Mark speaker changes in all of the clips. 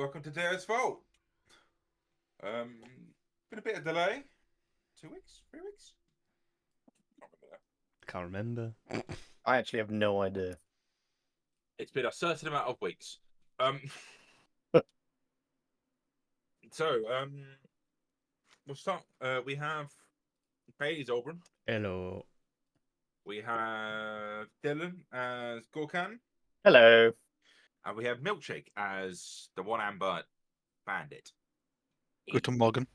Speaker 1: welcome to Deus Vault. Been a bit of delay. 2 weeks? 3 weeks?
Speaker 2: Can't remember.
Speaker 3: I actually have no idea.
Speaker 1: It's been a certain amount of weeks. We'll start. We have Bailey Zolbran.
Speaker 2: Hello.
Speaker 1: We have Dylan as Gorkan.
Speaker 3: Hello.
Speaker 1: And we have Milkshake as the one Amber Bandit.
Speaker 4: Guten Morgen.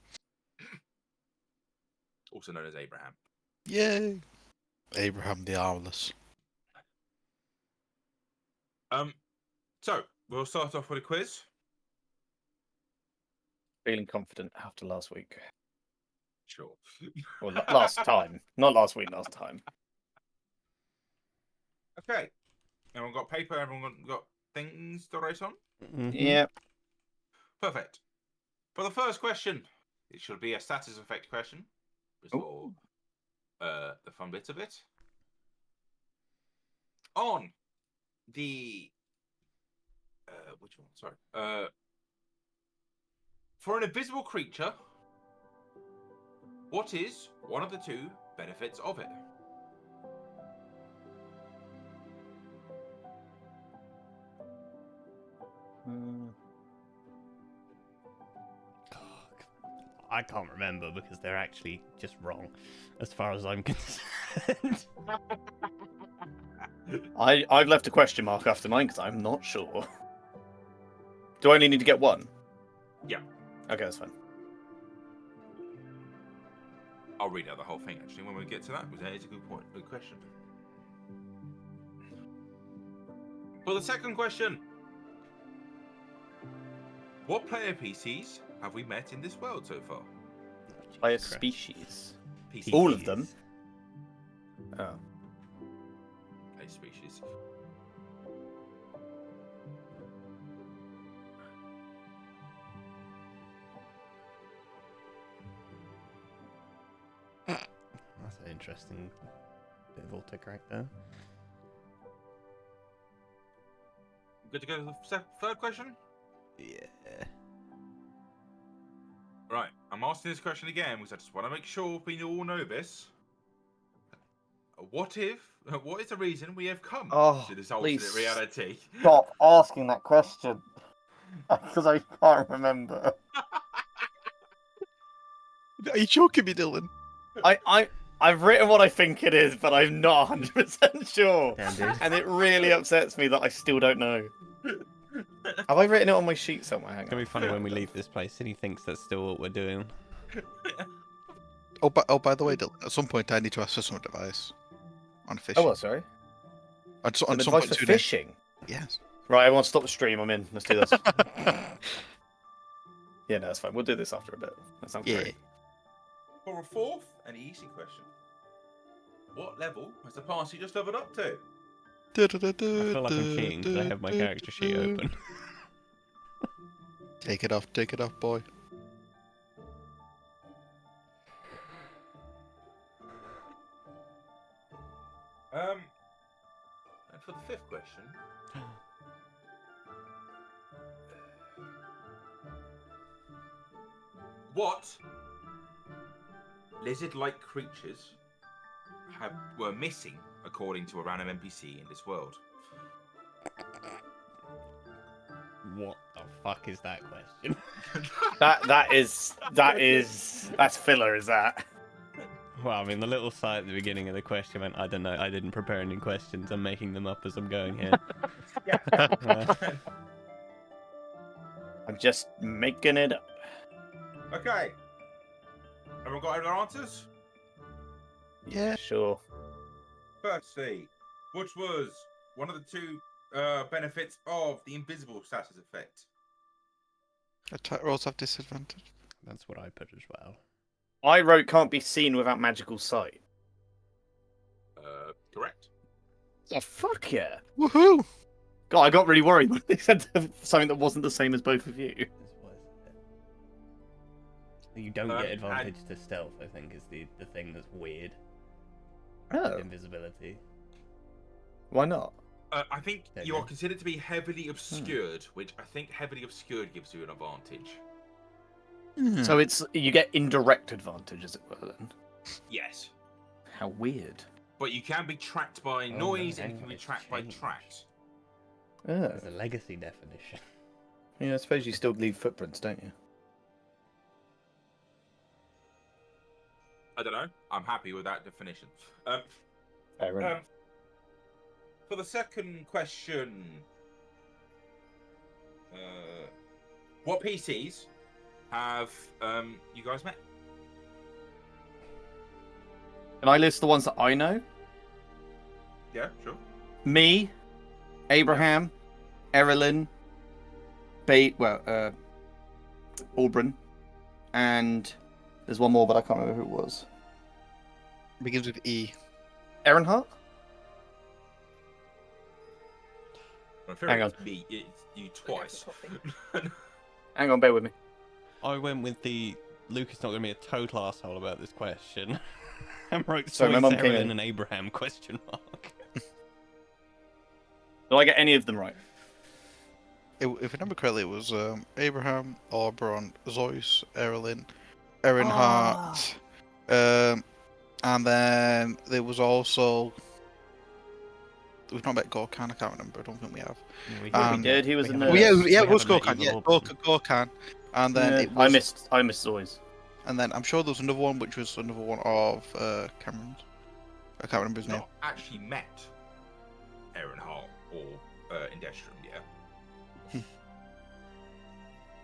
Speaker 1: Also known as Abraham.
Speaker 4: Yay! Abraham the Armless.
Speaker 1: So we'll start off with a quiz.
Speaker 3: Feeling confident after last week.
Speaker 1: Sure.
Speaker 3: Well, last time. Not last week, last time.
Speaker 1: Okay. Everyone got paper, everyone got things to write on?
Speaker 2: Mm-hmm.
Speaker 3: Yep.
Speaker 1: Perfect. For the first question, it should be a status effect question. Before the fun bit of it. On the which one? Sorry. For an invisible creature, what is one of the two benefits of it?
Speaker 2: I can't remember because they're actually just wrong, as far as I'm concerned.
Speaker 3: I've left a question mark after mine because I'm not sure. Do I only need to get one?
Speaker 1: Yeah.
Speaker 3: Okay, that's fine.
Speaker 1: I'll read out the whole thing actually when we get to that, because that is a good point. Good question. For the second question, what player PCs have we met in this world so far?
Speaker 3: By a
Speaker 2: Christ.
Speaker 3: species.
Speaker 1: PCs.
Speaker 3: All of them? Oh.
Speaker 1: A species.
Speaker 2: That's an interesting bit of autocorrect there.
Speaker 1: Good to go to the third question?
Speaker 2: Yeah.
Speaker 1: Right, I'm asking this question again because I just want to make sure we all know this. What is the reason we have come to this alternate
Speaker 3: please.
Speaker 1: reality?
Speaker 3: Stop asking that question. Because I can't remember.
Speaker 4: Are you joking me, Dylan?
Speaker 3: I've written what I think it is, but I'm not 100% sure.
Speaker 2: Damn, dude.
Speaker 3: And it really upsets me that I still don't know. Have I written it on my sheet somewhere? Hang
Speaker 2: It's gonna
Speaker 3: on.
Speaker 2: be funny when we leave this place and he thinks that's still what we're doing.
Speaker 4: By the way, Dylan, at some point I need to ask for some advice on fishing.
Speaker 3: Oh, well, sorry.
Speaker 4: On
Speaker 3: Some
Speaker 4: some
Speaker 3: advice
Speaker 4: point
Speaker 3: for
Speaker 4: today.
Speaker 3: fishing?
Speaker 4: Yes.
Speaker 3: Right, everyone stop the stream. I'm in. Let's do this. Yeah, no, that's fine. We'll do this after a bit. That sounds
Speaker 4: Yeah.
Speaker 3: great.
Speaker 1: For a fourth and easy question, what level has the party just leveled up to?
Speaker 2: I feel like I'm cheating because I have my character sheet open.
Speaker 4: Take it off, boy.
Speaker 1: And for the fifth question, what lizard-like creatures were missing according to a random NPC in this world?
Speaker 2: What the fuck is that question?
Speaker 3: That's filler, is that?
Speaker 2: Well, I mean, the little sigh at the beginning of the question meant, I don't know, I didn't prepare any questions. I'm making them up as I'm going here.
Speaker 3: I'm just making it up.
Speaker 1: Okay. Everyone got their answers?
Speaker 4: Yeah.
Speaker 3: Sure.
Speaker 1: Firstly, which was one of the two benefits of the invisible status effect?
Speaker 4: Attack rolls have disadvantage.
Speaker 2: That's what I put as well.
Speaker 3: I wrote can't be seen without magical sight.
Speaker 1: Correct.
Speaker 3: Oh, fuck yeah.
Speaker 4: Woohoo!
Speaker 3: God, I got really worried when they said something that wasn't the same as both of you.
Speaker 2: This was it. You don't get advantage to stealth, I think, is the thing that's weird.
Speaker 3: Oh.
Speaker 2: Invisibility.
Speaker 3: Why not?
Speaker 1: I think
Speaker 2: There you
Speaker 1: you are
Speaker 2: go.
Speaker 1: considered to be heavily obscured, which I think heavily obscured gives you an advantage.
Speaker 4: Hmm.
Speaker 3: So you get indirect advantage, as it were. Then
Speaker 1: Yes.
Speaker 3: how weird.
Speaker 1: But you can be tracked by
Speaker 2: no,
Speaker 1: noise, and
Speaker 2: hang
Speaker 1: you can
Speaker 2: on,
Speaker 1: be
Speaker 2: it's
Speaker 1: tracked by
Speaker 2: changed.
Speaker 1: tracks.
Speaker 3: Oh.
Speaker 2: There's a legacy definition.
Speaker 3: Yeah, I suppose you still leave footprints, don't you?
Speaker 1: I don't know. I'm happy with that definition.
Speaker 3: Fair enough.
Speaker 1: For the second question, what PCs have you guys met?
Speaker 3: Can I list the ones that I know?
Speaker 1: Yeah, sure.
Speaker 3: Me, Abraham, Erilyn, Albrin, and there's one more, but I can't remember who it was.
Speaker 4: Begins with E.
Speaker 3: Ehrenhart? Hang on.
Speaker 1: It's me. It's you twice.
Speaker 3: Hang on, bear with me.
Speaker 2: I went with the Lucas not going to be a total asshole about this question. And wrote
Speaker 3: Sorry, my
Speaker 2: Soy,
Speaker 3: mum came
Speaker 2: Sarah,
Speaker 3: in.
Speaker 2: and Abraham question mark.
Speaker 3: Did I get any of them right?
Speaker 4: If I remember correctly, it was Abraham, Oberon, Zeus, Erilyn, Ehrenhart, and then there was also. We've not met Gorkan, I can't remember, I don't think we have.
Speaker 3: We did, he was in
Speaker 4: Oh,
Speaker 3: the...
Speaker 4: yeah, it was
Speaker 2: haven't met
Speaker 4: Gorkan, yeah,
Speaker 2: either Orbran.
Speaker 4: Gorkan. And then
Speaker 3: Yeah,
Speaker 4: it was.
Speaker 3: I missed Zoys.
Speaker 4: And then I'm sure there was another one, which was another one of Cameron's. I can't remember his name.
Speaker 1: Not actually met Aaron Hall or Indestrum, yeah.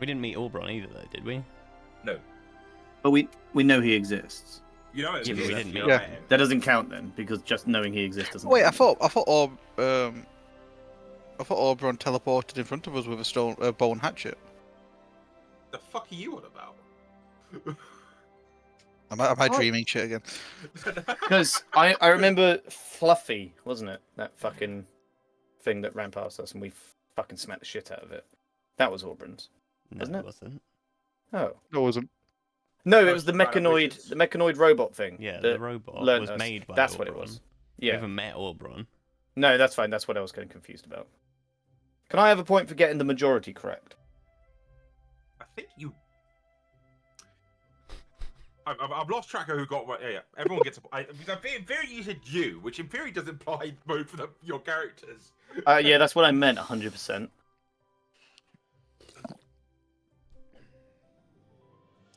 Speaker 2: We didn't meet Oberon either, though, did we?
Speaker 1: No.
Speaker 3: But we know he exists.
Speaker 1: You know,
Speaker 2: Yeah, but we didn't meet
Speaker 4: Yeah.
Speaker 1: him.
Speaker 3: That doesn't count then, because just knowing he exists doesn't
Speaker 4: Wait, I
Speaker 3: count.
Speaker 4: thought Oberon teleported in front of us with a bow and hatchet.
Speaker 1: The fuck are you on about?
Speaker 4: Am I dreaming shit again?
Speaker 3: Because I remember Fluffy, wasn't it? That fucking thing that ran past us and we fucking smacked the shit out of it. That was Auburn's.
Speaker 2: No,
Speaker 3: Wasn't it?
Speaker 2: wasn't.
Speaker 3: Oh.
Speaker 4: No, it wasn't.
Speaker 3: No, it
Speaker 1: Most
Speaker 3: was the
Speaker 1: Final
Speaker 3: mechanoid,
Speaker 1: Bridges.
Speaker 3: the mechanoid robot thing.
Speaker 2: Yeah,
Speaker 3: that
Speaker 2: the robot
Speaker 3: learnt
Speaker 2: was
Speaker 3: us.
Speaker 2: made by
Speaker 3: That's
Speaker 2: Oberon.
Speaker 3: what it was.
Speaker 2: We
Speaker 3: Yeah.
Speaker 2: haven't met Oberon.
Speaker 3: No, that's fine. That's what I was getting confused about. Can I have a point for getting the majority correct?
Speaker 1: I think you. I've lost track of who got what. Yeah. Everyone gets a. Because in theory you said you, which in theory does imply both of your characters.
Speaker 3: Yeah, that's what I meant, 100%.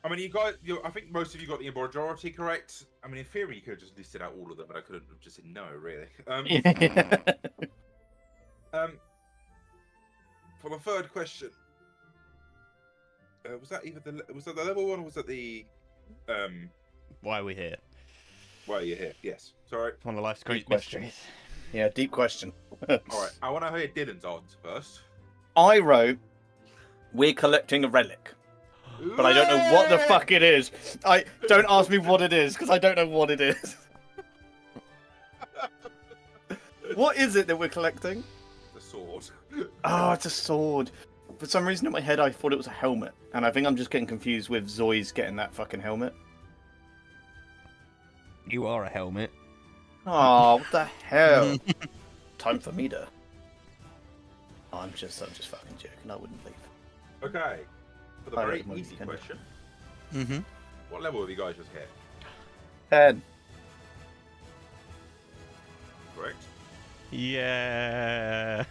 Speaker 1: I mean, I think most of you got the majority correct. I mean, in theory, you could have just listed out all of them, but I couldn't have just said no, really. For the third question, was that the level one, or was that the
Speaker 2: Why are we here?
Speaker 1: Why are you here? Yes. Sorry.
Speaker 2: It's one of life's great
Speaker 3: question.
Speaker 2: mysteries.
Speaker 3: Yeah, deep question.
Speaker 1: All right. I want to hear Dylan's answer first.
Speaker 3: I wrote, we're collecting a relic. But I don't know what the fuck it is. Don't ask me what it is, because I don't know what it is. What is it that we're collecting?
Speaker 1: The sword.
Speaker 3: Oh, it's a sword. For some reason in my head I thought it was a helmet. And I think I'm just getting confused with Zoi's getting that fucking helmet.
Speaker 2: You are a helmet.
Speaker 3: Oh, what the hell? Time for me to... Oh, I'm just fucking joking. I wouldn't leave.
Speaker 1: Okay. For the
Speaker 3: I
Speaker 1: very
Speaker 3: reckon we
Speaker 1: easy
Speaker 3: can.
Speaker 1: question,
Speaker 4: Mm-hmm.
Speaker 1: what level have you guys just hit?
Speaker 3: 10.
Speaker 1: Correct.
Speaker 2: Yeah.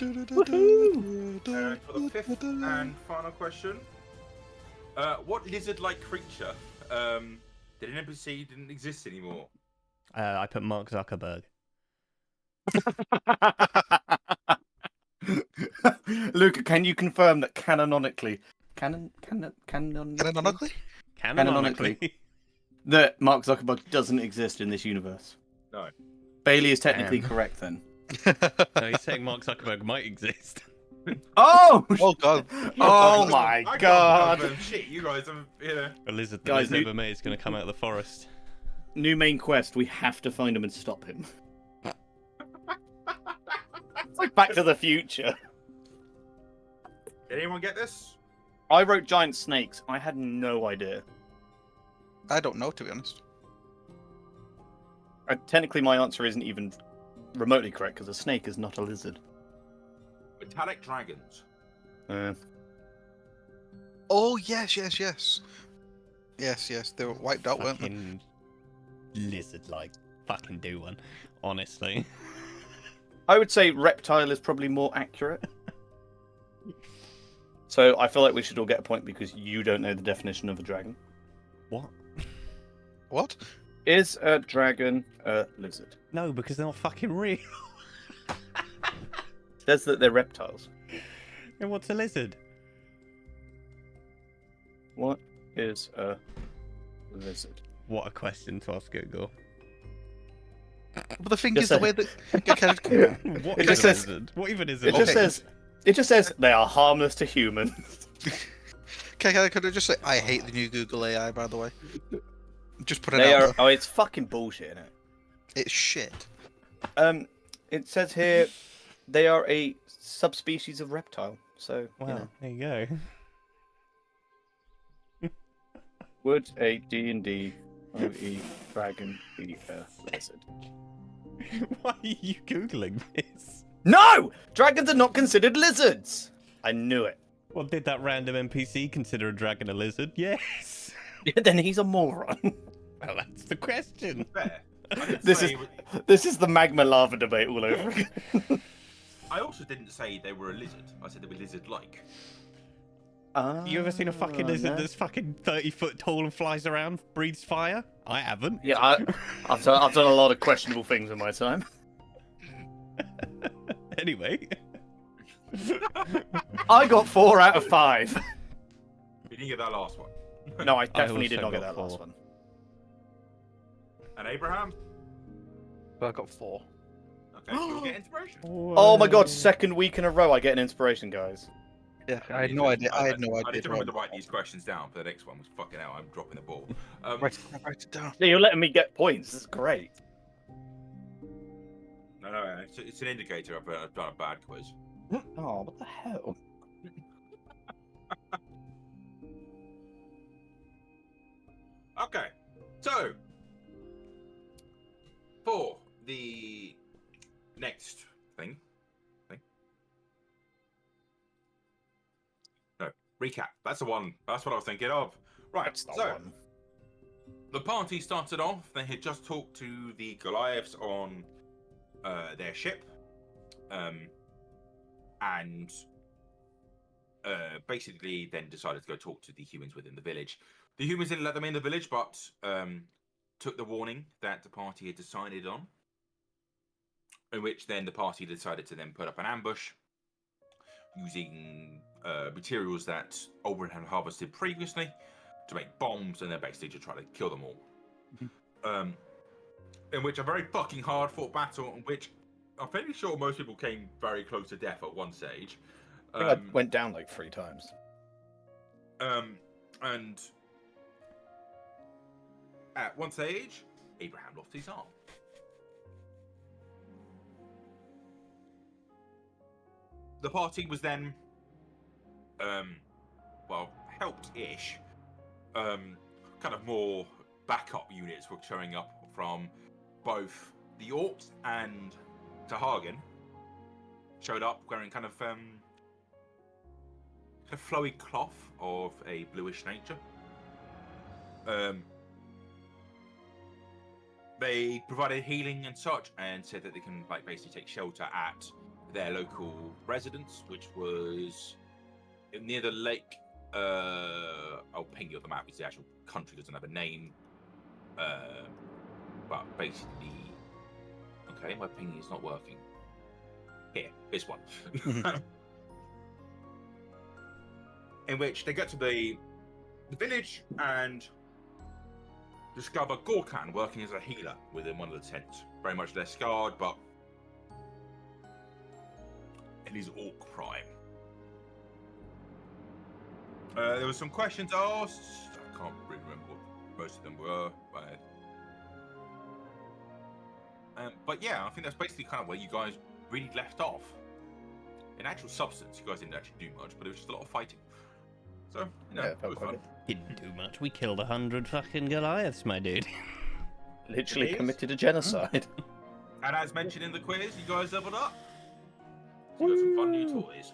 Speaker 1: And for the fifth and final question, what lizard-like creature did an NPC didn't exist anymore?
Speaker 2: I put Mark Zuckerberg.
Speaker 3: Luca, can you confirm that canonically
Speaker 4: Canonically?
Speaker 2: Canonically.
Speaker 3: that Mark Zuckerberg doesn't exist in this universe?
Speaker 1: No.
Speaker 3: Bailey is technically
Speaker 2: Damn.
Speaker 3: correct then.
Speaker 2: No, he's saying Mark Zuckerberg might exist.
Speaker 3: Oh!
Speaker 4: Oh god.
Speaker 3: Oh my
Speaker 1: I can't
Speaker 3: god!
Speaker 1: confirm shit, you guys have,
Speaker 2: A lizard that
Speaker 3: Guys,
Speaker 2: is never made is going to come out of the forest.
Speaker 3: New main quest, we have to find him and stop him. It's like Back to the Future.
Speaker 1: Did anyone get this?
Speaker 3: I wrote giant snakes. I had no idea.
Speaker 4: I don't know, to be honest.
Speaker 3: Technically, my answer isn't even remotely correct because a snake is not a lizard.
Speaker 1: Metallic dragons.
Speaker 4: Oh yes, yes, yes. Yes, yes. They were wiped out, weren't they?
Speaker 2: Fucking lizard-like. Fucking do one. Honestly.
Speaker 3: I would say reptile is probably more accurate. So I feel like we should all get a point because you don't know the definition of a dragon.
Speaker 2: What?
Speaker 4: What?
Speaker 3: Is a dragon a lizard?
Speaker 2: No, because they're not fucking real.
Speaker 3: Says that they're reptiles.
Speaker 2: And what's a lizard?
Speaker 3: What is a lizard?
Speaker 2: What a question to ask Google.
Speaker 4: But the thing
Speaker 3: Just
Speaker 4: is, the
Speaker 3: say-
Speaker 4: way that
Speaker 2: What
Speaker 3: It
Speaker 2: is
Speaker 3: just
Speaker 2: a
Speaker 3: says-
Speaker 2: lizard? What even is a
Speaker 3: It
Speaker 2: lizard?
Speaker 3: just says. It just says they are harmless to humans.
Speaker 4: can I just say I hate the new Google AI, by the way. Just put it
Speaker 3: They
Speaker 4: out
Speaker 3: are.
Speaker 4: there.
Speaker 3: Oh, it's fucking bullshit, isn't it?
Speaker 4: It's shit.
Speaker 3: It says here they are a subspecies of reptile. So,
Speaker 2: Well,
Speaker 3: you know,
Speaker 2: there you go.
Speaker 3: would a D&D OE dragon be a lizard?
Speaker 2: Why are you Googling this?
Speaker 3: No! Dragons are not considered lizards! I knew it.
Speaker 2: Well, did that random NPC consider a dragon a lizard? Yes.
Speaker 3: Then he's a moron.
Speaker 2: Well, that's the question.
Speaker 1: Fair. I didn't
Speaker 3: This
Speaker 1: say
Speaker 3: is this is the magma lava debate all over again.
Speaker 1: I also didn't say they were a lizard. I said they were lizard-like.
Speaker 2: You ever seen a fucking lizard
Speaker 3: no.
Speaker 2: that's fucking 30 foot tall and flies around, breathes fire? I haven't.
Speaker 3: Yeah, I've done a lot of questionable things in my time.
Speaker 2: Anyway.
Speaker 3: I got 4 out of 5.
Speaker 1: You didn't get that last one.
Speaker 3: No, I definitely
Speaker 2: also
Speaker 3: did not get
Speaker 2: got
Speaker 3: that last
Speaker 2: 4.
Speaker 3: one.
Speaker 1: And Abraham?
Speaker 4: But I got 4.
Speaker 1: Okay, you'll get inspiration.
Speaker 3: Oh my god, second week in a row I get an inspiration, guys.
Speaker 4: Yeah, I had no idea. I had no
Speaker 1: I
Speaker 4: idea.
Speaker 1: need to remember to write these questions down for the next one. Fucking hell, I'm dropping the ball.
Speaker 4: Write it down.
Speaker 3: Yeah, you're letting me get points. This is great.
Speaker 1: No, it's an indicator I've done a bad quiz.
Speaker 3: Oh, what the hell?
Speaker 1: Okay, so for the next thing. No, recap. That's the one. That's what I was thinking of. Right.
Speaker 3: That's the
Speaker 1: So
Speaker 3: one.
Speaker 1: the party started off. They had just talked to the Goliaths on their ship, and basically then decided to go talk to the humans within the village. The humans didn't let them in the village, but took the warning that the party had decided on, in which then the party decided to then put up an ambush using materials that Oberyn had harvested previously to make bombs, and then basically to try to kill them all. In which a very fucking hard fought battle, in which I'm fairly sure most people came very close to death at one stage.
Speaker 3: I think I went down like 3 times.
Speaker 1: And at one stage, Abraham lost his arm. The party was then, well, helped-ish. Kind of more backup units were showing up from both the Orcs and Tahagen. Showed up wearing kind of flowy cloth of a bluish nature. They provided healing and such, and said that they can basically take shelter at their local residence, which was near the lake. I'll ping you on the map. It's the actual country doesn't have a name, but basically, okay, my ping is not working. Here, this one. In which they get to the village and discover Gorkan working as a healer within one of the tents. Very much less scarred, but in his orc prime. There were some questions asked. I can't really remember what most of them were. But yeah, I think that's basically kind of where you guys really left off. In actual substance, you guys didn't actually do much, but it was just a lot of fighting. So, you know,
Speaker 3: Yeah,
Speaker 1: it
Speaker 3: felt
Speaker 1: was
Speaker 3: like
Speaker 1: fun.
Speaker 3: it.
Speaker 2: Didn't do much. We killed 100 fucking Goliaths, my dude.
Speaker 3: Literally
Speaker 1: It is.
Speaker 3: committed a genocide.
Speaker 1: And as mentioned in the quiz, you guys leveled up. So you got some fun new
Speaker 3: Woo!
Speaker 1: toys.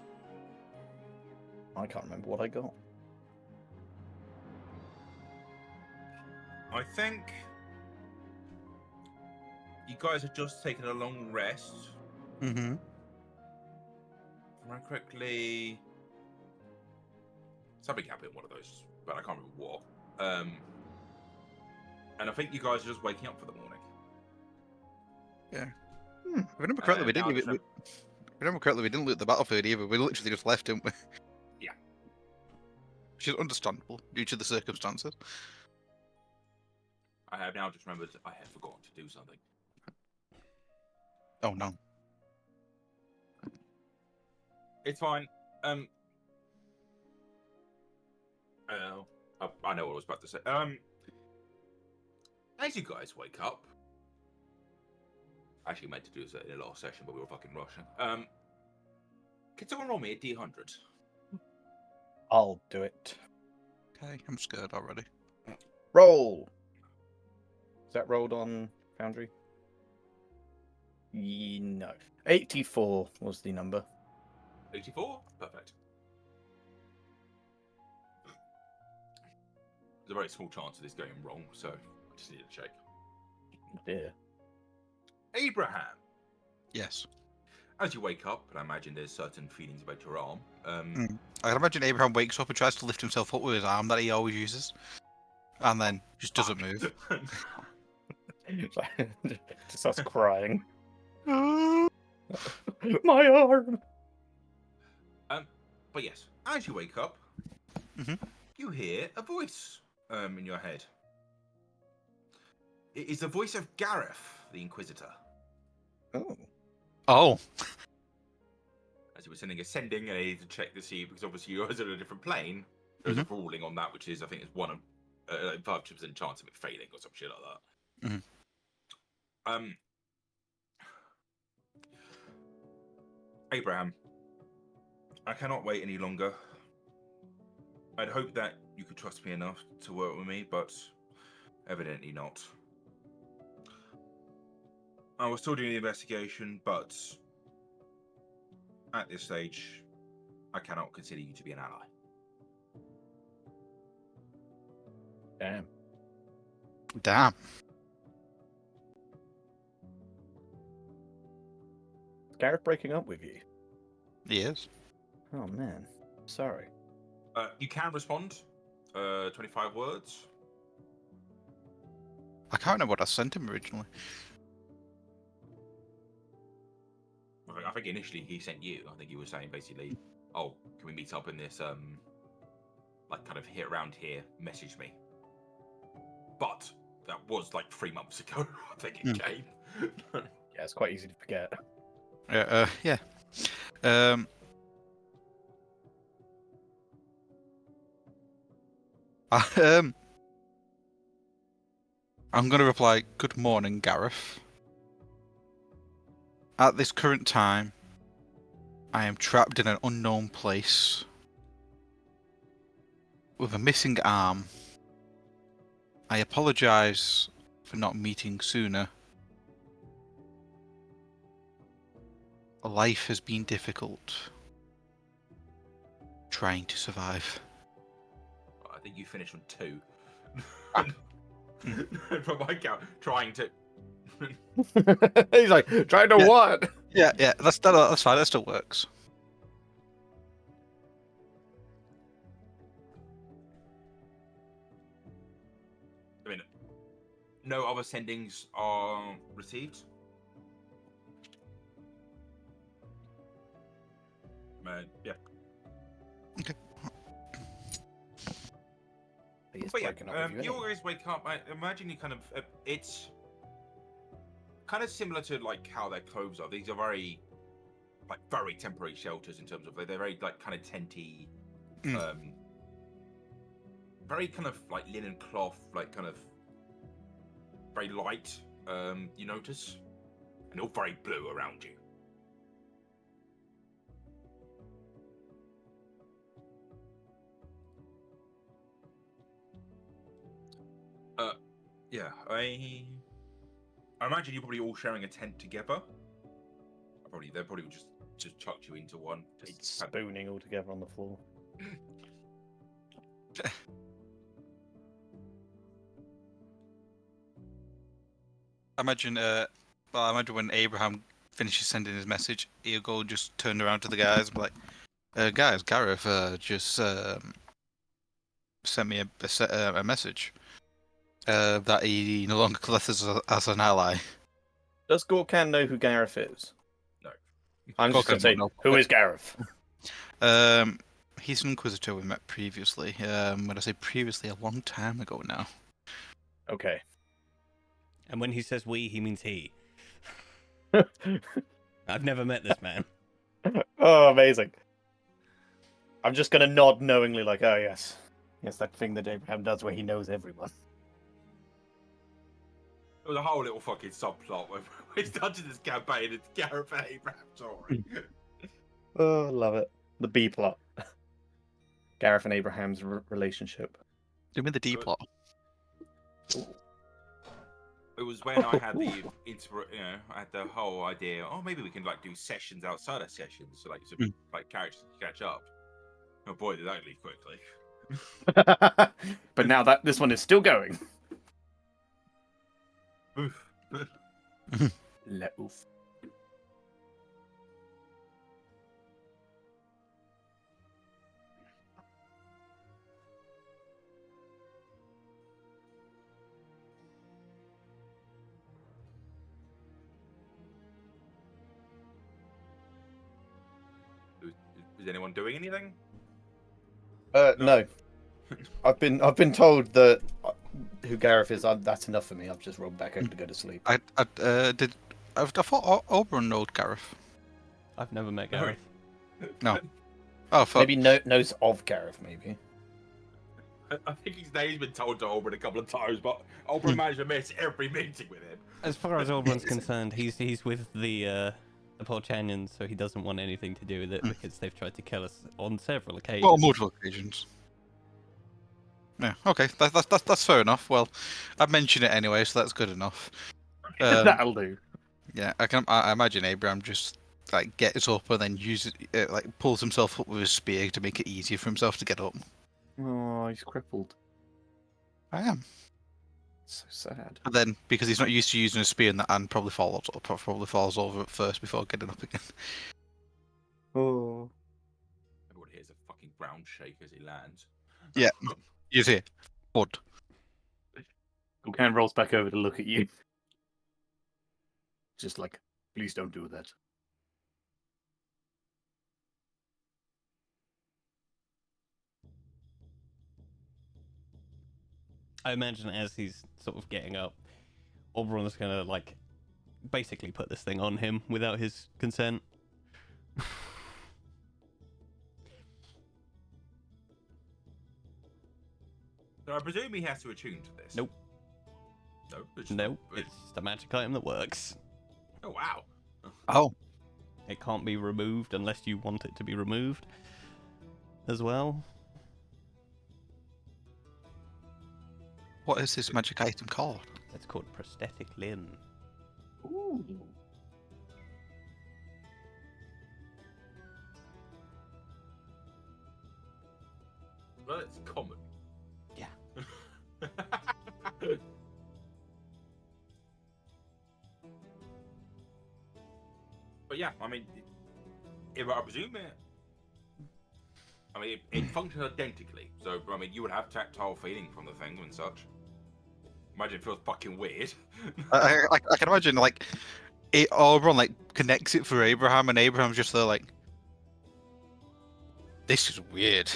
Speaker 3: I can't remember what I got.
Speaker 1: I think you guys have just taken a long rest.
Speaker 4: Mm-hmm.
Speaker 1: If I remember correctly, something happened in one of those, but I can't remember what. And I think you guys are just waking up for the morning.
Speaker 4: If I remember correctly, we
Speaker 1: Now
Speaker 4: didn't.
Speaker 1: this
Speaker 4: If I remember correctly, we didn't loot the battlefield either. We literally just left, didn't we?
Speaker 1: Yeah.
Speaker 4: Which is understandable due to the circumstances.
Speaker 1: I have now just remembered I had forgotten to do something.
Speaker 4: Oh no.
Speaker 1: It's fine. I know what I was about to say. As you guys wake up, I actually meant to do this in the last session, but we were fucking rushing. Can someone roll me a D100?
Speaker 3: I'll do it.
Speaker 4: Okay, I'm scared already.
Speaker 3: Roll. Is that rolled on Foundry? No. 84 was the number.
Speaker 1: 84? Perfect. There's a very small chance of this going wrong, so I just need to check.
Speaker 3: Dear.
Speaker 1: Abraham,
Speaker 4: Yes.
Speaker 1: as you wake up, and I imagine there's certain feelings about your arm.
Speaker 4: I can imagine Abraham wakes up and tries to lift himself up with his arm that he always uses, and then just doesn't move.
Speaker 3: Just starts crying. My arm.
Speaker 1: But yes, as you wake up,
Speaker 4: Mhm.
Speaker 1: you hear a voice in your head. It is the voice of Gareth, the Inquisitor.
Speaker 3: Oh.
Speaker 4: Oh.
Speaker 1: As you were ascending, and I need to check to see, because obviously you guys are in a different plane. There's a ruling on that, which is, I think, it's 5% chance of it failing or some shit like that. Abraham, I cannot wait any longer. I'd hope that you could trust me enough to work with me, but evidently not. I was still doing the investigation, but at this stage, I cannot consider you to be an ally.
Speaker 3: Damn.
Speaker 4: Damn.
Speaker 3: Is Gareth breaking up with you?
Speaker 4: He is.
Speaker 3: Oh man. Sorry.
Speaker 1: You can respond. 25 words.
Speaker 4: I can't remember what I sent him originally.
Speaker 1: I think initially he sent you. I think he was saying basically, "Oh, can we meet up in this like kind of hit around here? Message me." But that was like 3 months ago. I think it came.
Speaker 3: Yeah, it's quite easy to forget.
Speaker 4: Yeah. I'm going to reply, "Good morning, Gareth. At this current time, I am trapped in an unknown place with a missing arm. I apologize for not meeting sooner. Life has been difficult. Trying to survive."
Speaker 1: I think you finished on 2.
Speaker 4: Ah.
Speaker 1: From my count, trying to.
Speaker 3: He's like, trying to
Speaker 4: Yeah.
Speaker 3: what?
Speaker 4: Yeah, that's fine. That still works.
Speaker 1: I mean, no other sendings are received. Yeah.
Speaker 3: He is
Speaker 1: But yeah,
Speaker 3: breaking up with
Speaker 1: you
Speaker 3: you.
Speaker 1: always wake up. I imagine you kind of. It's kind of similar to like how their clothes are. These are very, like, very temporary shelters in terms of they're very like kind of tenty, very kind of like linen cloth, like kind of very light. You notice, and all very blue around you. Yeah, I I imagine you're probably all sharing a tent together. They probably would just chucked you into one.
Speaker 3: Just spooning all together on the floor.
Speaker 4: I imagine when Abraham finishes sending his message, he'll go just turn around to the guys and be like, guys, Gareth just sent me a message that he no longer classes as an ally.
Speaker 3: Does Gorkan know who Gareth is?
Speaker 1: No.
Speaker 3: I'm just going to
Speaker 4: Gorkan
Speaker 3: say,
Speaker 4: won't know.
Speaker 3: who is Gareth?
Speaker 4: He's an Inquisitor we met previously. When I say previously, a long time ago now.
Speaker 3: Okay.
Speaker 2: And when he says we, he means he. I've never met this man.
Speaker 3: Oh, amazing. I'm just going to nod knowingly like, oh, yes. Yes, that thing that Abraham does where he knows everyone.
Speaker 1: There was a whole little fucking subplot where we started this campaign and Gareth and Abraham story.
Speaker 3: Oh, love it. The B plot. Gareth and Abraham's relationship.
Speaker 4: Do me the D plot.
Speaker 1: It was when I had I had the whole idea. Oh, maybe we can like do sessions outside of sessions, so like characters to catch up. Oh boy, did that leave quickly.
Speaker 3: But now that this one is still going. Le ouf.
Speaker 1: Is anyone doing anything?
Speaker 3: No. I've been told that who Gareth is. That's enough for me. I've just rolled back over to go to sleep.
Speaker 4: I thought Oberon knowed Gareth.
Speaker 2: I've never met Gareth.
Speaker 4: No. Oh, fuck.
Speaker 3: Maybe knows of Gareth. Maybe.
Speaker 1: I think his name's been told to Oberon a couple of times, but Oberon managed to miss every meeting with him.
Speaker 2: As far as Oberon's concerned, he's with the Porchanians, so he doesn't want anything to do with it because they've tried to kill us on several occasions.
Speaker 4: Well, multiple occasions. Yeah, okay, that's fair enough. Well, I've mentioned it anyway, so that's good enough.
Speaker 3: That'll do.
Speaker 4: Yeah, I imagine Abraham just like gets up and then uses like pulls himself up with his spear to make it easier for himself to get up.
Speaker 3: Oh, he's crippled.
Speaker 4: I am.
Speaker 3: So sad.
Speaker 4: And then because he's not used to using a spear in that hand, probably falls over at first before getting up again.
Speaker 3: Oh.
Speaker 1: Everyone hears a fucking ground shake as he lands.
Speaker 4: Yeah. You see, Wood.
Speaker 3: Gorkan rolls back over to look at you. Just like, please don't do that.
Speaker 2: I imagine as he's sort of getting up, Oberon's gonna like basically put this thing on him without his consent.
Speaker 1: So I presume he has to attune to this.
Speaker 2: Nope.
Speaker 1: No.
Speaker 2: It's just a magic item that works.
Speaker 1: Oh wow.
Speaker 4: Oh,
Speaker 2: It can't be removed unless you want it to be removed as well.
Speaker 4: what is this magic item called?
Speaker 2: It's called prosthetic limb.
Speaker 3: Ooh.
Speaker 1: Well, it's common.
Speaker 2: Yeah.
Speaker 1: But yeah, I mean, if I presume it functions identically. So I mean, you would have tactile feeling from the thing and such. Imagine it feels fucking weird.
Speaker 4: I can imagine like Oberon like connects it for Abraham, and Abraham's just there like, this is weird.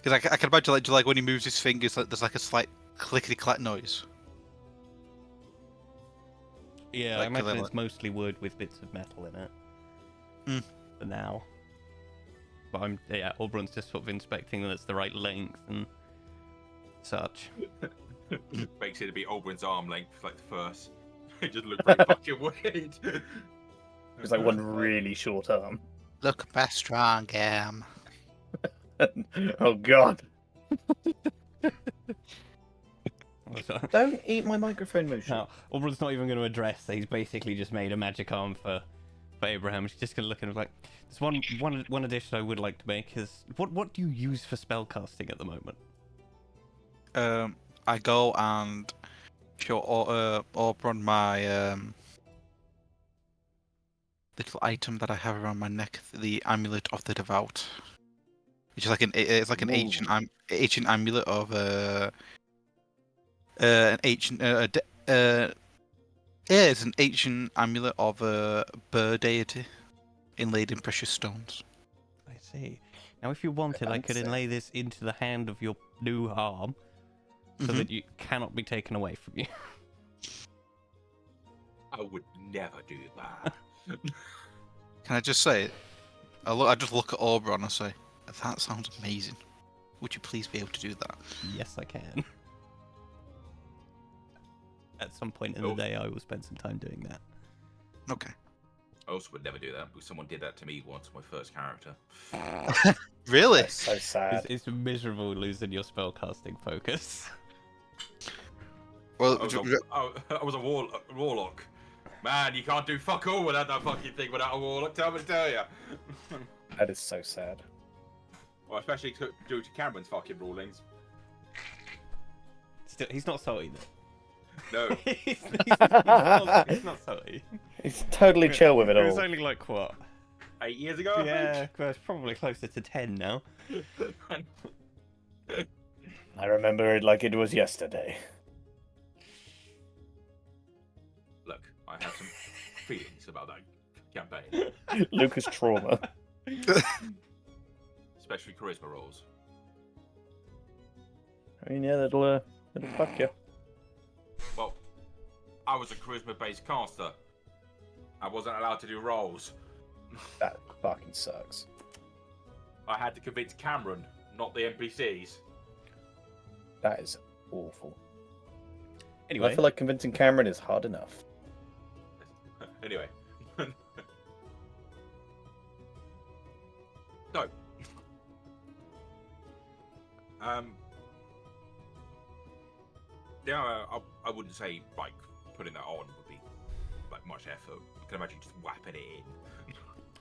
Speaker 4: Because I can imagine like when he moves his fingers, like there's like a slight clickety clack noise.
Speaker 2: Yeah,
Speaker 4: Like,
Speaker 2: I imagine
Speaker 4: like-
Speaker 2: it's mostly wood with bits of metal in it.
Speaker 4: Hmm.
Speaker 2: For now. But Oberon's just sort of inspecting that it's the right length and such.
Speaker 1: Makes it to be Oberon's arm length, like the first. It just looked pretty fucking weird.
Speaker 3: It's like one really short arm.
Speaker 4: Look, how strong I am.
Speaker 3: Oh god. Don't eat my microphone, Mushu.
Speaker 2: No, Oberon's not even going to address that he's basically just made a magic arm for Abraham. She's just going to look at him like, there's one addition I would like to make is, what do you use for spellcasting at the moment?
Speaker 4: I go and show Oberon my little item that I have around my neck, the amulet of the devout, which is like an ancient amulet of an ancient it's an ancient amulet of a bird deity inlaid in precious stones.
Speaker 2: I see. Now, if you wanted, I could inlay this into the hand of your new arm, so that you cannot be taken away from you.
Speaker 1: I would never do that.
Speaker 4: Can I just say, I just look at Oberon and say, that sounds amazing. Would you please be able to do that?
Speaker 2: Yes, I can. At some point in the day, I will spend some time doing that.
Speaker 4: Okay.
Speaker 1: I also would never do that, because someone did that to me once, my first character.
Speaker 4: Really?
Speaker 3: That's so sad.
Speaker 2: It's miserable losing your spellcasting focus.
Speaker 4: Well,
Speaker 1: I was a warlock. Man, you can't do fuck all without that fucking thing without a warlock. Tell me to tell you.
Speaker 3: That is so sad.
Speaker 1: Well, especially due to Cameron's fucking rulings.
Speaker 2: Still, he's not salty though.
Speaker 1: No.
Speaker 2: he's not salty.
Speaker 3: He's totally chill with it
Speaker 2: It was
Speaker 3: all.
Speaker 2: only like what?
Speaker 1: 8 years ago,
Speaker 2: Yeah, well, it's probably closer to 10 now.
Speaker 1: I think.
Speaker 3: I remember it like it was yesterday.
Speaker 1: Look, I have some feelings about that campaign.
Speaker 3: Lucas trauma.
Speaker 1: Especially charisma rolls.
Speaker 3: I mean, yeah, that'll fuck you.
Speaker 1: Well, I was a charisma-based caster. I wasn't allowed to do rolls.
Speaker 3: That fucking sucks.
Speaker 1: I had to convince Cameron, not the NPCs.
Speaker 3: That is awful.
Speaker 2: Anyway,
Speaker 3: I feel like convincing Cameron is hard enough.
Speaker 1: Anyway. So. Yeah, I wouldn't say, like, putting that on would be, like, much effort. I can imagine just whapping it in.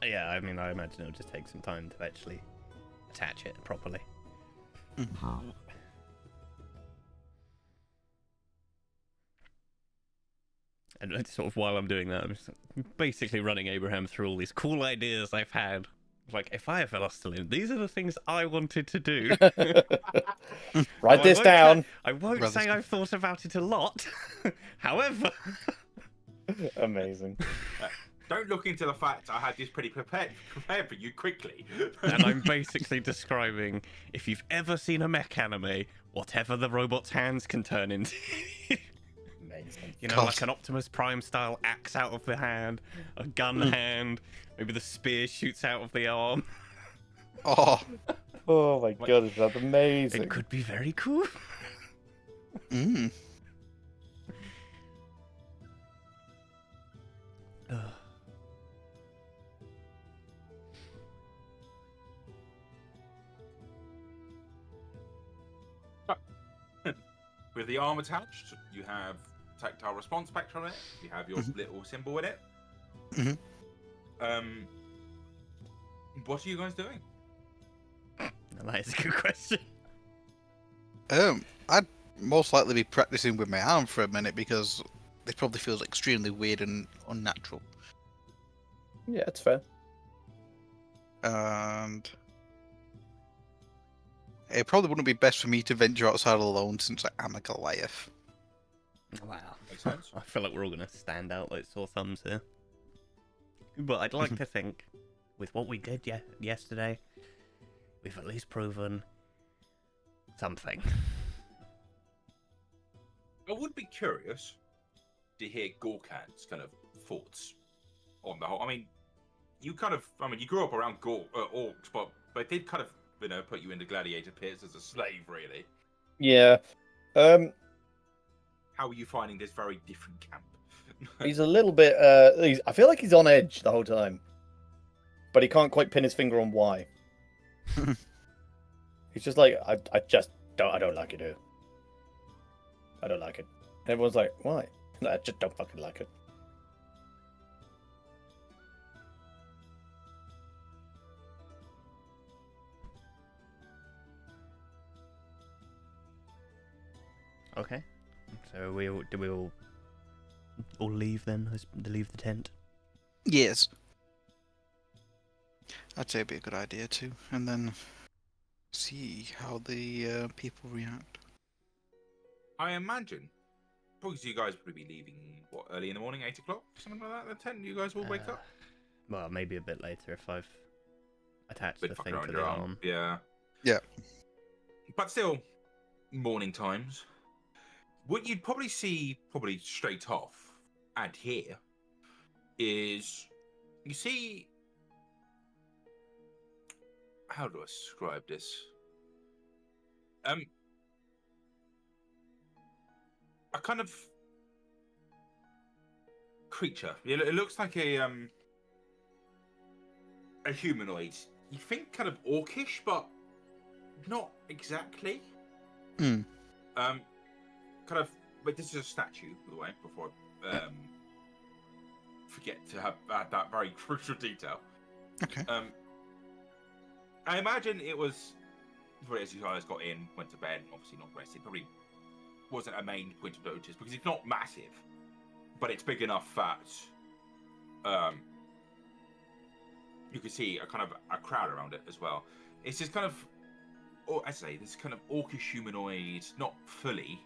Speaker 2: yeah, I mean, I imagine it'll just take some time to actually attach it properly. And sort of while I'm doing that, I'm just basically running Abraham through all these cool ideas I've had. Like, if I ever lost a limb, these are the things I wanted to do.
Speaker 3: Write this down.
Speaker 2: I won't say I've thought about it a lot. However...
Speaker 3: Amazing.
Speaker 1: Don't look into the fact I had this pretty prepared for you quickly.
Speaker 2: And I'm basically describing, if you've ever seen a mech anime, whatever the robot's hands can turn into.
Speaker 3: Amazing.
Speaker 2: You know, like an Optimus Prime style axe out of the hand, a gun hand, maybe the spear shoots out of the arm.
Speaker 4: Oh.
Speaker 3: Oh my god, that's amazing.
Speaker 2: It could be very cool.
Speaker 4: Mm.
Speaker 1: With the arm attached, you have tactile response spectrum on it. You have your little symbol in it. What are you guys doing?
Speaker 2: That is a good question.
Speaker 4: I'd most likely be practicing with my arm for a minute because it probably feels extremely weird and unnatural.
Speaker 3: Yeah, it's fair.
Speaker 4: And it probably wouldn't be best for me to venture outside alone since I am a Goliath.
Speaker 2: Wow.
Speaker 1: Makes sense.
Speaker 2: I feel like we're all going to stand out like sore thumbs here. But I'd like to think, with what we did yesterday, we've at least proven something.
Speaker 1: I would be curious to hear Gorkan's kind of thoughts on the whole. I mean, you grew up around orcs, but they did kind of, put you into gladiator pits as a slave, really.
Speaker 3: Yeah.
Speaker 1: How are you finding this very different camp?
Speaker 3: He's a little bit. I feel like he's on edge the whole time, but he can't quite pin his finger on why. He's just like, I don't like it here. I don't like it. And everyone's like, why? No, I just don't fucking like it.
Speaker 2: Okay. So do we all leave then? Leave the tent?
Speaker 4: Yes. I'd say it'd be a good idea too, and then see how the people react.
Speaker 1: I imagine, because you guys would be leaving what, early in the morning, 8 o'clock, something like that. The 10, you guys will wake up.
Speaker 2: Well, maybe a bit later if I've attached
Speaker 1: Bit
Speaker 2: the
Speaker 1: fucking
Speaker 2: thing
Speaker 1: around
Speaker 2: to
Speaker 1: your
Speaker 2: the
Speaker 1: arm.
Speaker 2: arm.
Speaker 1: Yeah.
Speaker 4: Yeah.
Speaker 1: But still, morning times. What you'd probably see, straight off, and here, is you see. How do I describe this? A kind of creature. It looks like a humanoid. You think kind of orcish, but not exactly.
Speaker 4: Hmm.
Speaker 1: Kind of. But this is a statue, by the way. Before I forget to add that very crucial detail.
Speaker 4: Okay.
Speaker 1: I imagine it was. As you guys got in, went to bed, obviously not rested. Probably wasn't a main point of notice because it's not massive, but it's big enough that you can see a kind of a crowd around it as well. It's this kind of, or I say, this kind of orcish humanoid, not fully,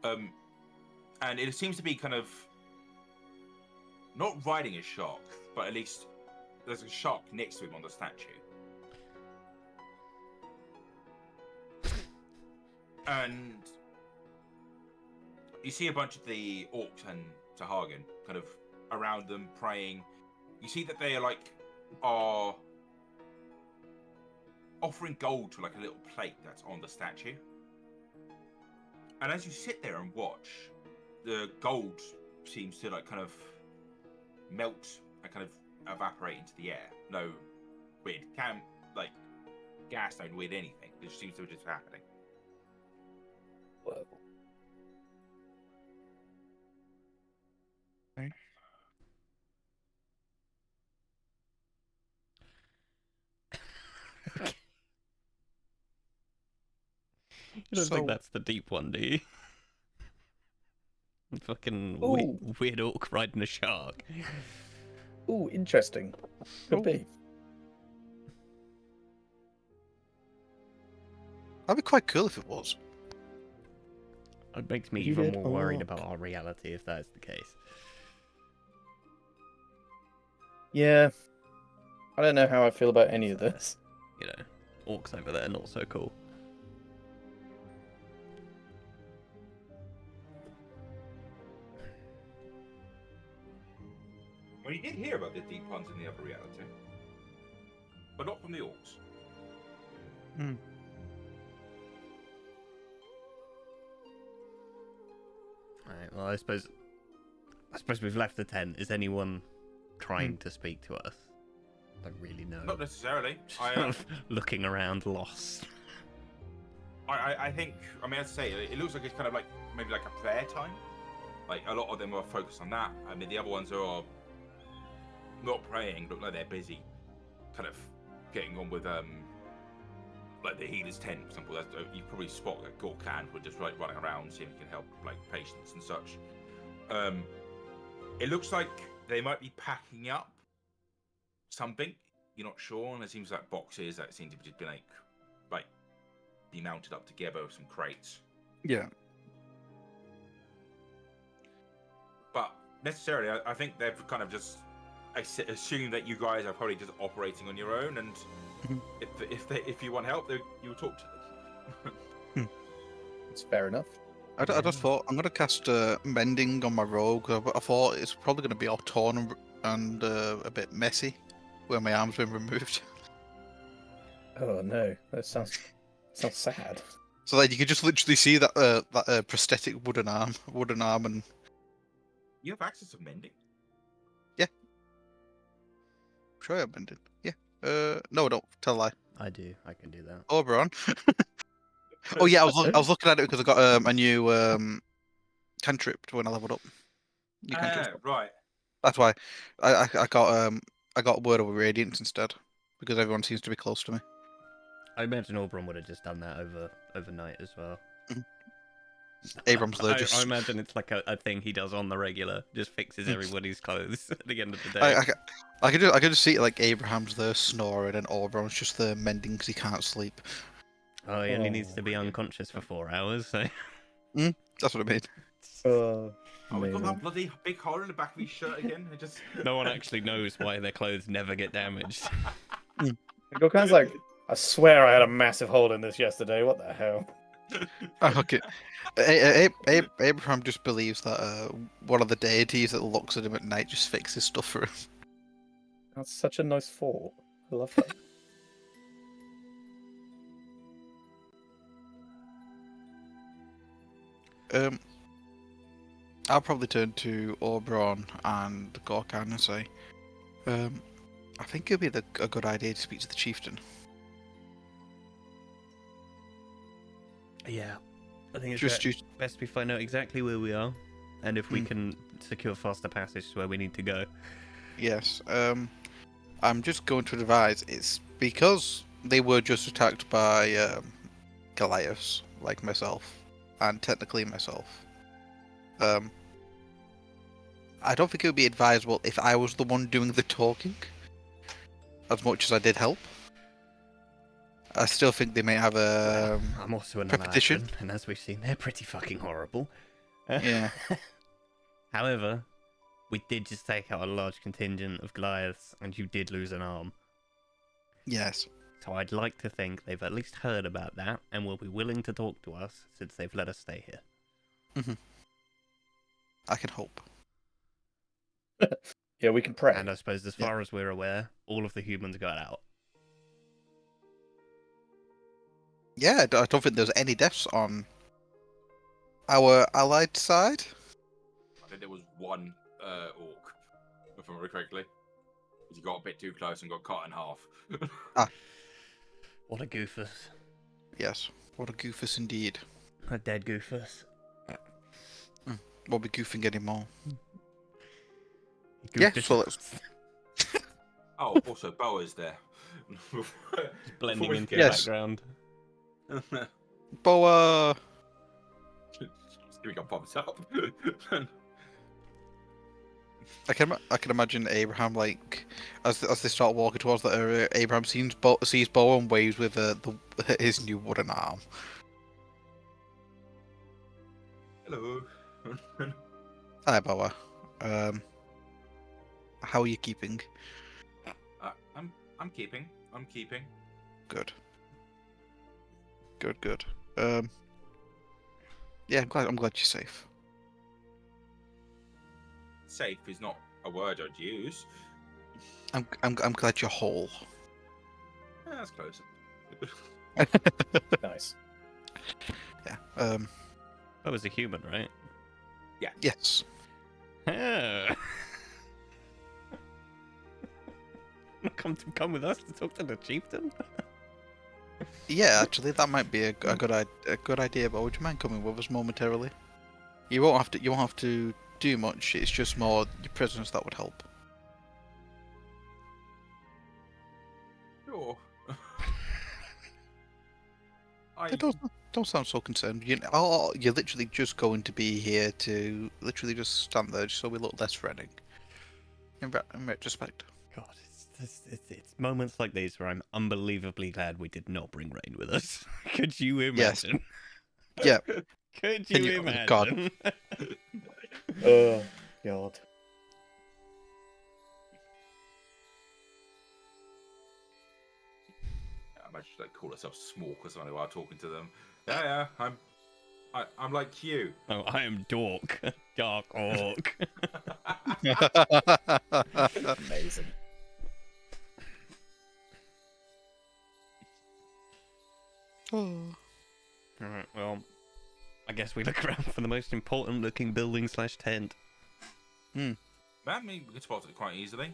Speaker 1: and it seems to be kind of not riding a shark, but at least there's a shark next to him on the statue. And you see a bunch of the orcs and Sahagin kind of around them praying. You see that they are offering gold to like a little plate that's on the statue. And as you sit there and watch, the gold seems to like kind of melt and kind of evaporate into the air. No weird gas, don't weird anything. It just seems to be just happening.
Speaker 3: Whoa.
Speaker 2: Okay. You don't
Speaker 3: So-
Speaker 2: think that's the deep one, do you? Fucking
Speaker 3: Ooh.
Speaker 2: weird orc riding a shark.
Speaker 3: Ooh, interesting. Could
Speaker 4: Ooh.
Speaker 3: be.
Speaker 4: That'd be quite cool if it was.
Speaker 2: It makes me
Speaker 3: You
Speaker 2: even
Speaker 3: did
Speaker 2: more worried
Speaker 3: orc.
Speaker 2: about our reality if that is the case.
Speaker 3: Yeah. I don't know how I feel about any of
Speaker 2: So,
Speaker 3: this.
Speaker 2: You know, orcs over there, not so cool.
Speaker 1: Well, you did hear about the deep ones in the other reality, but not from the orcs.
Speaker 4: Hmm.
Speaker 2: Alright, well, I suppose we've left the tent. Is anyone trying to speak to us? I don't really know.
Speaker 1: Not necessarily.
Speaker 2: Just kind of looking around, lost.
Speaker 1: I think, I mean, as I say, it looks like it's kind of like maybe like a prayer time. Like a lot of them are focused on that. I mean, the other ones are not praying, look like they're busy, kind of getting on with like the healer's tent, for example. That's, you probably spot that Gorkan would just like running around, seeing if he can help like patients and such. It looks like they might be packing up something. You're not sure, and it seems like boxes that seem to be just be like be mounted up together with some crates.
Speaker 4: Yeah.
Speaker 1: But necessarily, I think they've kind of just assumed that you guys are probably just operating on your own, and if you want help, you'll talk to them.
Speaker 3: It's fair enough.
Speaker 4: I just thought I'm gonna cast mending on my rogue. I thought it's probably gonna be all torn and a bit messy where my arm's been removed.
Speaker 3: Oh no, that sounds sad.
Speaker 4: So that you could just literally see that prosthetic wooden arm, and
Speaker 1: You have access to mending.
Speaker 4: sure I'm mending. Yeah. No, I don't. Tell a lie.
Speaker 2: I do. I can do that.
Speaker 4: Oberon. Oh yeah, I was looking at it because I got a new cantrip when I leveled up. New cantrip.
Speaker 1: Right.
Speaker 4: That's why I got Word of Radiance instead because everyone seems to be close to me.
Speaker 2: I imagine Aubrun would have just done that overnight as well.
Speaker 4: Abrams though
Speaker 2: I
Speaker 4: just
Speaker 2: imagine it's like a thing he does on the regular, just fixes
Speaker 4: Mm.
Speaker 2: everybody's clothes at the end of the day.
Speaker 4: I could just see like Abraham's there snoring and Oberon's just there mending because he can't sleep.
Speaker 2: Oh, he only needs
Speaker 3: Oh,
Speaker 2: to be
Speaker 1: brilliant.
Speaker 2: unconscious for 4 hours, so...
Speaker 4: That's what I mean.
Speaker 1: Oh, we got
Speaker 3: amazing.
Speaker 1: that bloody big hole in the back of his shirt again. It just
Speaker 2: No one actually knows why their clothes never get damaged.
Speaker 3: Gorkan's like, I swear I had a massive hole in this yesterday. What the hell?
Speaker 4: Okay. Abraham just believes that one of the deities that looks at him at night just fixes stuff for him.
Speaker 3: That's such a nice thought. I love that.
Speaker 4: I'll probably turn to Oberon and Gorkan and say, I think it'd be a good idea to speak to the chieftain.
Speaker 2: Yeah, I think it's
Speaker 4: Just
Speaker 2: best we find out exactly where we are, and if we can secure faster passage to where we need to go.
Speaker 4: yes. I'm just going to advise it's because they were just attacked by Goliaths, like myself, and technically myself. I don't think it would be advisable if I was the one doing the talking, as much as I did help. I still think they may have a
Speaker 2: I'm also an
Speaker 4: repetition.
Speaker 2: American, and as we've seen, they're pretty fucking horrible.
Speaker 4: Yeah.
Speaker 2: However, we did just take out a large contingent of Goliaths, and you did lose an arm.
Speaker 4: Yes.
Speaker 2: So I'd like to think they've at least heard about that, and will be willing to talk to us since they've let us stay here.
Speaker 4: I can hope.
Speaker 3: Yeah, we can pray.
Speaker 2: And I suppose, as far as we're aware, all of the humans got out.
Speaker 4: Yeah, I don't think there's any deaths on our allied side.
Speaker 1: I think there was one orc, if I remember correctly. He got a bit too close and got cut in half.
Speaker 2: What a goofus.
Speaker 4: Yes. What a goofus indeed.
Speaker 2: A dead goofus.
Speaker 4: Won't be goofing anymore.
Speaker 2: He
Speaker 4: Yeah,
Speaker 2: goofed
Speaker 4: so
Speaker 2: us.
Speaker 4: let's...
Speaker 1: Oh, also Boa's there.
Speaker 2: Just blending
Speaker 1: Before we
Speaker 2: into the
Speaker 1: forget.
Speaker 4: Yes.
Speaker 2: background.
Speaker 4: Boa!
Speaker 1: Here we go, pops up.
Speaker 4: I can imagine Abraham, like, as they start walking towards that area, Abraham sees Boa and waves with his new wooden arm.
Speaker 1: Hello.
Speaker 4: Hi, Boa. How are you keeping?
Speaker 1: I'm keeping. I'm keeping.
Speaker 4: Good. Good. Yeah, I'm glad you're safe.
Speaker 1: Safe is not a word I'd use.
Speaker 4: I'm glad you're whole.
Speaker 1: That's close.
Speaker 3: Nice.
Speaker 4: Yeah.
Speaker 2: That was a human, right?
Speaker 4: Yes.
Speaker 2: Ah. Come with us to talk to the chieftain?
Speaker 4: Yeah, actually, that might be a good idea. But would you mind coming with us momentarily? You won't have to do much. It's just more your presence that would help.
Speaker 1: Sure.
Speaker 4: Don't sound so concerned. You're literally just going to be here to literally just stand there, just so we look less threatening. In retrospect.
Speaker 2: God, it's moments like these where I'm unbelievably glad we did not bring Rain with us. Could you imagine?
Speaker 4: Yeah.
Speaker 2: Could
Speaker 4: Can
Speaker 2: you
Speaker 4: you-
Speaker 2: imagine?
Speaker 4: God.
Speaker 3: Oh, God.
Speaker 1: I imagine they call herself small or something while talking to them. Yeah, I'm like you.
Speaker 2: Oh, I am Dork. Dark Orc.
Speaker 3: Amazing.
Speaker 2: Alright, well, I guess we look around for the most important looking building / tent.
Speaker 1: That means we can spot it quite easily.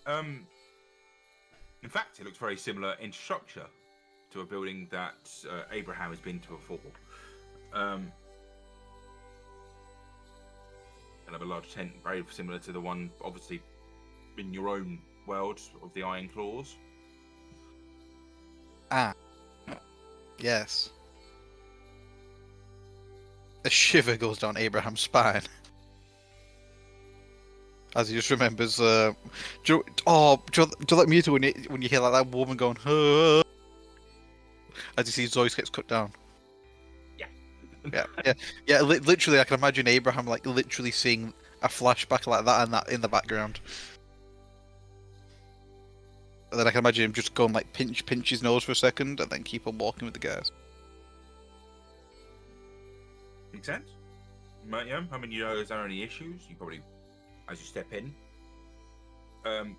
Speaker 1: In fact, it looks very similar in structure to a building that Abraham has been to before. Kind of a large tent, very similar to the one, obviously, in your own world of the Iron Claws.
Speaker 4: Ah. Yes. A shiver goes down Abraham's spine. As he just remembers, do you like music when you hear like that woman going, "Huh," as you see Zois gets cut down? Yeah. Literally, I can imagine Abraham like literally seeing a flashback like that in the background. And then I can imagine him just going like pinch his nose for a second, and then keep on walking with the guys.
Speaker 1: Makes sense. Yeah, I mean, is there any issues? You probably, as you step in, you'll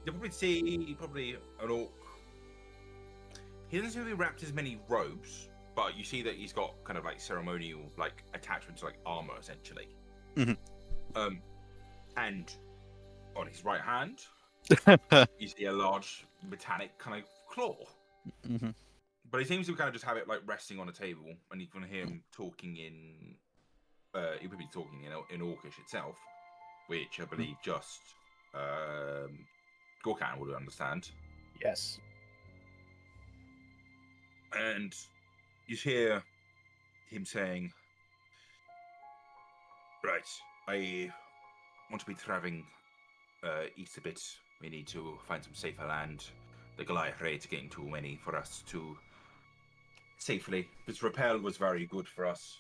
Speaker 1: probably see an orc. He doesn't seem to be wrapped as many robes, but you see that he's got kind of like ceremonial like attachments, like armor, essentially.
Speaker 4: Mm-hmm.
Speaker 1: And on his right hand, you see a large metallic kind of claw.
Speaker 4: Mm-hmm.
Speaker 1: But he seems to kind of just have it like resting on a table, and you can hear him talking in. He would be talking in Orcish itself, which I believe just Gorkan would understand.
Speaker 3: Yes.
Speaker 1: And you hear him saying, "Right, I want to be traveling east a bit. We need to find some safer land. The Goliath raids are getting too many for us to safely. This rappel was very good for us.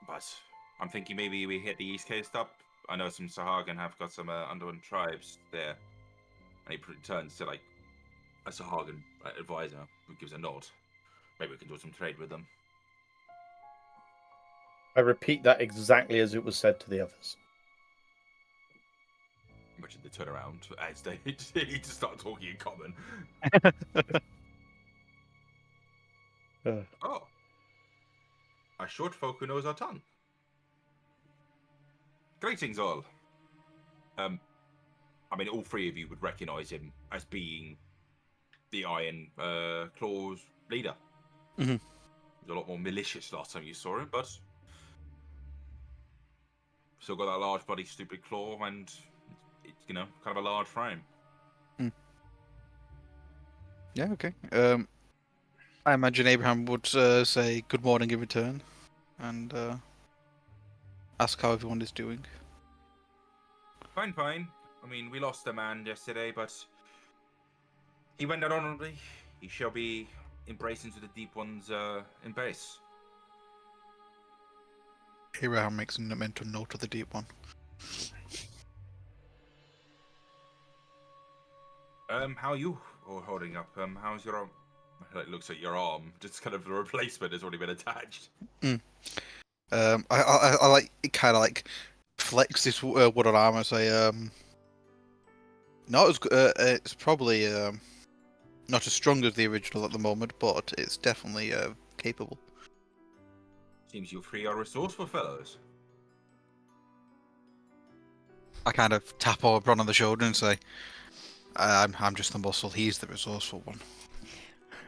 Speaker 1: But I'm thinking maybe we hit the East Coast up. I know some Sahagan have got some Underland tribes there." And he turns to like a Sahagan advisor who gives a nod. Maybe we can do some trade with them.
Speaker 3: I repeat that exactly as it was said to the others.
Speaker 1: Imagine they turn around as they just start talking in common. Oh. A short folk who knows our tongue. Greetings all. I mean, all three of you would recognise him as being the Iron Claws leader.
Speaker 4: Mm-hmm.
Speaker 1: He was a lot more malicious last time you saw him, but still got that large bloody stupid claw and, it's, kind of a large frame.
Speaker 4: Yeah, okay. I imagine Abraham would say good morning in return, and ask how everyone is doing.
Speaker 1: Fine. I mean, we lost a man yesterday, but he went out honorably. He shall be embraced into the Deep One's embrace.
Speaker 4: Abraham makes a mental note of the deep one.
Speaker 1: How are you all holding up? How's your arm? Like, looks at your arm. Just kind of the replacement has already been attached.
Speaker 4: I like kind of like flex this wooden arm and say, not as it's probably not as strong as the original at the moment, but it's definitely capable.
Speaker 1: Seems you three are resourceful fellows.
Speaker 4: I kind of tap Oberon on the shoulder and say, I'm just the muscle. He's the resourceful one.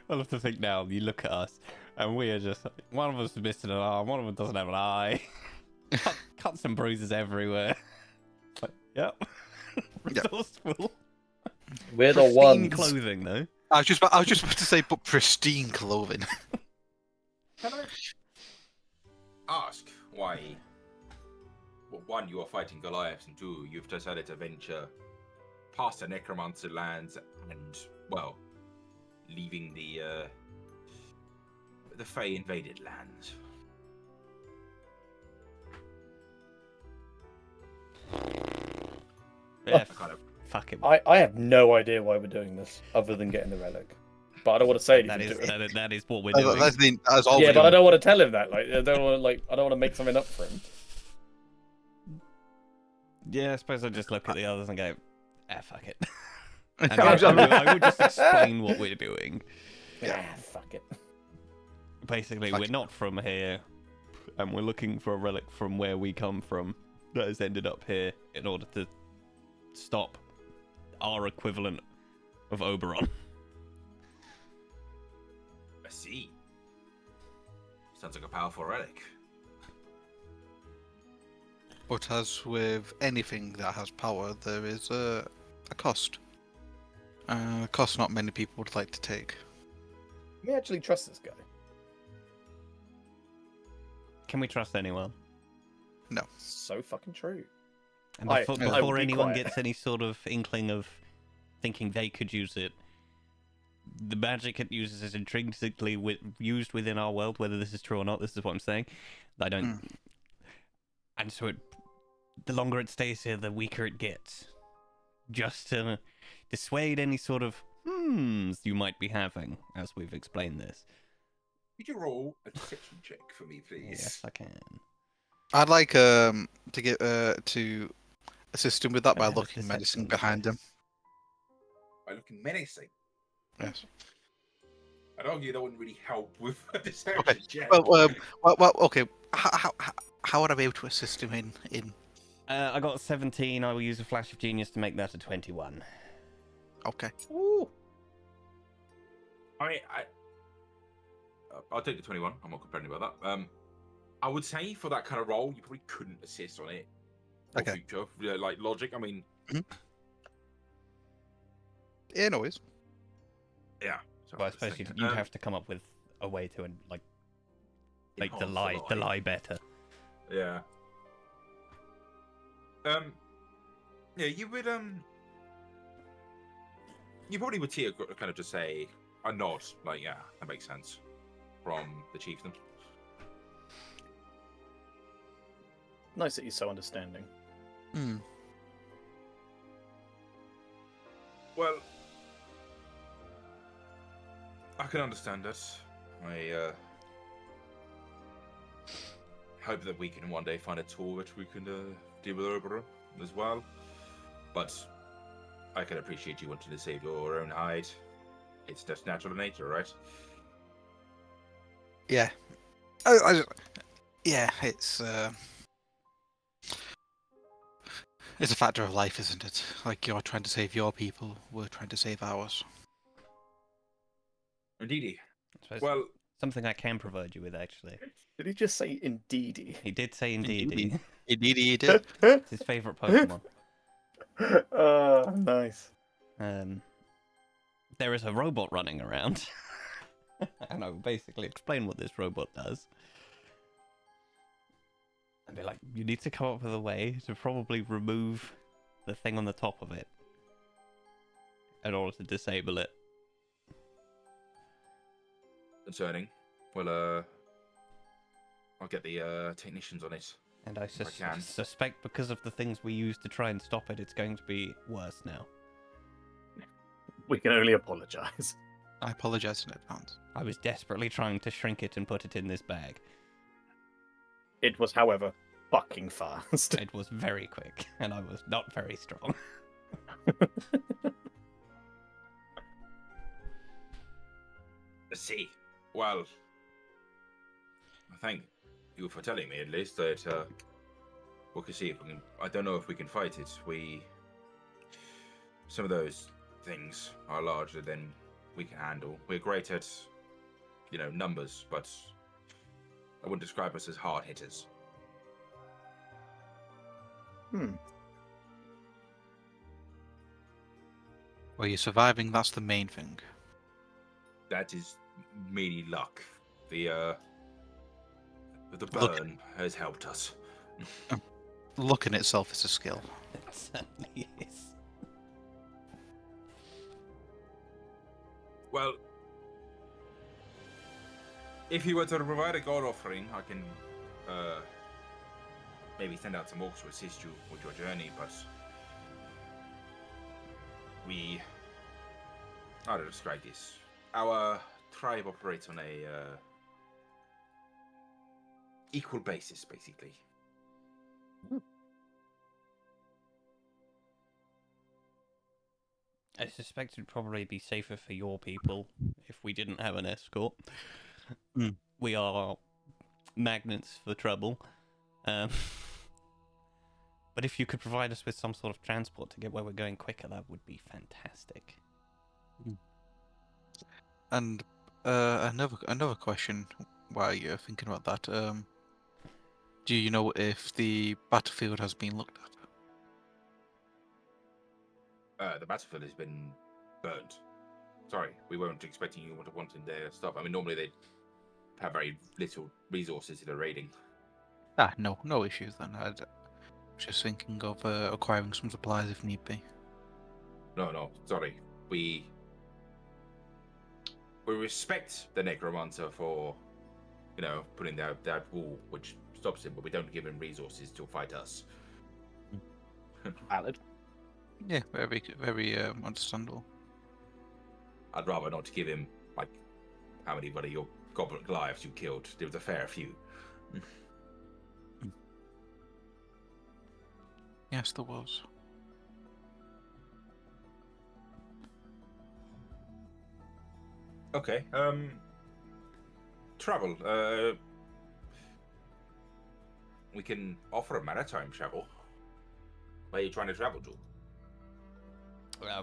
Speaker 2: I love to think now, you look at us, and we are just, one of us is missing an arm, one of them doesn't have an eye. Cuts and bruises everywhere. Like, yep. Resourceful.
Speaker 3: We're the
Speaker 2: Pristine
Speaker 3: ones.
Speaker 2: clothing, though.
Speaker 4: I was just about to say, but pristine clothing.
Speaker 1: Can I ask why? Well, one, you are fighting Goliaths, and two, you've decided to venture past the Necromancer lands and, well, leaving the Fey invaded lands.
Speaker 2: Yeah,
Speaker 1: Kind of.
Speaker 2: fuck it.
Speaker 3: I have no idea why we're doing this, other than getting the relic. But I don't want to say anything to him.
Speaker 2: That is what we're doing.
Speaker 4: That's all
Speaker 3: Yeah,
Speaker 4: we're
Speaker 3: but I
Speaker 4: doing.
Speaker 3: don't want to tell him that. Like, I don't want to make something up for him.
Speaker 2: Yeah, I suppose I just look at the others and go, fuck it. And I will just explain what we're doing.
Speaker 3: Yeah, fuck it.
Speaker 2: Basically, we're not from here, and we're looking for a relic from where we come from that has ended up here in order to stop our equivalent of Oberon.
Speaker 1: I see. Sounds like a powerful relic.
Speaker 4: But as with anything that has power, there is a cost. A cost not many people would like to take.
Speaker 3: Can we actually trust this guy?
Speaker 2: Can we trust anyone?
Speaker 3: So fucking true.
Speaker 2: And
Speaker 3: I
Speaker 2: before,
Speaker 3: will
Speaker 2: before
Speaker 3: be
Speaker 2: anyone
Speaker 3: quiet.
Speaker 2: gets any sort of inkling of thinking they could use it, the magic it uses is intrinsically used within our world. Whether this is true or not, this is what I'm saying. I don't. And so the longer it stays here, the weaker it gets. Just to dissuade any sort of you might be having, as we've explained this.
Speaker 1: Could you roll a deception check for me, please?
Speaker 2: Yes, I can.
Speaker 4: I'd like to get to assist him with that
Speaker 2: I
Speaker 4: by
Speaker 2: have a
Speaker 4: looking menacing
Speaker 2: deception,
Speaker 4: behind him.
Speaker 1: By looking menacing.
Speaker 4: Yes.
Speaker 1: I'd argue that wouldn't really help with a deception
Speaker 4: Okay.
Speaker 1: check.
Speaker 4: Well, okay. How would I be able to assist him in?
Speaker 2: I got 17. I will use a flash of genius to make that a 21.
Speaker 4: Okay.
Speaker 3: Ooh.
Speaker 1: I'll take the 21. I'm not complaining about that. I would say for that kind of role, you probably couldn't assist on it. For
Speaker 4: Okay.
Speaker 1: future, like logic. I mean,
Speaker 4: Yeah, no worries.
Speaker 1: yeah. So
Speaker 2: Well, I
Speaker 1: I'm just
Speaker 2: suppose
Speaker 1: thinking,
Speaker 2: you'd have to come up with a way to make the
Speaker 1: enhance
Speaker 2: lie better.
Speaker 1: Yeah. Yeah, you would you probably would see a kind of just say a nod, like yeah, that makes sense, from the chieftain.
Speaker 3: Nice that you're so understanding.
Speaker 4: Hmm.
Speaker 1: Well, I can understand that. I hope that we can one day find a tool that we can deal with Oberon as well. But I can appreciate you wanting to save your own hide. It's just natural nature, right?
Speaker 4: Yeah. Yeah, it's a factor of life, isn't it? Like you're trying to save your people, we're trying to save ours.
Speaker 1: Indeedy.
Speaker 2: I suppose
Speaker 1: Well,
Speaker 2: something I can provide you with, actually.
Speaker 3: Did he just say indeedy?
Speaker 2: He did say indeed.
Speaker 4: Indeedy. Indeed, he did.
Speaker 2: It's his favourite Pokemon.
Speaker 3: Nice.
Speaker 2: There is a robot running around. And I will basically explain what this robot does. And be like, you need to come up with a way to probably remove the thing on the top of it in order to disable it.
Speaker 1: concerning. Well, I'll get the technicians on it.
Speaker 2: And I
Speaker 1: I can.
Speaker 2: suspect because of the things we use to try and stop it, it's going to be worse now.
Speaker 3: We can only apologise.
Speaker 4: I apologize in advance.
Speaker 2: I was desperately trying to shrink it and put it in this bag.
Speaker 3: It was, however, fucking fast.
Speaker 2: It was very quick, and I was not very strong.
Speaker 1: Let's see. Well, I thank you for telling me at least that we can see if we can. I don't know if we can fight it. Some of those things are larger than we can handle. We're great at, numbers, but I wouldn't describe us as hard hitters.
Speaker 4: Well, you're surviving, that's the main thing.
Speaker 1: That is merely luck. The
Speaker 4: Look-
Speaker 1: burn has helped us.
Speaker 4: Luck in itself is a skill.
Speaker 2: It certainly is.
Speaker 1: Well, if you were to provide a god offering, I can maybe send out some orcs to assist you with your journey, but how to describe this? Our tribe operates on a equal basis, basically.
Speaker 2: I suspect it'd probably be safer for your people if we didn't have an escort.
Speaker 4: Mm.
Speaker 2: We are magnets for trouble. But if you could provide us with some sort of transport to get where we're going quicker, that would be fantastic.
Speaker 4: And Another question while you're thinking about that. Do you know if the battlefield has been looked at?
Speaker 1: The battlefield has been burnt. Sorry, we weren't expecting you to want in their stuff. I mean, normally they have very little resources to the raiding.
Speaker 4: No issues then. I was just thinking of acquiring some supplies if need be.
Speaker 1: No, sorry. We respect the necromancer for, putting that wall which stops him, but we don't give him resources to fight us.
Speaker 3: Valid.
Speaker 4: Yeah, very understandable.
Speaker 1: I'd rather not give him, like, how many of your goblin Goliaths you killed. There was a fair few.
Speaker 4: Yes, there was.
Speaker 1: Okay, travel. We can offer a maritime travel. Where are you trying to travel to?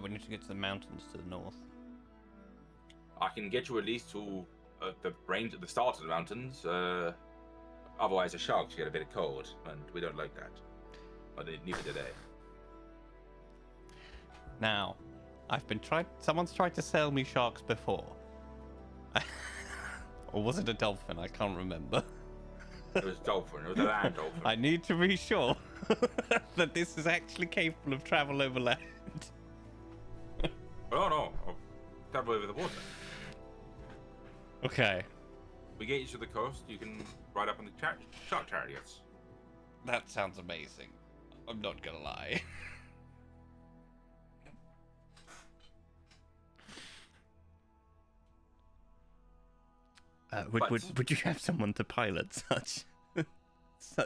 Speaker 2: We need to get to the mountains to the north.
Speaker 1: I can get you at least to the range at the start of the mountains. Otherwise, the sharks get a bit cold, and we don't like that. But neither do they.
Speaker 2: Now, someone's tried to sell me sharks before. Or was it a dolphin? I can't remember.
Speaker 1: It was dolphin. It was a land dolphin.
Speaker 2: I need to be sure that this is actually capable of travel over land.
Speaker 1: Oh no, I'll travel over the water.
Speaker 2: Okay.
Speaker 1: We get you to the coast. You can ride up on the shark chariots.
Speaker 2: That sounds amazing. I'm not gonna lie. Would you have someone to pilot such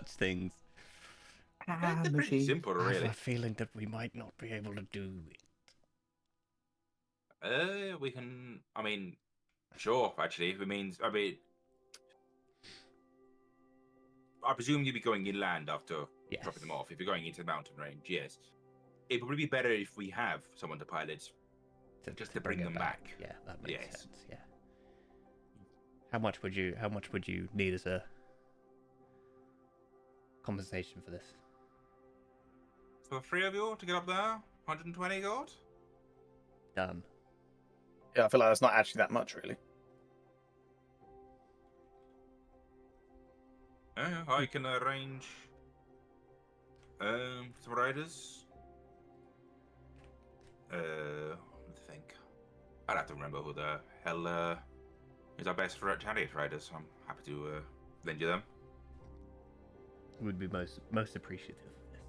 Speaker 2: things?
Speaker 1: They're pretty simple,
Speaker 2: I have
Speaker 1: really.
Speaker 2: a feeling that we might not be able to do it.
Speaker 1: We can. I mean, sure. Actually, if it means. I presume you'd be going inland after
Speaker 2: Yes.
Speaker 1: dropping them off. If you're going into the mountain range, yes. It would be better if we have someone to pilot, just to bring
Speaker 2: it
Speaker 1: them back.
Speaker 2: Yeah, that makes
Speaker 1: Yes.
Speaker 2: sense. Yeah. How much would you need as a compensation for this?
Speaker 1: For the three of you to get up there, 120 gold.
Speaker 2: Done.
Speaker 3: Yeah, I feel like that's not actually that much, really.
Speaker 1: I can arrange some riders. Let me think. I'd have to remember who the hell is our best for chariot riders. I'm happy to lend you them.
Speaker 2: Would be most appreciative of this.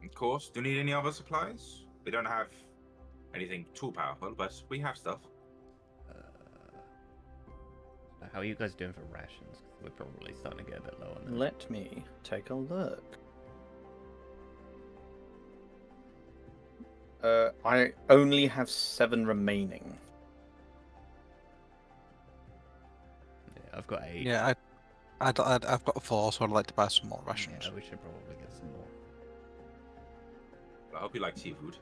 Speaker 1: Of course. Do you need any other supplies? We don't have anything too powerful, but we have stuff.
Speaker 2: How are you guys doing for rations? 'Cause we're probably starting to get a bit low on them.
Speaker 3: Let me take a look. I only have 7 remaining.
Speaker 2: Yeah, I've got 8.
Speaker 4: Yeah, I've got 4, so I'd like to buy some more rations.
Speaker 2: Yeah, we should probably get some more.
Speaker 1: I hope you like seafood.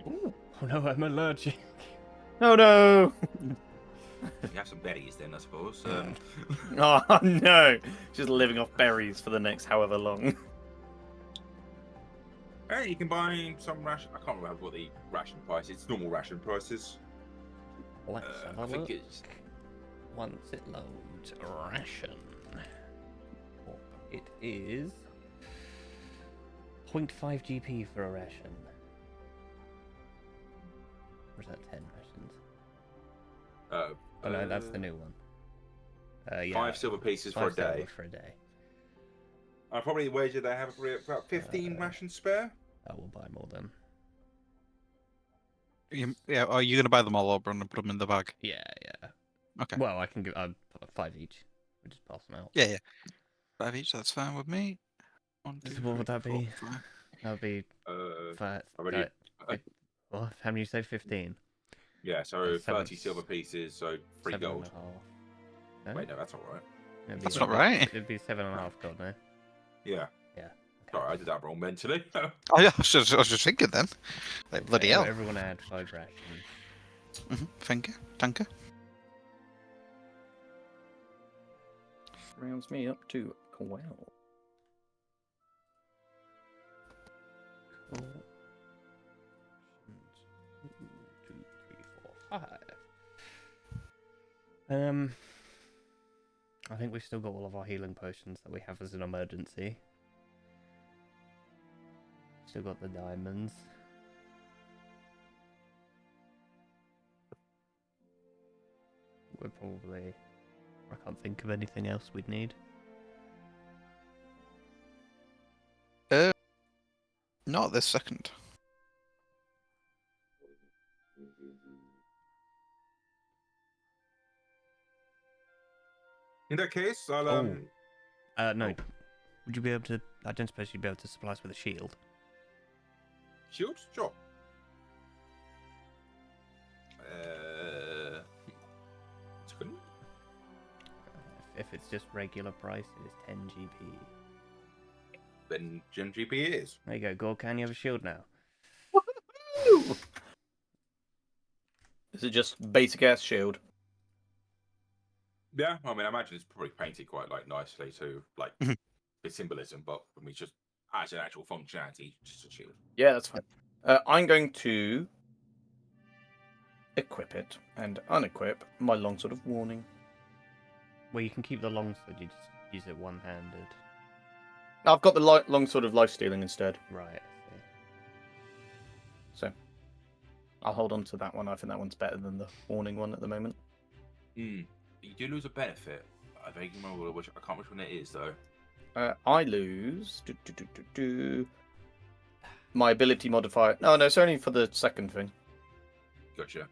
Speaker 2: Ooh. Oh no, I'm allergic.
Speaker 3: Oh no!
Speaker 1: You have some berries then, I suppose.
Speaker 3: Oh no! Just living off berries for the next however long.
Speaker 1: Hey, you can buy some ration. I can't remember what the ration price is. It's normal ration prices.
Speaker 2: Let's have a
Speaker 1: I think
Speaker 2: look.
Speaker 1: it's.
Speaker 2: Once it loads, ration. It is 0.5 GP for a ration. Or is that 10 rations? Oh no, that's the new one. Yeah,
Speaker 1: 5 silver pieces for a
Speaker 2: 5 silver
Speaker 1: day.
Speaker 2: for a day.
Speaker 1: I probably wager they have about 15 rations spare.
Speaker 2: I will buy more then.
Speaker 4: Yeah, are you going to buy them all over and put them in the bag?
Speaker 2: Yeah.
Speaker 4: Okay.
Speaker 2: Well, I can give 5 each. We just pass them out.
Speaker 4: Yeah. 5 each, that's fine with me. 1, 2,
Speaker 2: So what would that
Speaker 4: 3,
Speaker 2: be?
Speaker 4: 4, 5.
Speaker 2: That would be
Speaker 1: I've already.
Speaker 2: what? How many you say? 15?
Speaker 1: Yeah, so
Speaker 2: That's
Speaker 1: 30 silver pieces, so 3 gold.
Speaker 2: 7.5. No?
Speaker 1: Wait, no, that's all right.
Speaker 4: That's not right.
Speaker 2: It'd be 7.5 gold, no?
Speaker 1: Yeah.
Speaker 2: Yeah.
Speaker 1: Sorry, I did that wrong mentally.
Speaker 4: Oh yeah, I was just thinking then. Like bloody hell.
Speaker 2: Everyone add 5 rations.
Speaker 4: Thank you. Thank you.
Speaker 3: Rounds me up to 12.
Speaker 2: Cool. 1, 2, 3, 4, 5. I think we've still got all of our healing potions that we have as an emergency. Still got the diamonds. We're probably... I can't think of anything else we'd need.
Speaker 4: Not this second.
Speaker 1: In that case, I'll
Speaker 2: No.
Speaker 1: Oh.
Speaker 2: Would you be able to... I don't suppose you'd be able to supply us with a shield.
Speaker 1: shield. Sure. Second.
Speaker 2: If it's just regular price, it is 10 GP.
Speaker 1: Then Gem GP it is.
Speaker 2: There you go, Gorkan, you have a shield now.
Speaker 3: Is it just basic ass shield?
Speaker 1: Yeah, I mean, I imagine it's probably painted quite like nicely to like the symbolism, but I mean, just as an actual functionality, just a shield.
Speaker 3: Yeah, that's fine. I'm going to equip it and unequip my longsword of warning.
Speaker 2: Well, you can keep the longsword, you just use it one-handed.
Speaker 3: I've got the longsword of life stealing instead,
Speaker 2: Right, I see.
Speaker 3: so I'll hold on to that one. I think that one's better than the warning one at the moment.
Speaker 1: You do lose a benefit. I vaguely remember which I can't remember which one it is though.
Speaker 3: I lose my ability modifier. No, it's only for the second thing.
Speaker 1: Gotcha.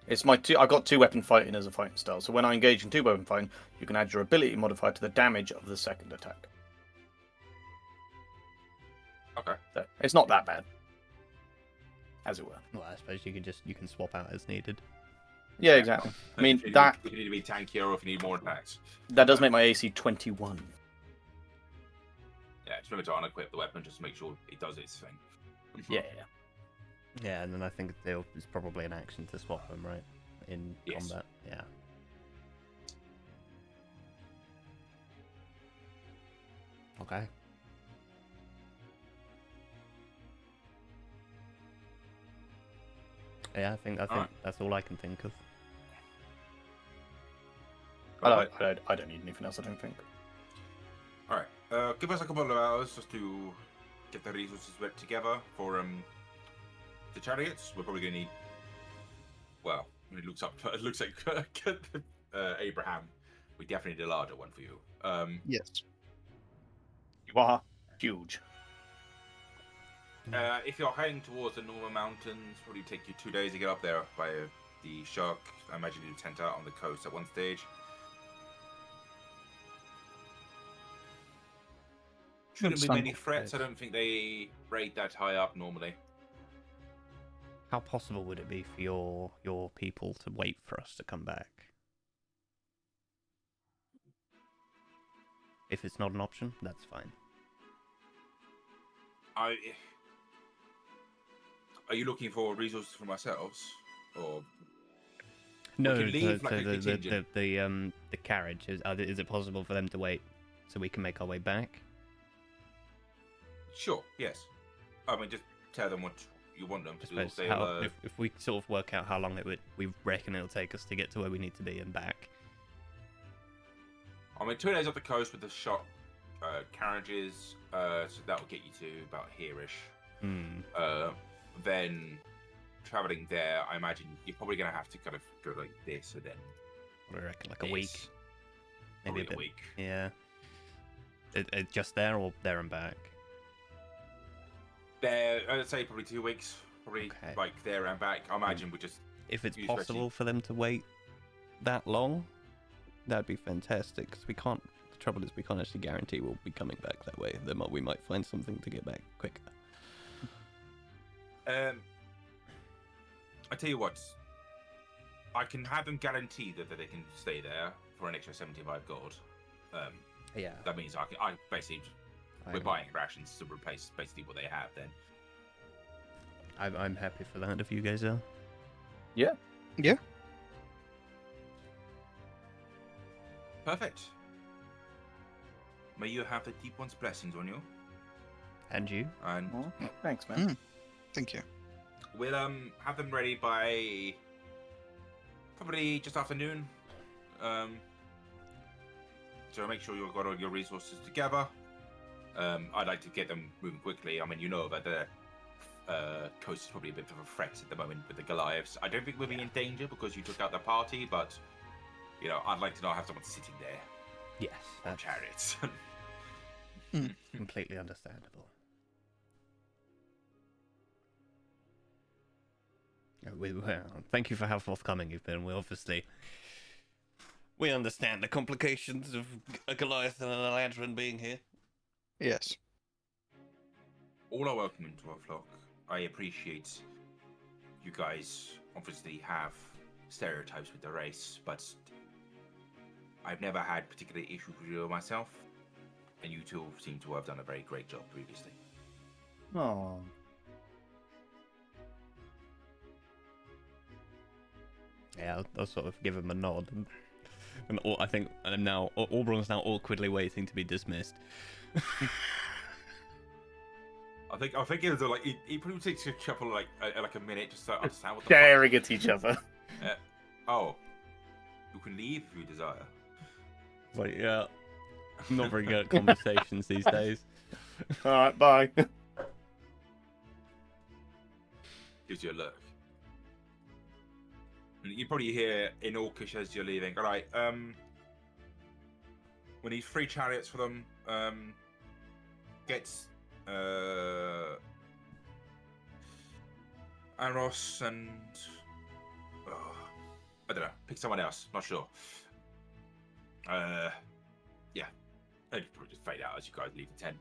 Speaker 3: It's my two. I got 2 weapon fighting as a fighting style. So when I engage in 2 weapon fighting, you can add your ability modifier to the damage of the second attack.
Speaker 1: Okay.
Speaker 3: So it's not that bad, as it were.
Speaker 2: Well, I suppose you can swap out as needed.
Speaker 3: Yeah, exactly. I mean
Speaker 1: If you
Speaker 3: that
Speaker 1: need to be tankier or if you need more attacks.
Speaker 3: that does make my AC 21.
Speaker 1: Yeah, just remember to unequip the weapon just to make sure it does its thing.
Speaker 3: Yeah.
Speaker 2: Yeah, and then I think it's probably an action to swap them, right? In
Speaker 1: Yes.
Speaker 2: combat, yeah. Okay. Yeah, I think
Speaker 1: Alright.
Speaker 2: that's all I can think of.
Speaker 3: I don't need anything else. I don't think.
Speaker 1: All right. Give us a couple of hours just to get the resources together for the chariots. We're probably gonna need. Well, when it looks like Abraham. We definitely need a larger one for you.
Speaker 4: Yes.
Speaker 3: You are huge.
Speaker 1: If you're heading towards the Norman Mountains, probably take you 2 days to get up there by the shark. I imagine you tent out on the coast at one stage. Shouldn't be many threats. I don't think they raid that high up normally.
Speaker 2: How possible would it be for your people to wait for us to come back? If it's not an option, that's fine.
Speaker 1: Are you looking for resources from ourselves, or
Speaker 2: No,
Speaker 1: can leave like a contingent.
Speaker 2: the carriage is it possible for them to wait so we can make our way back?
Speaker 1: Sure, yes. I mean, just tell them what you want them to do.
Speaker 2: Suppose if we sort of work out how long we reckon it'll take us to get to where we need to be and back.
Speaker 1: I mean, 2 days off the coast with the shot carriages, so that will get you to about here-ish. Then traveling there, I imagine you're probably going to have to kind of go like this, and then
Speaker 2: What do I reckon, like a week?
Speaker 1: this.
Speaker 2: Maybe a
Speaker 1: Probably
Speaker 2: bit.
Speaker 1: week.
Speaker 2: Yeah. Just there or there and back?
Speaker 1: There, I'd say probably 2 weeks. Probably
Speaker 2: Okay.
Speaker 1: like there and back. I imagine we just
Speaker 2: If it's
Speaker 1: Use
Speaker 2: possible
Speaker 1: Reggie.
Speaker 2: for them to wait that long, that'd be fantastic. Because we can't. The trouble is, we can't actually guarantee we'll be coming back that way. We might find something to get back quicker.
Speaker 1: I tell you what, I can have them guarantee that they can stay there for an extra 75 gold.
Speaker 2: Yeah.
Speaker 1: That means I basically we're buying rations to replace basically what they have. Then
Speaker 2: I'm happy for that if you guys are.
Speaker 3: Yeah.
Speaker 4: Yeah.
Speaker 1: Perfect. May you have the Deep One's blessings on you.
Speaker 2: And you?
Speaker 1: And
Speaker 3: Oh, thanks, man.
Speaker 4: Mm. Thank you.
Speaker 1: we'll have them ready by probably just after noon. So make sure you've got all your resources together. I'd like to get them moving quickly. I mean, you know that the coast is probably a bit of a threat at the moment with the Goliaths. I don't think we'll be in danger because you took out the party, but you know, I'd like to not have someone sitting there
Speaker 2: Yes,
Speaker 1: on
Speaker 2: that's
Speaker 1: chariots.
Speaker 2: completely understandable. Well, thank you for how forthcoming you've been. We understand the complications of a Goliath and an Eladrin being here.
Speaker 4: Yes.
Speaker 1: All are welcome into our flock. I appreciate you guys obviously have stereotypes with the race, but I've never had particular issues with you myself, and you two seem to have done a very great job previously.
Speaker 3: Oh.
Speaker 2: Yeah, I'll sort of give him a nod. And I think now Aubrun's now awkwardly waiting to be dismissed.
Speaker 1: I think it was like he probably takes a couple like a minute just to understand what the
Speaker 3: Staring at each other.
Speaker 1: fuck. Oh, you can leave if you desire.
Speaker 2: Like, yeah, not very good at conversations these days.
Speaker 3: Alright, bye.
Speaker 1: Gives you a look. And you probably hear in Orcish as you're leaving. All right, we need 3 chariots for them. Get Aros and I don't know. Pick someone else. Not sure. Yeah. They'd probably just fade out as you guys leave the tent.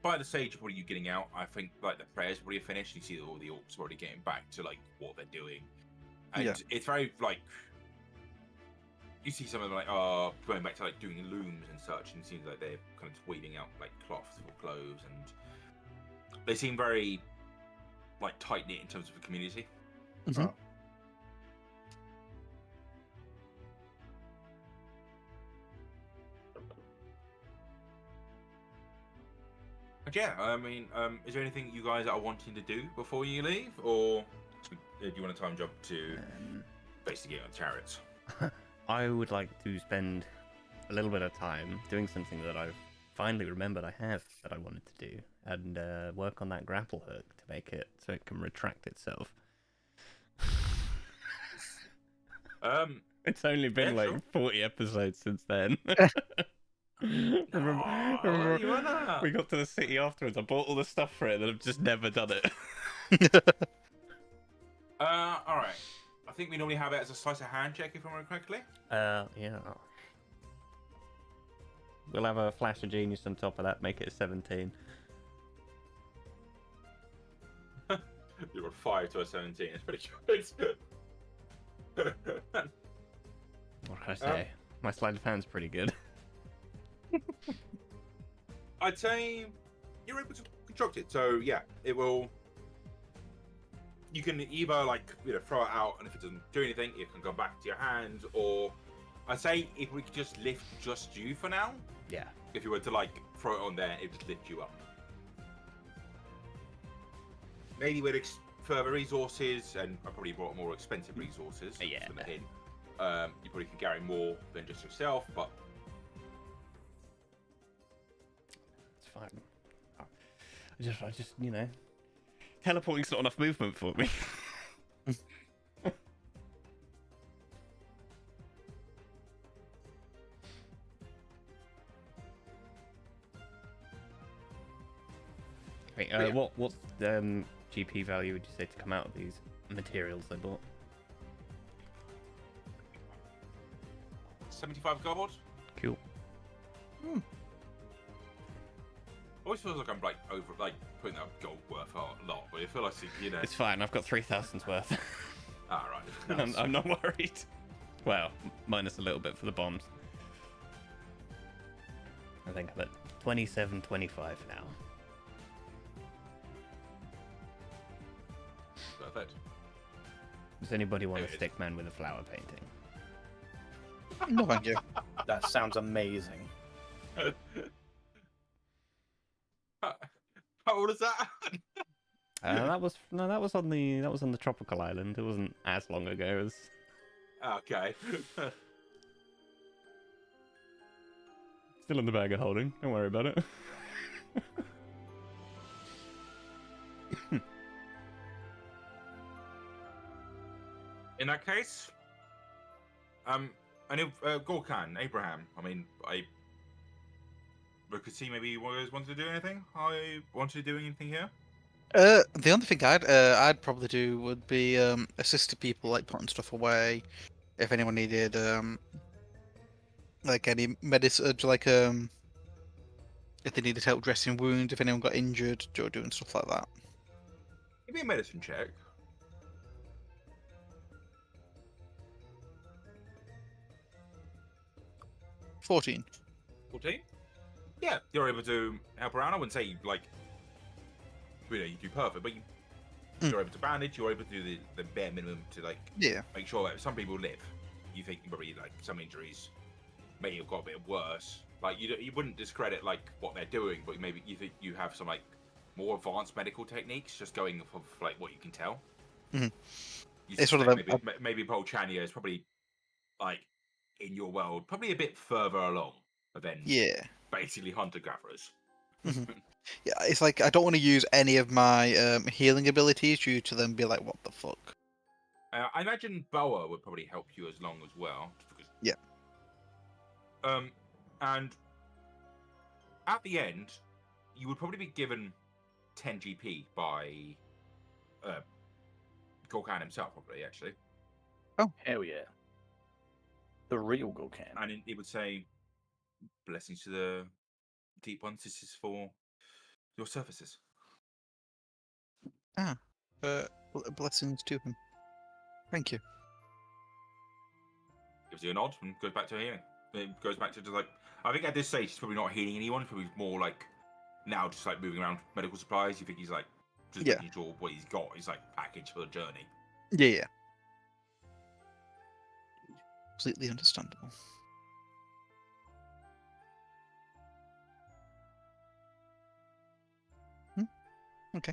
Speaker 1: By the stage of what are you getting out, I think like the prayers already finished. You see all the orcs already getting back to like what they're doing, and
Speaker 4: Yeah.
Speaker 1: it's very like you see some of them like going back to like doing looms and such, and it seems like they're kind of weaving out like cloth for clothes, and they seem very like tight knit in terms of the community.
Speaker 4: Mhm.
Speaker 1: And yeah, I mean, is there anything you guys are wanting to do before you leave, or do you want a time job to basically get on chariots?
Speaker 2: I would like to spend a little bit of time doing something that I've finally remembered I have that I wanted to do, and work on that grapple hook to make it so it can retract itself. It's only been
Speaker 1: Yeah,
Speaker 2: like
Speaker 1: sure.
Speaker 2: 40 episodes since then.
Speaker 1: Oh,
Speaker 2: remember
Speaker 1: you wanna?
Speaker 2: we got to the city afterwards. I bought all the stuff for it, and I've just never done it.
Speaker 1: All right. I think we normally have it as a sleight of hand check, if I remember correctly.
Speaker 2: Yeah. We'll have a flash of genius on top of that, make it a 17.
Speaker 1: You were 5 to a 17. It's pretty good.
Speaker 2: What can I say? My sleight of hand's pretty good.
Speaker 1: I'd say you're able to construct it. So yeah, it will. You can either like throw it out, and if it doesn't do anything, it can go back to your hand. Or I'd say if we could just lift just you for now.
Speaker 2: Yeah.
Speaker 1: If you were to like throw it on there, it would just lift you up. Maybe with further resources, and I probably brought more expensive resources.
Speaker 2: Yeah.
Speaker 1: From the hint. You probably can carry more than just yourself, but
Speaker 2: It's fine. I just, teleporting's not enough movement for me. Wait,
Speaker 1: Yeah.
Speaker 2: what's GP value would you say to come out of these materials they bought?
Speaker 1: 75 gold.
Speaker 2: Cool.
Speaker 1: Always feels like I'm like putting that gold worth a lot, but I feel like
Speaker 2: It's fine. I've got 3,000's worth.
Speaker 1: Ah, right.
Speaker 2: I'm not worried. Well, minus a little bit for the bombs. I think I'm at 27.25 now.
Speaker 1: Perfect.
Speaker 2: Does anybody want
Speaker 1: There
Speaker 2: a
Speaker 1: it is.
Speaker 2: stick man with a flower painting?
Speaker 4: No, thank you.
Speaker 3: That sounds amazing.
Speaker 1: How old is that?
Speaker 2: That was on the tropical island. It wasn't as long ago as.
Speaker 1: Okay.
Speaker 2: Still in the bag of holding. Don't worry about it.
Speaker 1: In that case, I know Gorkan, Abraham. I mean, we could see maybe you guys wanted to do anything. I wanted to do anything here.
Speaker 4: The only thing I'd probably do would be assist people like putting stuff away. If anyone needed like any medicine, like if they needed help dressing wounds, if anyone got injured, or doing stuff like that.
Speaker 1: Give me a medicine check.
Speaker 4: 14.
Speaker 1: 14. Yeah, you're able to help around. I wouldn't say you do perfect, but you're able to bandage. You're able to do the bare minimum to like
Speaker 4: Yeah.
Speaker 1: make sure that some people live. You think probably like some injuries may have got a bit worse. Like you wouldn't discredit like what they're doing, but maybe you think you have some like more advanced medical techniques, just going off of like what you can tell.
Speaker 4: Mhm.
Speaker 1: You
Speaker 4: It's sort of
Speaker 1: suspect maybe Paul Chania is probably like in your world, probably a bit further along than
Speaker 4: Yeah.
Speaker 1: basically hunter gatherers.
Speaker 4: Mhm. Yeah, it's like I don't want to use any of my healing abilities due to them be like, what the fuck?
Speaker 1: I imagine Boa would probably help you as long as well. Because,
Speaker 4: Yeah.
Speaker 1: And at the end, you would probably be given 10 GP by Gorkan himself, probably actually,
Speaker 3: Hell yeah. The real Gorkan.
Speaker 1: and it would say, "Blessings to the deep ones. This is for your services."
Speaker 4: Blessings to him. Thank you.
Speaker 1: Gives you a nod and goes back to healing. It goes back to just like I think at this stage he's probably not healing anyone. He's probably more like now just like moving around medical supplies. You think he's like just
Speaker 4: Yeah.
Speaker 1: making sure what he's got is like packaged for the journey.
Speaker 4: Yeah. Completely understandable. Okay.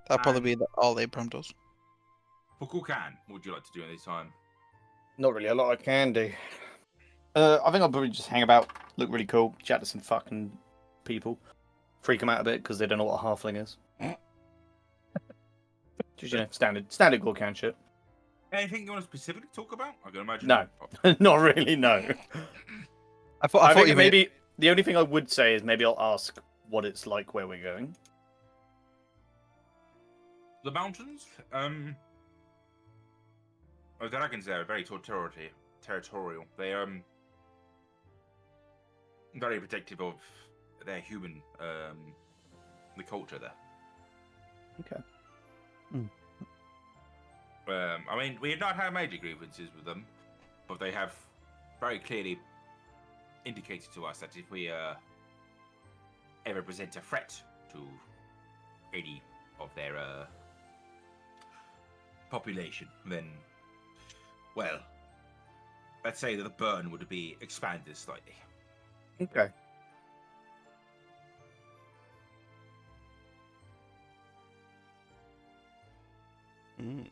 Speaker 4: That'll probably be all Abraham does.
Speaker 1: For Gorkan, what would you like to do at this time?
Speaker 3: Not really a lot I can do. I think I'll probably just hang about, look really cool, chat to some fucking people, freak them out a bit because they don't know what a halfling is. Just standard Gorkan shit.
Speaker 1: Anything you want to specifically talk about? I can imagine.
Speaker 3: No, not really. No.
Speaker 4: I thought
Speaker 3: think
Speaker 4: you
Speaker 3: maybe the only thing I would say is maybe I'll ask what it's like where we're going.
Speaker 1: The mountains. The dragons there are very territorial. They very protective of their human the culture there.
Speaker 3: Okay.
Speaker 1: I mean, we have not had major grievances with them, but they have very clearly indicated to us that if we ever present a threat to any of their population, then, well, let's say that the burn would be expanded slightly.
Speaker 3: Okay.
Speaker 2: Mm.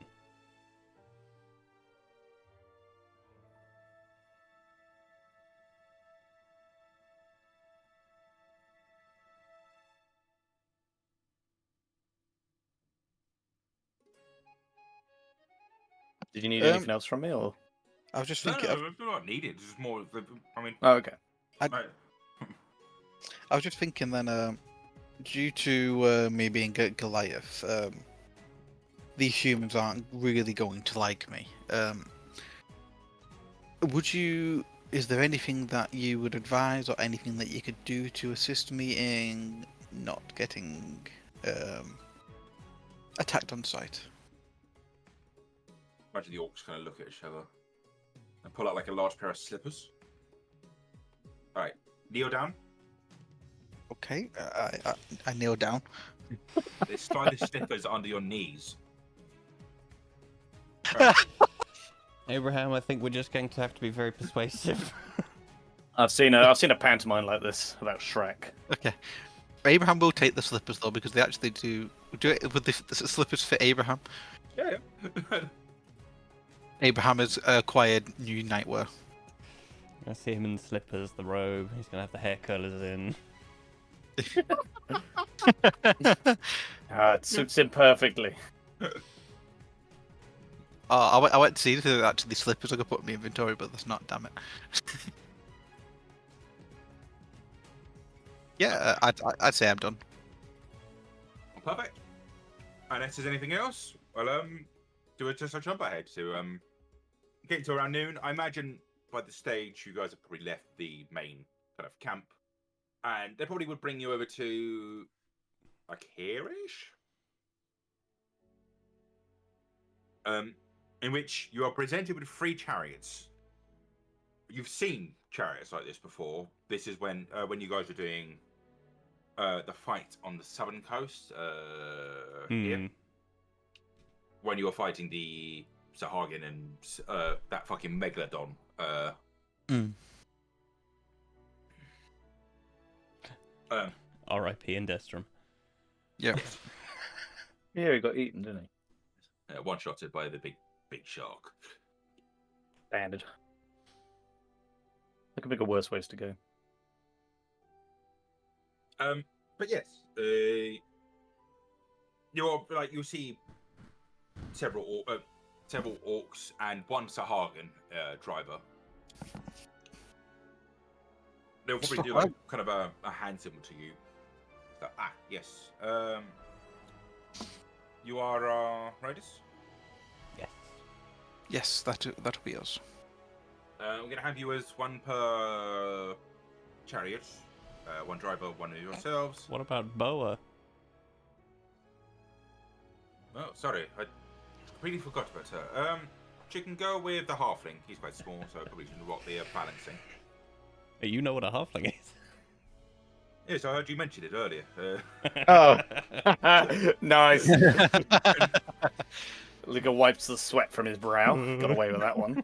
Speaker 3: Did you need anything else from me, or?
Speaker 4: I was just
Speaker 1: No,
Speaker 4: thinking.
Speaker 1: no, it's not needed. It's just more. I mean,
Speaker 3: Oh, okay.
Speaker 4: I was just thinking then, due to me being Goliath, these humans aren't really going to like me. Is there anything that you would advise or anything that you could do to assist me in not getting attacked on sight?
Speaker 1: imagine the orcs kind of look at each other and pull out like a large pair of slippers. All right, kneel down.
Speaker 4: Okay, I kneel down.
Speaker 1: They slide the slippers under your knees.
Speaker 2: Abraham, I think we're just going to have to be very persuasive.
Speaker 3: I've seen a pantomime like this about Shrek.
Speaker 4: Okay. Abraham will take the slippers though because they actually do it with the slippers fit Abraham.
Speaker 1: Yeah.
Speaker 4: Abraham has acquired new nightwear.
Speaker 2: I see him in the slippers, the robe. He's gonna have the hair colours in.
Speaker 3: It suits him perfectly.
Speaker 4: I went to see if there were actually slippers I could put in my inventory, but there's not. Damn it. Yeah, I'd say I'm done.
Speaker 1: Perfect. Unless there's anything else, well, do a just a jump ahead to getting to around noon. I imagine by the stage you guys have probably left the main kind of camp, and they probably would bring you over to like here-ish, in which you are presented with 3 chariots. You've seen chariots like this before. This is when you guys were doing the fight on the southern coast here, when you were fighting the Sahagin and that fucking megalodon.
Speaker 2: R.I.P. Indestrum.
Speaker 4: Yeah.
Speaker 3: Yeah, he got eaten, didn't he?
Speaker 1: One-shotted by the big shark.
Speaker 3: Banded. There could be worse ways to go.
Speaker 1: But yes, you'll see several orcs and one Sahagin driver. They'll probably do like kind of a hand symbol to you. So, yes. You are Raiders?
Speaker 2: Yes.
Speaker 4: Yes, that'll be us.
Speaker 1: I'm gonna have you as one per chariot. One driver, one of yourselves.
Speaker 2: What about Boa?
Speaker 1: Oh, sorry, I completely forgot about her. She can go with the halfling. He's quite small, so I probably shouldn't rock the balancing.
Speaker 2: Hey, you know what a halfling is?
Speaker 1: Yes, I heard you mention it earlier.
Speaker 3: Oh, nice. Luca wipes the sweat from his brow. Got away with that one.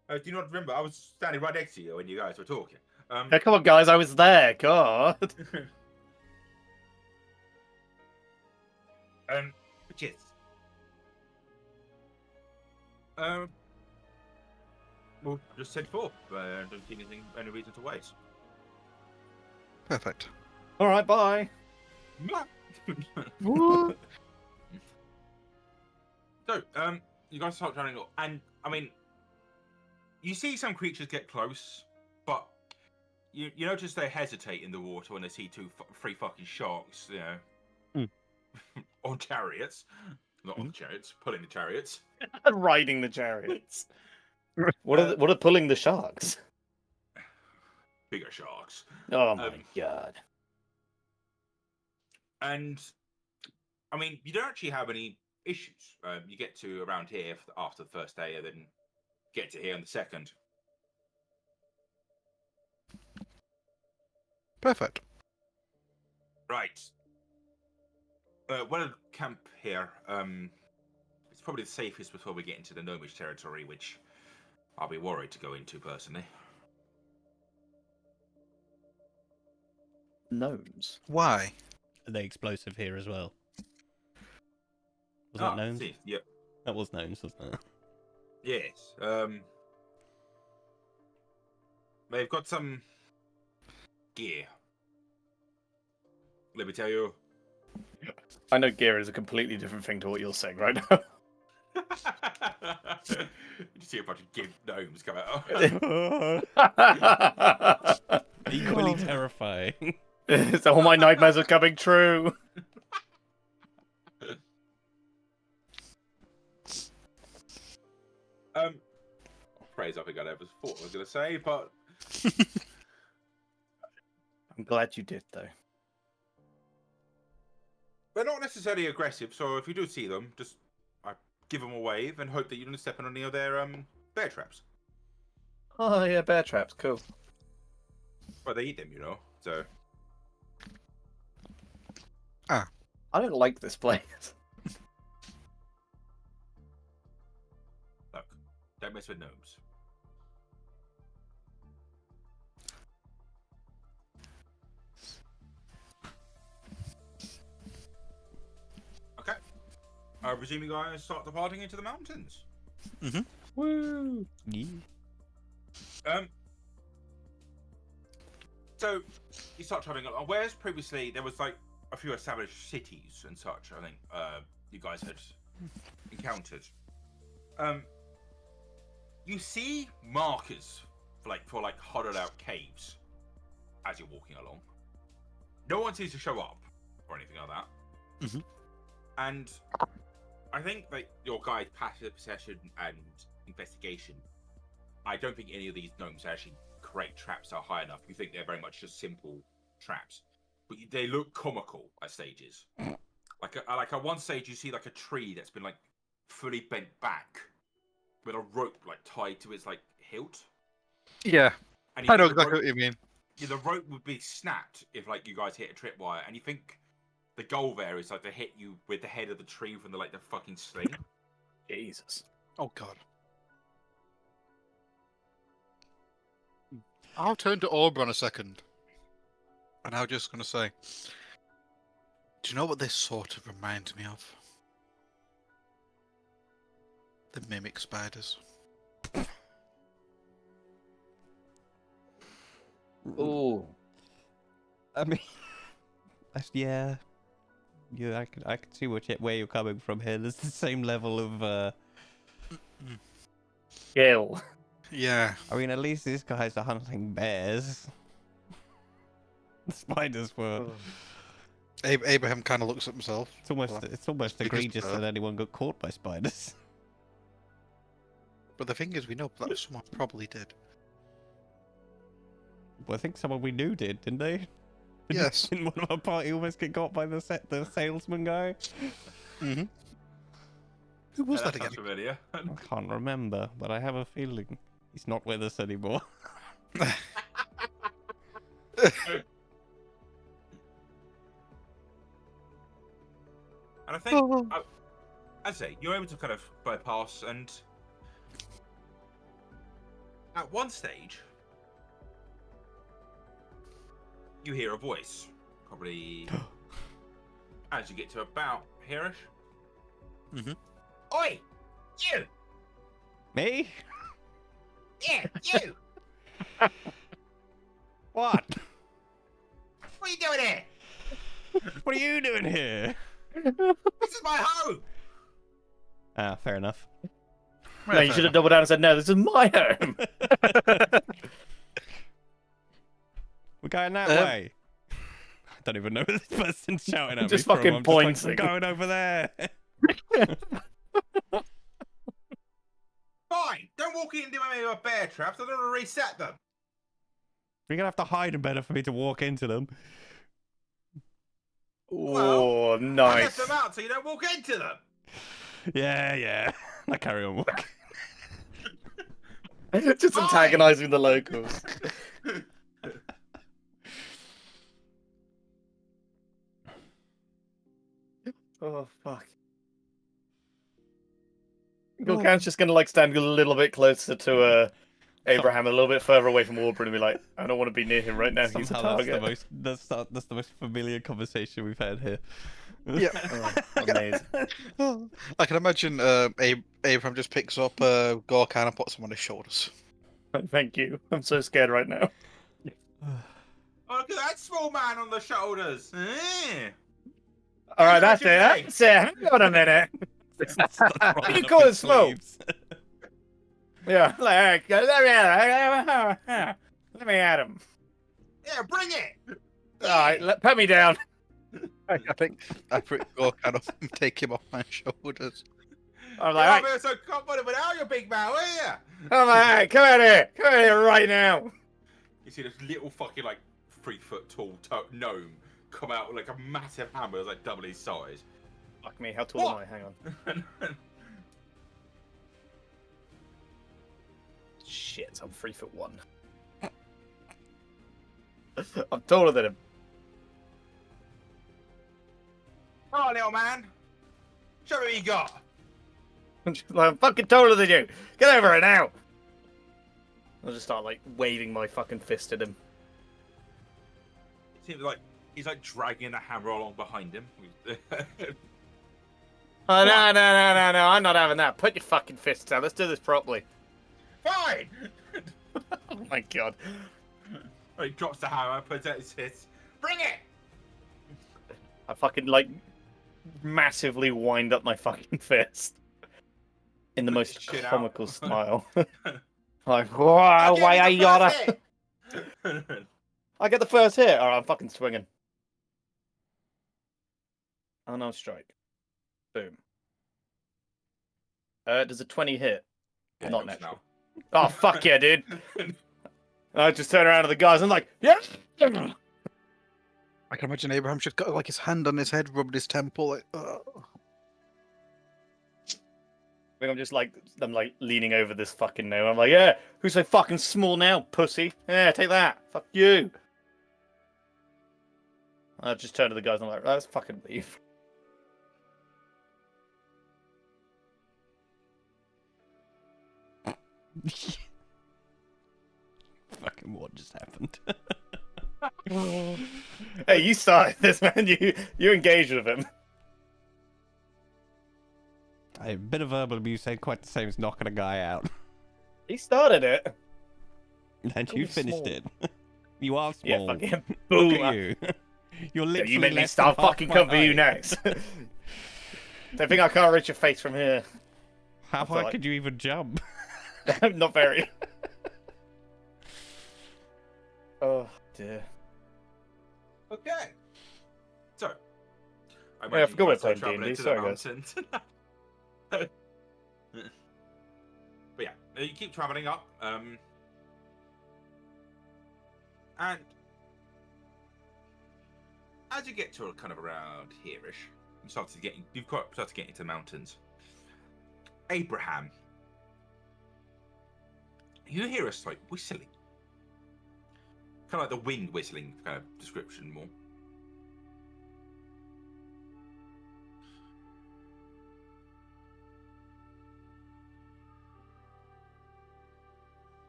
Speaker 1: Do you not remember? I was standing right next to you when you guys were talking.
Speaker 3: Yeah, come on, guys, I was there. God.
Speaker 1: But yes. We'll just send forth. I don't see any reason to wait.
Speaker 4: Perfect.
Speaker 3: All right, bye.
Speaker 1: So, you guys start running, and I mean, you see some creatures get close, but you notice they hesitate in the water when they see 3 fucking sharks, on chariots, not on chariots, pulling the chariots,
Speaker 3: Riding the chariots. What are pulling the sharks?
Speaker 1: bigger sharks.
Speaker 3: Oh my god.
Speaker 1: And I mean, you don't actually have any issues. You get to around here after the first day, and then get to here on the second.
Speaker 4: Perfect.
Speaker 1: Right. Well, camp here. It's probably the safest before we get into the gnomish territory, which I'll be worried to go into personally.
Speaker 3: Gnomes.
Speaker 4: Why?
Speaker 2: Are they explosive here as well? Was that gnomes?
Speaker 1: See, yep.
Speaker 2: That was gnomes, wasn't it?
Speaker 1: Yes. They've got some gear. Let me tell you.
Speaker 3: I know gear is a completely different thing to what you're saying right now.
Speaker 1: You see a bunch of gimp gnomes come out.
Speaker 2: Equally terrifying.
Speaker 3: So all my nightmares are coming true.
Speaker 1: Phrase I think I never thought I was going to say, but
Speaker 3: I'm glad you did, though.
Speaker 1: they're not necessarily aggressive. So if you do see them, just give them a wave and hope that you don't step on any of their bear traps.
Speaker 3: Oh yeah, bear traps, cool.
Speaker 1: Well, they eat them, So
Speaker 3: I don't like this place.
Speaker 1: Look, don't mess with gnomes. Okay. I presume you guys start departing into the mountains.
Speaker 3: Woo!
Speaker 2: Yeah.
Speaker 1: So you start traveling along. Whereas previously there was like a few established cities and such. I think you guys had encountered. You see markers for hollowed out caves as you're walking along. No one seems to show up or anything like that.
Speaker 4: Mhm.
Speaker 1: And I think that your guide passive perception and investigation. I don't think any of these gnomes actually create traps that are high enough. You think they're very much just simple traps, but they look comical at stages. Like at one stage, you see like a tree that's been like fully bent back with a rope like tied to its like hilt.
Speaker 4: Yeah,
Speaker 1: And you
Speaker 4: I know
Speaker 1: think the
Speaker 4: exactly
Speaker 1: rope-
Speaker 4: what you mean.
Speaker 1: Yeah, the rope would be snapped if like you guys hit a tripwire, and you think the goal there is like to hit you with the head of the tree from the fucking sling.
Speaker 3: Jesus.
Speaker 4: Oh God. I'll turn to Oberon a second, and I'm just gonna say, do you know what this sort of reminds me of? The mimic spiders.
Speaker 3: Ooh.
Speaker 2: I mean, yeah. I can see where you're coming from here. There's the same level of.
Speaker 3: Kill.
Speaker 4: Yeah.
Speaker 2: I mean, at least these guys are hunting bears. The spiders were.
Speaker 4: Abraham kind of looks at himself.
Speaker 2: It's almost
Speaker 4: Because,
Speaker 2: egregious that anyone got caught by spiders.
Speaker 4: But the thing is, we know that someone probably did.
Speaker 2: Well, I think someone we knew didn't they?
Speaker 4: Yes.
Speaker 2: Didn't one of our party almost get got by the salesman guy?
Speaker 4: Mm-hmm. Who was that again?
Speaker 1: Sounds familiar.
Speaker 2: I can't remember, but I have a feeling he's not with us anymore.
Speaker 1: And I think, I'd say, you're able to kind of bypass, and at one stage, you hear a voice, probably as you get to about here-ish.
Speaker 4: Mhm.
Speaker 1: Oi! You!
Speaker 2: Me?
Speaker 1: Yeah, you!
Speaker 2: What?
Speaker 1: What are you doing here?
Speaker 2: What are you doing here?
Speaker 1: This is my home!
Speaker 2: Ah, fair enough.
Speaker 3: No, you should have doubled down and said, no, this is my home.
Speaker 2: We're going that way. I don't even know who this person's shouting at
Speaker 3: Just
Speaker 2: me from.
Speaker 3: fucking
Speaker 2: I'm just like,
Speaker 3: pointing.
Speaker 2: we're going over there.
Speaker 1: Fine! Don't walk into any of my bear traps, I don't want to reset them!
Speaker 2: You're gonna have to hide them better for me to walk into them.
Speaker 3: Oh,
Speaker 1: I left
Speaker 3: nice.
Speaker 1: them out so you don't walk into them!
Speaker 2: Yeah. I carry on walking.
Speaker 3: Just antagonizing the locals. Oh, fuck. Gorkan's just gonna stand a little bit closer to Abraham, a little bit further away from Aubrey, and be like, I don't want to be near him right now. He's a
Speaker 2: Somehow
Speaker 3: target.
Speaker 2: that's the most familiar conversation we've had here.
Speaker 4: Yeah.
Speaker 3: Oh, amazing.
Speaker 4: I can imagine Abraham just picks up Gorkan and puts him on his shoulders.
Speaker 3: Thank you. I'm so scared right now.
Speaker 1: Oh, look at that small man on the shoulders!
Speaker 3: All right, that's
Speaker 1: Look
Speaker 3: it.
Speaker 1: at your
Speaker 3: That's it. Hang on a minute.
Speaker 2: Rolling
Speaker 3: You
Speaker 2: up
Speaker 3: call
Speaker 2: his
Speaker 3: it smoke?
Speaker 2: sleeves.
Speaker 3: Yeah, like, let me at him.
Speaker 1: Yeah, bring it!
Speaker 3: All right, put me down.
Speaker 4: I pick Gorkan up and take him off my shoulders.
Speaker 3: I'm
Speaker 1: You're
Speaker 3: like,
Speaker 1: not being so confident without your big mouth, are you?
Speaker 3: I'm like, hey, come out here right now.
Speaker 1: You see this little fucking 3-foot tall gnome come out with like a massive hammer that's like double his size.
Speaker 3: Fuck me, how tall
Speaker 1: What?
Speaker 3: am I? Hang on. Shit, I'm 3'1". I'm taller than him.
Speaker 1: Oh, on, little man. Show me what you got.
Speaker 3: I'm fucking taller than you. Get over it now. I'll just start like waving my fucking fist at him.
Speaker 1: Seems like he's like dragging the hammer along behind him.
Speaker 3: Oh, no, I'm not having that. Put your fucking fists down. Let's do this properly.
Speaker 1: Fine.
Speaker 3: Oh my god.
Speaker 1: He drops the hammer, puts out his fist. Bring it.
Speaker 3: I fucking like massively wind up my fucking fist in the most
Speaker 1: Shit out.
Speaker 3: comical style. Like, wow, why I gotta? I get the first hit. Alright, I'm fucking swinging. Oh no, strike. Boom. Does a 20 hit?
Speaker 1: Yeah,
Speaker 3: Not
Speaker 1: helps
Speaker 3: natural. Oh fuck yeah, dude. I just turn around to the guys and I'm like, yeah.
Speaker 4: I can imagine Abraham just got like his hand on his head, rubbed his temple. Like,
Speaker 3: I think I'm like leaning over this fucking gnome. I'm like, yeah, who's so fucking small now, pussy? Yeah, take that. Fuck you. I just turn to the guys and I'm like, let's fucking leave.
Speaker 2: Fucking what just happened?
Speaker 3: Hey, you started this, man. You engaged with him.
Speaker 2: A bit of verbal abuse ain't quite the same as knocking a guy out.
Speaker 3: He started it.
Speaker 2: And
Speaker 3: Call
Speaker 2: you
Speaker 3: me
Speaker 2: finished
Speaker 3: small.
Speaker 2: it. You are
Speaker 3: Yeah,
Speaker 2: small.
Speaker 3: fuck him.
Speaker 2: Look
Speaker 3: Boom.
Speaker 2: at you. You're literally
Speaker 3: You make me
Speaker 2: less
Speaker 3: start
Speaker 2: than half
Speaker 3: fucking
Speaker 2: my
Speaker 3: come for you
Speaker 2: height.
Speaker 3: next. Don't think I can't reach your face from here.
Speaker 2: How
Speaker 3: I feel
Speaker 2: high
Speaker 3: like-
Speaker 2: could you even jump?
Speaker 3: Not very. Oh dear.
Speaker 1: Okay. So. I
Speaker 3: Yeah, I forgot we're playing
Speaker 1: traveling
Speaker 3: D&D,
Speaker 1: to
Speaker 3: sorry,
Speaker 1: the
Speaker 3: guys.
Speaker 1: mountains. But yeah, you keep traveling up. And as you get to kind of around here-ish, you've started to get into the mountains. Abraham, you hear a slight whistling, kind of like the wind whistling kind of description more.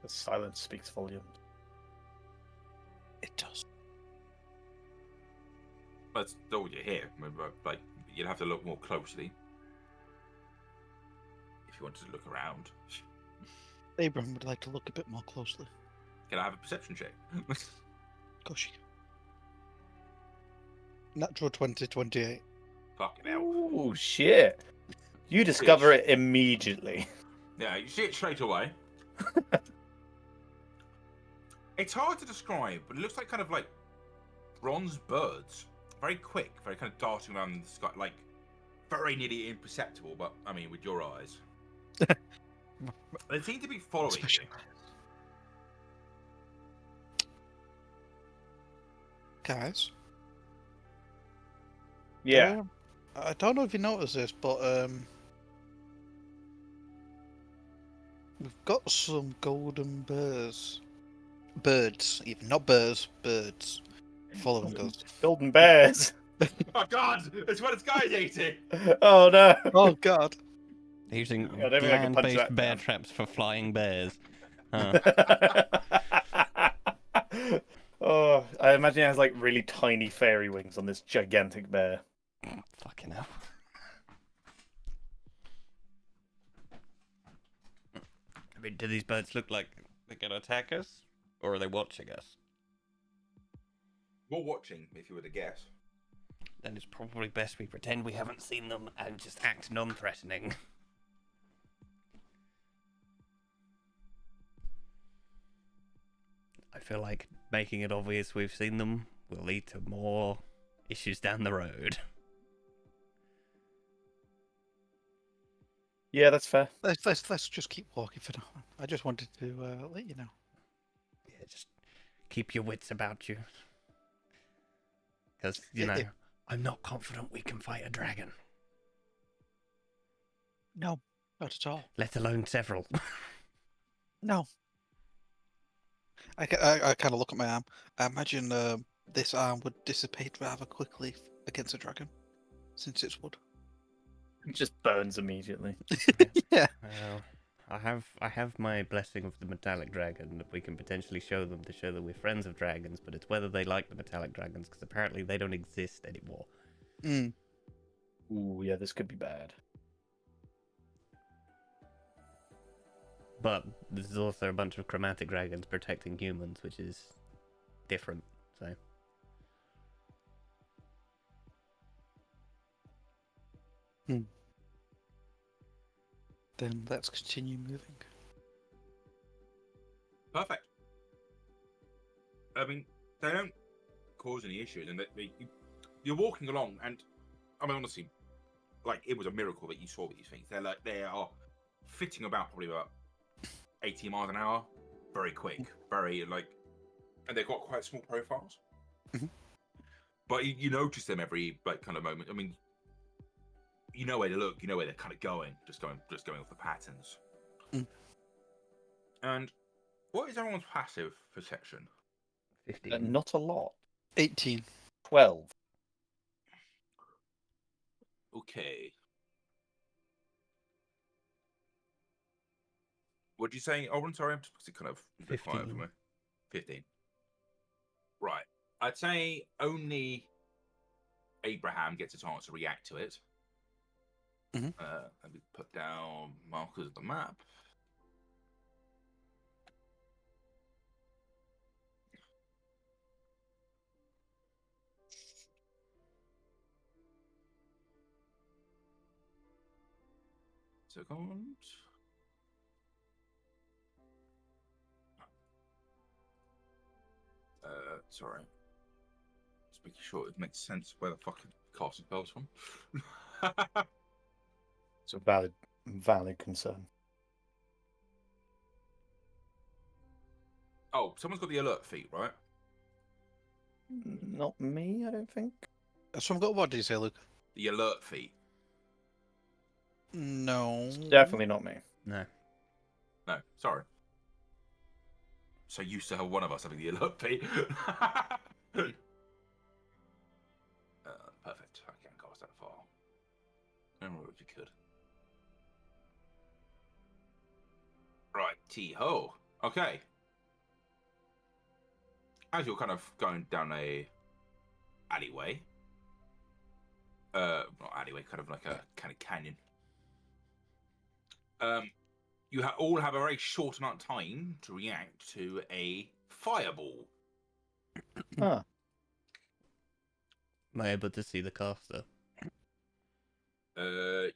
Speaker 3: The silence speaks volumes.
Speaker 4: it does.
Speaker 1: That's all you hear. Like, you'd have to look more closely if you wanted to look around.
Speaker 4: Abraham would like to look a bit more closely.
Speaker 1: Can I have a perception check?
Speaker 4: Gosh. Natural 2028.
Speaker 1: Fucking hell.
Speaker 3: Ooh, shit. You discover it immediately.
Speaker 1: Yeah, you see it straight away. It's hard to describe, but it looks like kind of like bronze birds. Very quick, very kind of darting around the sky, like very nearly imperceptible, but I mean, with your eyes. They seem to be following
Speaker 4: Special.
Speaker 1: you.
Speaker 4: Guys,
Speaker 3: Yeah.
Speaker 4: I don't know if you noticed this, but we've got some golden birds, even not birds, birds, following us.
Speaker 3: Golden bears.
Speaker 1: Oh God! It's what this guy's eating.
Speaker 3: Oh no.
Speaker 4: Oh God!
Speaker 2: They're using
Speaker 3: I don't think I can punch
Speaker 2: land-based
Speaker 3: that
Speaker 2: bear
Speaker 3: down.
Speaker 2: traps for flying bears. Huh.
Speaker 3: Oh, I imagine it has like really tiny fairy wings on this gigantic bear.
Speaker 2: Fucking hell. I mean, do these birds look like they're gonna attack us? Or are they watching us?
Speaker 1: We're watching, if you were to guess.
Speaker 2: Then it's probably best we pretend we haven't seen them and just act non-threatening. I feel like making it obvious we've seen them will lead to more issues down the road.
Speaker 3: Yeah, that's fair.
Speaker 4: Let's just keep walking for now. I just wanted to let you know.
Speaker 2: Yeah, just keep your wits about you. Because, you
Speaker 4: It-
Speaker 2: know,
Speaker 4: it-
Speaker 2: I'm not confident we can fight a dragon,
Speaker 4: No, not at all.
Speaker 2: let alone several.
Speaker 4: No. I kind of look at my arm. I imagine this arm would dissipate rather quickly against a dragon. since it's wood.
Speaker 3: It just burns immediately.
Speaker 4: Yeah.
Speaker 2: Well, I have my blessing of the metallic dragon that we can potentially show them to show that we're friends of dragons, but it's whether they like the metallic dragons because apparently they don't exist anymore.
Speaker 4: Mm.
Speaker 3: Ooh, yeah, this could be bad.
Speaker 2: But there's also a bunch of chromatic dragons protecting humans, which is different. So
Speaker 4: Then let's continue moving.
Speaker 1: Perfect. I mean, they don't cause any issues, and you're walking along, and I mean, honestly, like it was a miracle that you saw these things. They are fitting about probably about 80 miles an hour, very quick, very like, and they've got quite small profiles.
Speaker 4: Mhm.
Speaker 1: But you notice them every like kind of moment. I mean, you know where to look, you know where they're kind of going, just going off the patterns.
Speaker 4: Mm.
Speaker 1: And what is everyone's passive perception?
Speaker 2: 15.
Speaker 3: Not a lot.
Speaker 4: 18.
Speaker 3: 12.
Speaker 1: Okay. What did you say, Oren? Sorry, I'm just kind of a bit quiet for
Speaker 2: 15.
Speaker 1: me. 15. Right. I'd say only Abraham gets a chance to react to it.
Speaker 4: Mhm.
Speaker 1: Let me put down markers of the map. Second. Sorry. Just making sure it makes sense where the fucking castle spells from.
Speaker 3: It's a valid concern.
Speaker 1: Oh, someone's got the alert feat, right?
Speaker 3: Not me, I don't think.
Speaker 4: So I've got what did you say, Luke?
Speaker 1: The alert feat.
Speaker 4: No.
Speaker 3: It's definitely not me.
Speaker 2: No.
Speaker 1: No, sorry. So used to have one of us having the alert feat. Perfect. I can't cast that far. I don't know if you could. Right, T-ho. Okay. As you're kind of going down a alleyway, not alleyway, kind of like a kind of canyon. You all have a very short amount of time to react to a fireball.
Speaker 3: Ah,
Speaker 2: Am I able to see the caster?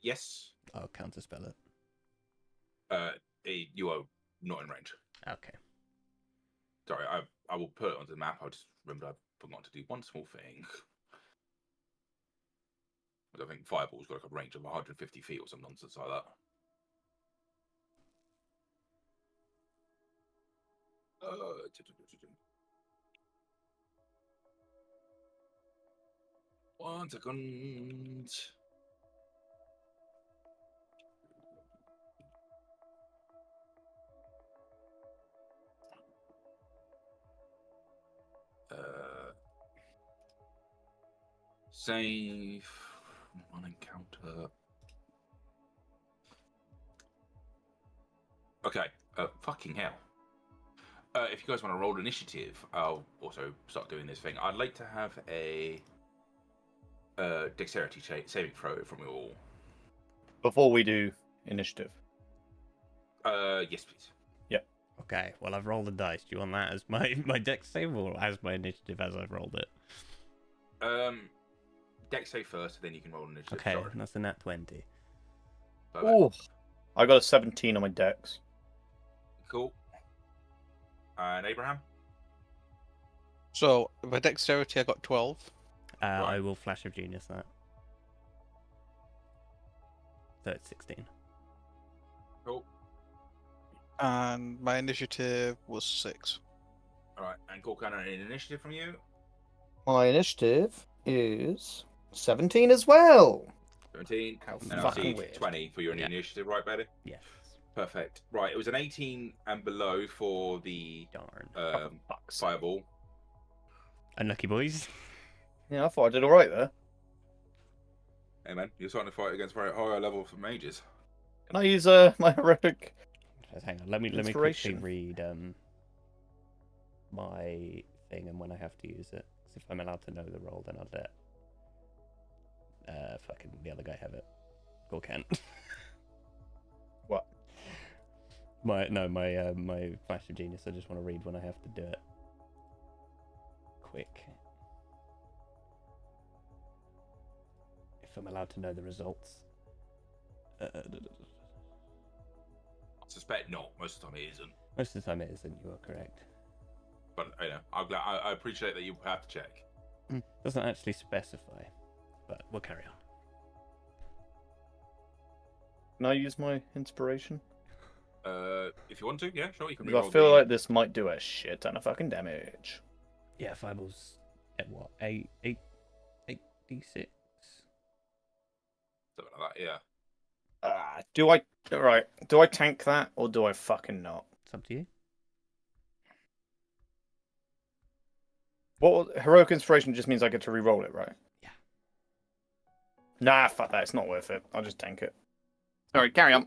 Speaker 1: Yes.
Speaker 2: I'll counterspell it.
Speaker 1: You are not in range.
Speaker 2: Okay.
Speaker 1: Sorry, I will put it onto the map. I just remembered I forgot to do one small thing. I think fireball's got like a range of 150 feet or some nonsense like that. One second. Save. One encounter. Okay. Fucking hell. If you guys want to roll initiative, I'll also start doing this thing. I'd like to have a dexterity saving throw from you all.
Speaker 3: before we do initiative.
Speaker 1: Yes, please.
Speaker 2: Okay, well, I've rolled a dice. Do you want that as my dex save or as my initiative as I've rolled it?
Speaker 1: Dex save first, then you can roll initiative.
Speaker 2: Okay,
Speaker 1: Sorry.
Speaker 2: that's a nat 20.
Speaker 1: Perfect.
Speaker 3: Oh, I got a 17 on my dex.
Speaker 1: Cool. And Abraham?
Speaker 4: So by dexterity I got 12.
Speaker 2: I will Flash of Genius that. So it's 16.
Speaker 1: Cool.
Speaker 4: And my initiative was 6.
Speaker 1: All right. And Corkan, an initiative from you?
Speaker 3: My initiative is 17 as well.
Speaker 1: 17.
Speaker 3: How
Speaker 1: And
Speaker 3: fucking
Speaker 1: obviously
Speaker 3: weird.
Speaker 1: 20 for your
Speaker 2: Yeah.
Speaker 1: initiative, right, Betty?
Speaker 2: Yes.
Speaker 1: Perfect. Right. It was an 18 and below for the
Speaker 2: Darn.
Speaker 3: Fuck's sake.
Speaker 1: fireball.
Speaker 2: Unlucky boys.
Speaker 3: Yeah, I thought I did all right there.
Speaker 1: Hey man, you're starting to fight against very higher level for mages.
Speaker 3: Can I use my heroic?
Speaker 2: Hang on, let me quickly
Speaker 3: Inspiration.
Speaker 2: read my thing and when I have to use it. 'Cause if I'm allowed to know the role, then I'll let fucking the other guy have it. Or Kent.
Speaker 3: What?
Speaker 2: My flash of genius. I just want to read when I have to do it. Quick. If I'm allowed to know the results.
Speaker 1: I suspect not. Most of the time it isn't.
Speaker 2: Most of the time it isn't. You are correct.
Speaker 1: But you know, I appreciate that you have to check.
Speaker 2: Doesn't actually specify, but we'll carry on.
Speaker 3: Can I use my inspiration?
Speaker 1: If you want to, yeah, sure. You can.
Speaker 3: Because I
Speaker 1: reroll
Speaker 3: feel
Speaker 1: the-
Speaker 3: like this might do a shit ton of fucking damage.
Speaker 2: Yeah, Fireball's at what? 8d6?
Speaker 1: something like that. Yeah.
Speaker 3: Do I tank that or do I fucking not?
Speaker 2: It's up to you.
Speaker 3: What heroic inspiration just means I get to re-roll it, right?
Speaker 2: Yeah.
Speaker 3: Nah, fuck that. It's not worth it. I'll just tank it. All right, carry on.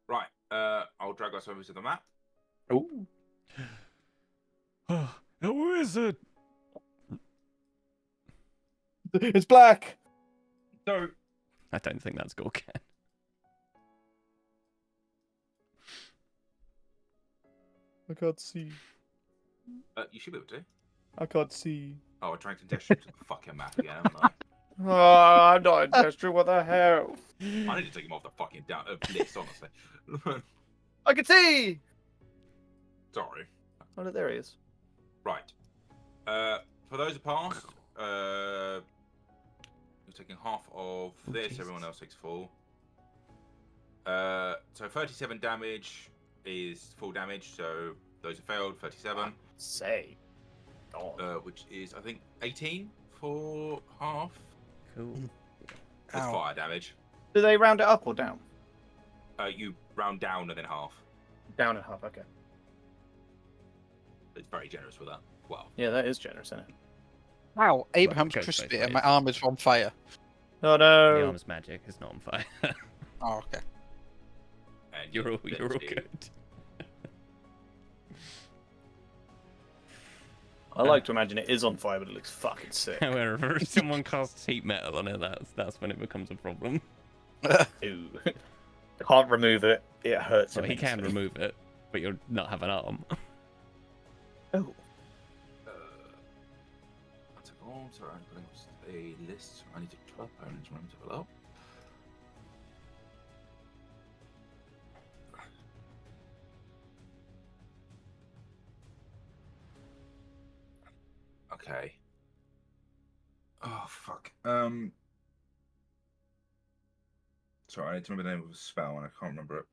Speaker 1: Right. I'll drag us over to the map.
Speaker 3: Ooh.
Speaker 2: Who is it?
Speaker 3: It's black.
Speaker 1: So
Speaker 2: I don't think that's Gorkan.
Speaker 3: I can't see.
Speaker 1: you should be able to.
Speaker 3: I can't see.
Speaker 1: Oh, I tried to dash into the fucking map again, haven't I?
Speaker 3: Oh, I'm not interested. What the hell?
Speaker 1: I need to take him off the fucking list, honestly.
Speaker 3: I can see.
Speaker 1: Sorry.
Speaker 3: Oh, no, there he is.
Speaker 1: Right. For those who passed, you're taking half of this.
Speaker 2: Jesus.
Speaker 1: Everyone else takes full. So 37 damage is full damage. So those who failed, 37.
Speaker 3: Say. God.
Speaker 1: Which is I think 18 for half.
Speaker 2: Cool.
Speaker 1: That's
Speaker 4: Ow.
Speaker 1: fire damage.
Speaker 3: Do they round it up or down?
Speaker 1: You round down and then half.
Speaker 3: Down and half. Okay.
Speaker 1: It's very generous with that. Well,
Speaker 3: Yeah, that is generous, isn't it?
Speaker 4: Wow, Abraham's
Speaker 2: goes both
Speaker 4: crispy and
Speaker 2: ways.
Speaker 4: my arm is on fire.
Speaker 3: Oh
Speaker 2: The
Speaker 3: no.
Speaker 2: arm's magic. It's not on fire.
Speaker 4: Oh, okay.
Speaker 1: and
Speaker 2: you're all
Speaker 1: let's see.
Speaker 2: good.
Speaker 3: I like to imagine it is on fire, but it looks fucking sick.
Speaker 2: However, if someone casts heat metal on it, that's when it becomes a problem.
Speaker 3: Ooh. Can't remove it. It hurts.
Speaker 2: So he can
Speaker 3: immensely.
Speaker 2: remove it, but you'll not have an arm.
Speaker 3: Oh.
Speaker 1: That's a goal. Sorry, I'm putting up a list. I need to top opponents. Remember to below. Okay. Oh fuck. Sorry, I need to remember the name of the spell and I can't remember it.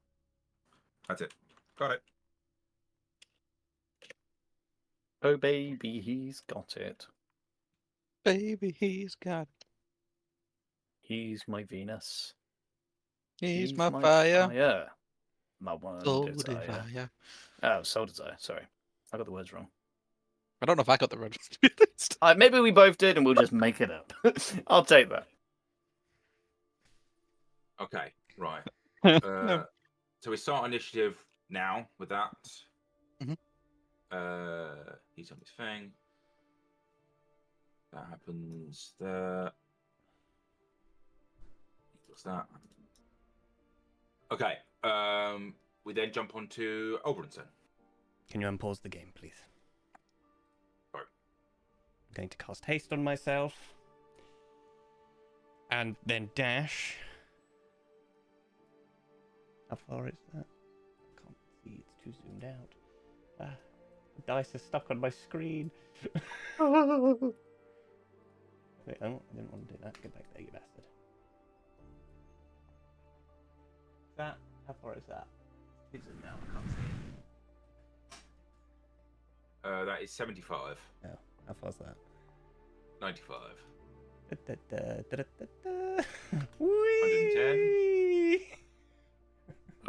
Speaker 1: That's it. Got it.
Speaker 3: Oh baby, he's got it.
Speaker 4: Baby, he's got.
Speaker 3: He's my Venus.
Speaker 4: He's my fire.
Speaker 3: Fire. My one
Speaker 4: Soul
Speaker 3: desire.
Speaker 4: desire.
Speaker 3: Oh, soul desire. Sorry, I got the words wrong.
Speaker 4: I don't know if I got the right to be honest.
Speaker 3: Maybe we both did, and we'll just make it up. I'll take that.
Speaker 1: Okay, right.
Speaker 4: No.
Speaker 1: So we start initiative now with that.
Speaker 4: Mhm.
Speaker 1: He's on his thing. That happens there. Equals that. Okay. We then jump onto Oberonson.
Speaker 2: Can you unpause the game, please?
Speaker 1: Sorry.
Speaker 2: I'm going to cast haste on myself. And then dash. How far is that? I can't see, it's too zoomed out. The dice are stuck on my screen. Wait, oh, I didn't want to do that. Get back there, you bastard. That? How far is that? It's zoomed out, I can't see it.
Speaker 1: That is 75.
Speaker 2: Oh, how far's that?
Speaker 1: 95.
Speaker 2: Whee!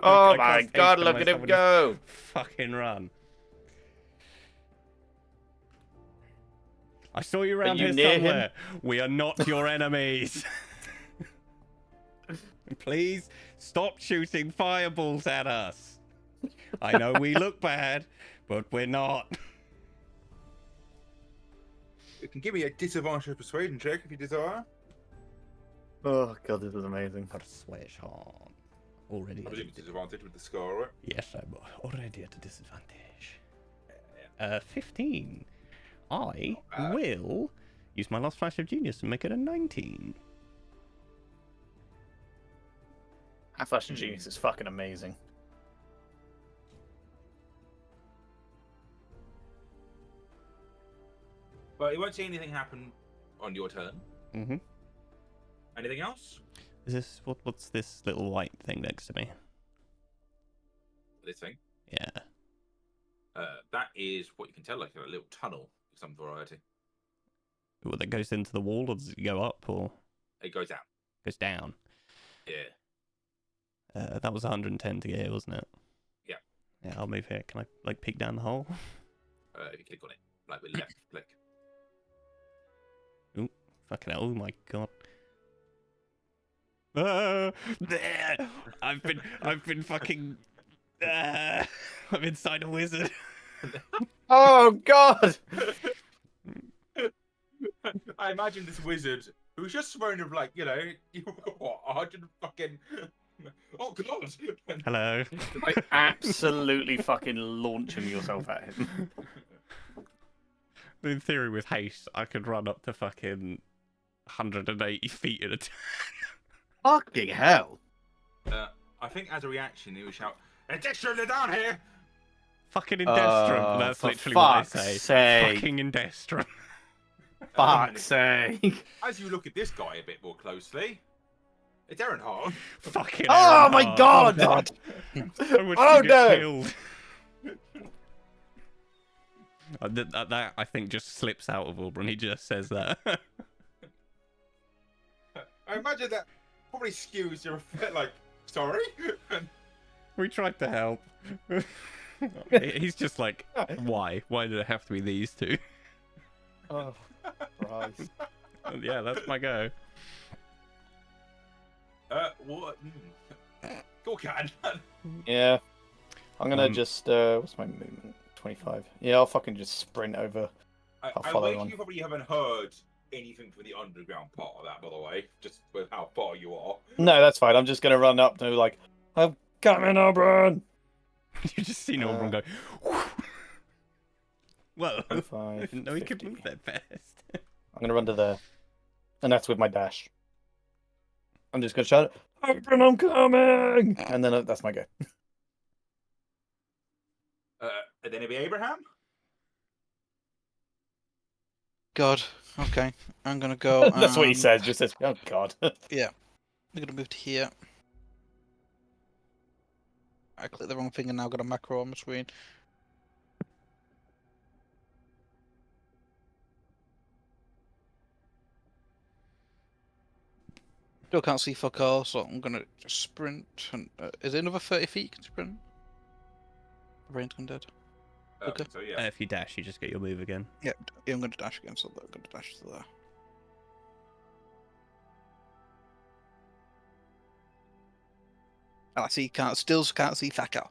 Speaker 3: Oh
Speaker 2: I
Speaker 3: my
Speaker 2: cast haste
Speaker 3: god,
Speaker 2: on
Speaker 3: look at
Speaker 2: myself
Speaker 3: him
Speaker 2: and
Speaker 3: go!
Speaker 2: Fucking run. I saw you around
Speaker 3: you
Speaker 2: here
Speaker 3: near him?
Speaker 2: somewhere. We are not your enemies. Please stop shooting fireballs at us. I know we look bad, but we're not.
Speaker 1: You can give me a disadvantage persuasion check if you desire.
Speaker 3: Oh god, this is amazing.
Speaker 2: Persuasion. Already.
Speaker 1: I believe it's disadvantage with the score, right?
Speaker 2: Yes, I'm already at a disadvantage. 15. I will use my last flash of genius and make it a 19.
Speaker 3: That Flash of Genius is fucking amazing.
Speaker 1: Well, you won't see anything happen on your turn.
Speaker 2: Mm-hmm.
Speaker 1: Anything else?
Speaker 2: Is this what's this little white thing next to me?
Speaker 1: This thing.
Speaker 2: Yeah.
Speaker 1: That is what you can tell, like a little tunnel of some variety.
Speaker 2: Well, that goes into the wall, or does it go up, or
Speaker 1: It goes out.
Speaker 2: goes down?
Speaker 1: Yeah.
Speaker 2: That was 110 to get here, wasn't it?
Speaker 1: Yeah.
Speaker 2: Yeah, I'll move here. Can I like peek down the hole?
Speaker 1: If you click on it, like with left click.
Speaker 2: Ooh, fucking hell! Oh my god. There! I've been fucking. I'm inside a wizard.
Speaker 3: Oh god!
Speaker 1: I imagine this wizard who's just thrown of like, what, 100 fucking. Oh god!
Speaker 2: Hello.
Speaker 3: Like absolutely fucking launching yourself at him.
Speaker 2: In theory, with haste, I could run up to fucking 180 feet at a time.
Speaker 3: Fucking hell!
Speaker 1: I think as a reaction, he would shout, "Indestrum, down here!"
Speaker 2: Fucking Indestrum. That's
Speaker 3: for
Speaker 2: literally what I
Speaker 3: fuck's
Speaker 2: say.
Speaker 3: sake.
Speaker 2: Fucking Indestrum.
Speaker 3: Fuck's sake!
Speaker 1: As you look at this guy a bit more closely, it's Erenhard.
Speaker 2: Fucking.
Speaker 3: Oh my
Speaker 2: Erenhard.
Speaker 3: god!
Speaker 2: I wish
Speaker 3: Oh,
Speaker 2: you get
Speaker 3: no.
Speaker 2: killed. That I think just slips out of Auburn. He just says that.
Speaker 1: I imagine that probably skews your like, sorry?
Speaker 2: We tried to help. He's just like, why? Why did it have to be these two?
Speaker 3: Oh, Christ.
Speaker 2: Yeah, that's my go.
Speaker 1: What? Go, Can.
Speaker 3: Yeah. I'm gonna just, what's my movement? 25. Yeah, I'll fucking just sprint over.
Speaker 1: I
Speaker 3: follow
Speaker 1: bet
Speaker 3: on.
Speaker 1: you probably haven't heard anything from the underground part of that, by the way, just with how far you are.
Speaker 3: No, that's fine. I'm just gonna run up to like, I'm coming, Auburn!
Speaker 2: You just seen Auburn go. Whoa!
Speaker 3: 25,
Speaker 2: I didn't know he could
Speaker 3: 50.
Speaker 2: move that fast.
Speaker 3: I'm gonna run to there. And that's with my dash. I'm just gonna shout, Auburn, I'm coming! And then that's my go.
Speaker 1: And then it'd be Abraham?
Speaker 4: God. Okay. I'm gonna go.
Speaker 3: That's what he says. Just says, oh god.
Speaker 4: Yeah. I'm gonna move to here. I clicked the wrong thing and now got a macro on my screen. Still can't see fuck all, so I'm gonna just sprint. And is it another 30 feet you can sprint? The brain's gone dead. Okay.
Speaker 1: So yeah.
Speaker 2: If you dash, you just get your move again.
Speaker 4: Yeah, I'm gonna dash again, so I'm gonna dash to there. And I see still can't see Thakal.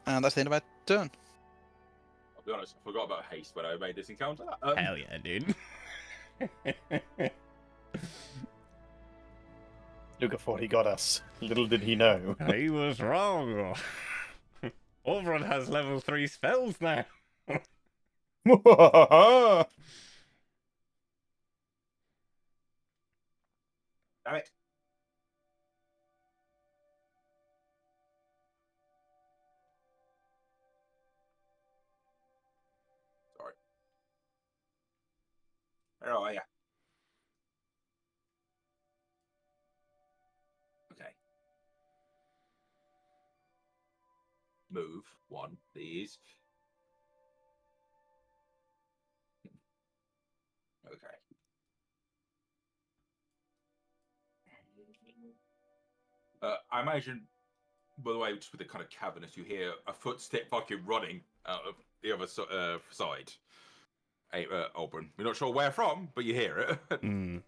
Speaker 4: And that's the end of my turn.
Speaker 1: I'll be honest, I forgot about haste when I made this encounter.
Speaker 2: Hell yeah, dude.
Speaker 3: Luca thought he got us. Little did he know.
Speaker 2: He was wrong. Auburn has level 3 spells now.
Speaker 1: Damn it. Sorry. Where are you? Okay. Move one, please. Okay. I imagine, by the way, just with the kind of cavernous, you hear a footstep fucking running out of the other side. Hey, Auburn. You're not sure where from, but you hear it.
Speaker 2: Mm.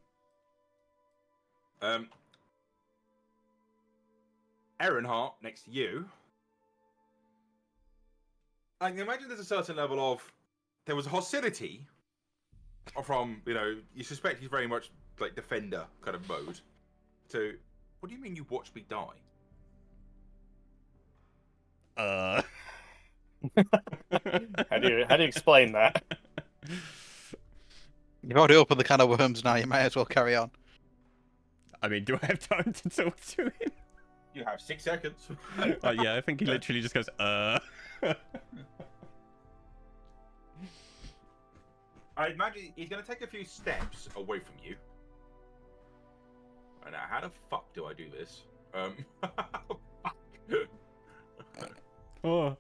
Speaker 1: Erenhart next to you. I can imagine there's a certain level of there was hostility from, you suspect he's very much like defender kind of mode. So, what do you mean you watched me die?
Speaker 3: How do you explain that?
Speaker 4: You've already opened the can of worms now. You might as well carry on.
Speaker 2: I mean, do I have time to talk to him?
Speaker 1: You have 6 seconds.
Speaker 2: Yeah, I think he literally just goes,
Speaker 1: I imagine he's going to take a few steps away from you. Now, how the fuck do I do this?
Speaker 2: Oh.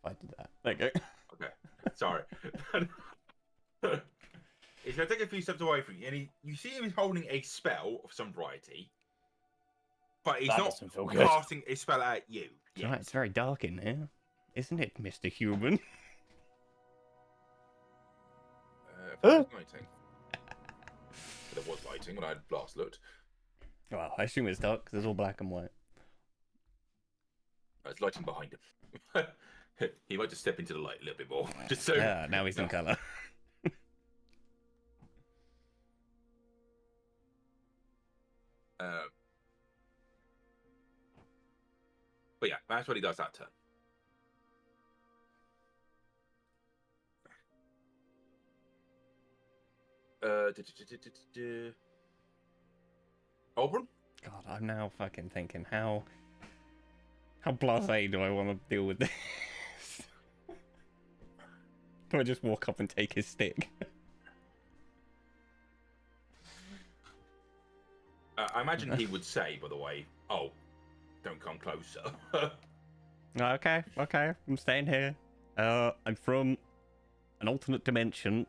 Speaker 2: I did that. There you go.
Speaker 1: Okay, sorry. He's going to take a few steps away from you, and you see him holding a spell of some variety, but he's
Speaker 3: That
Speaker 1: not
Speaker 3: doesn't feel good.
Speaker 1: casting a spell at you.
Speaker 2: It's right, it's very dark in here. Isn't it, Mr. Human?
Speaker 1: There's lighting. There was lighting when I last looked.
Speaker 2: Well, I assume it's dark because it's all black and white.
Speaker 1: There's lighting behind him. He might just step into the light a little bit more. Just so.
Speaker 2: Yeah, now he's in colour.
Speaker 1: But yeah, that's what he does that turn. Oberon?
Speaker 2: God, I'm now fucking thinking how blasé do I want to deal with this? Do I just walk up and take his stick?
Speaker 1: I imagine he would say, by the way, "Oh, don't come closer."
Speaker 2: Okay, I'm staying here. I'm from an alternate dimension.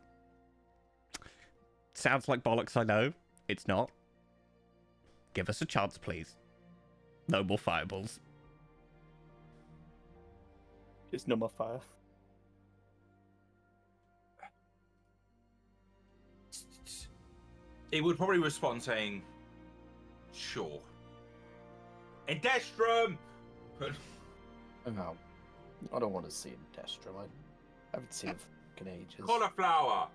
Speaker 2: Sounds like bollocks, I know. It's not. Give us a chance, please. No more fireballs.
Speaker 3: It's no more fire.
Speaker 1: He would probably respond saying, "Sure." Indestrum!
Speaker 3: No, I don't want to see him Destro. I haven't seen him for fucking ages.
Speaker 1: Cauliflower!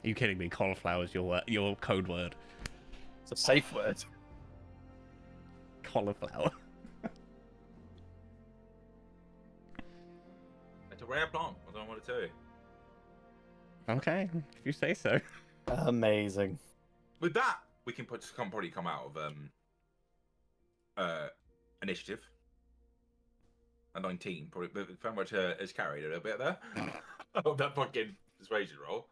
Speaker 2: Are you kidding me? Cauliflower's your code word.
Speaker 3: It's a safe word.
Speaker 2: Cauliflower.
Speaker 1: It's a rare plant. I don't know what to tell you.
Speaker 2: Okay, if you say so.
Speaker 3: Amazing.
Speaker 1: With that, we can probably come out of initiative. A 19 probably, but very much has carried a little bit there. Of that fucking persuasion roll.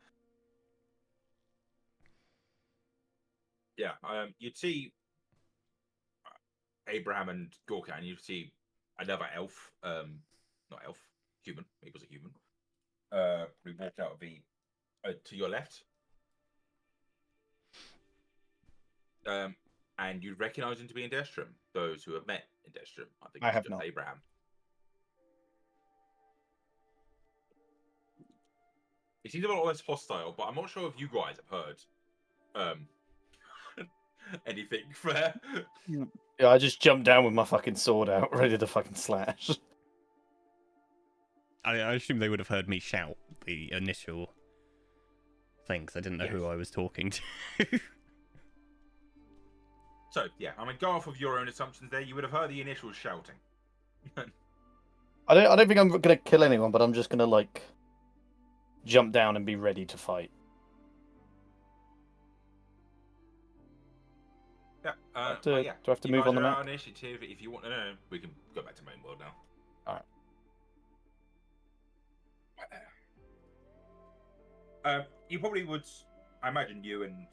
Speaker 1: Yeah, you'd see Abraham and Gorka, and you'd see another elf, not elf, human. He was a human. Who walked out of the to your left. And you'd recognise him to be in Destrum. Those who have met in Destrum, I think
Speaker 3: I
Speaker 1: it's
Speaker 3: have
Speaker 1: just
Speaker 3: not.
Speaker 1: Abraham. He seems a lot less hostile, but I'm not sure if you guys have heard anything fair.
Speaker 3: Yeah, I just jumped down with my fucking sword out, ready to fucking slash.
Speaker 2: I assume they would have heard me shout the initial thing, 'cause I didn't know who
Speaker 1: Yes.
Speaker 2: I was talking to.
Speaker 1: So yeah, I mean, go off of your own assumptions there. You would have heard the initial shouting.
Speaker 3: I don't think I'm gonna kill anyone, but I'm just gonna like jump down and be ready to fight.
Speaker 1: Yeah.
Speaker 3: Do I have to
Speaker 1: You
Speaker 3: move
Speaker 1: guys
Speaker 3: on the
Speaker 1: are
Speaker 3: map?
Speaker 1: out initiative. If you want to know, we can go back to main world now.
Speaker 3: Alright.
Speaker 1: You probably would. I imagine you and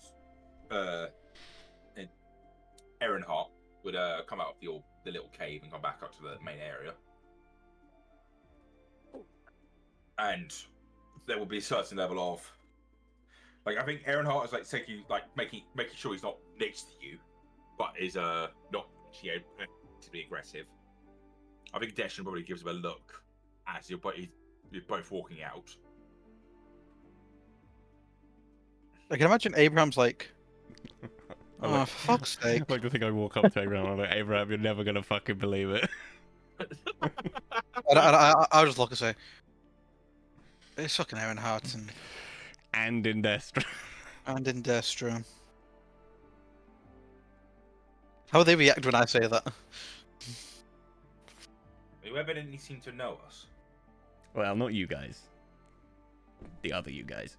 Speaker 1: Erenhart would come out of the little cave and come back up to the main area, and there will be a certain level of like I think Erenhart is like taking making sure he's not next to you, but is not to be aggressive. I think Destin probably gives him a look as you're both walking out.
Speaker 4: I can imagine Abraham's like, Oh, for fuck's sake.
Speaker 2: I like to think I walk up to Abraham and I'm like, Abraham, you're never gonna fucking believe it.
Speaker 4: I'll just look and say, it's fucking Ironheart
Speaker 2: And in Destra.
Speaker 4: and Indestro. How will they react when I say that?
Speaker 1: You evidently seem to know us.
Speaker 2: Well, not you guys. The other you guys.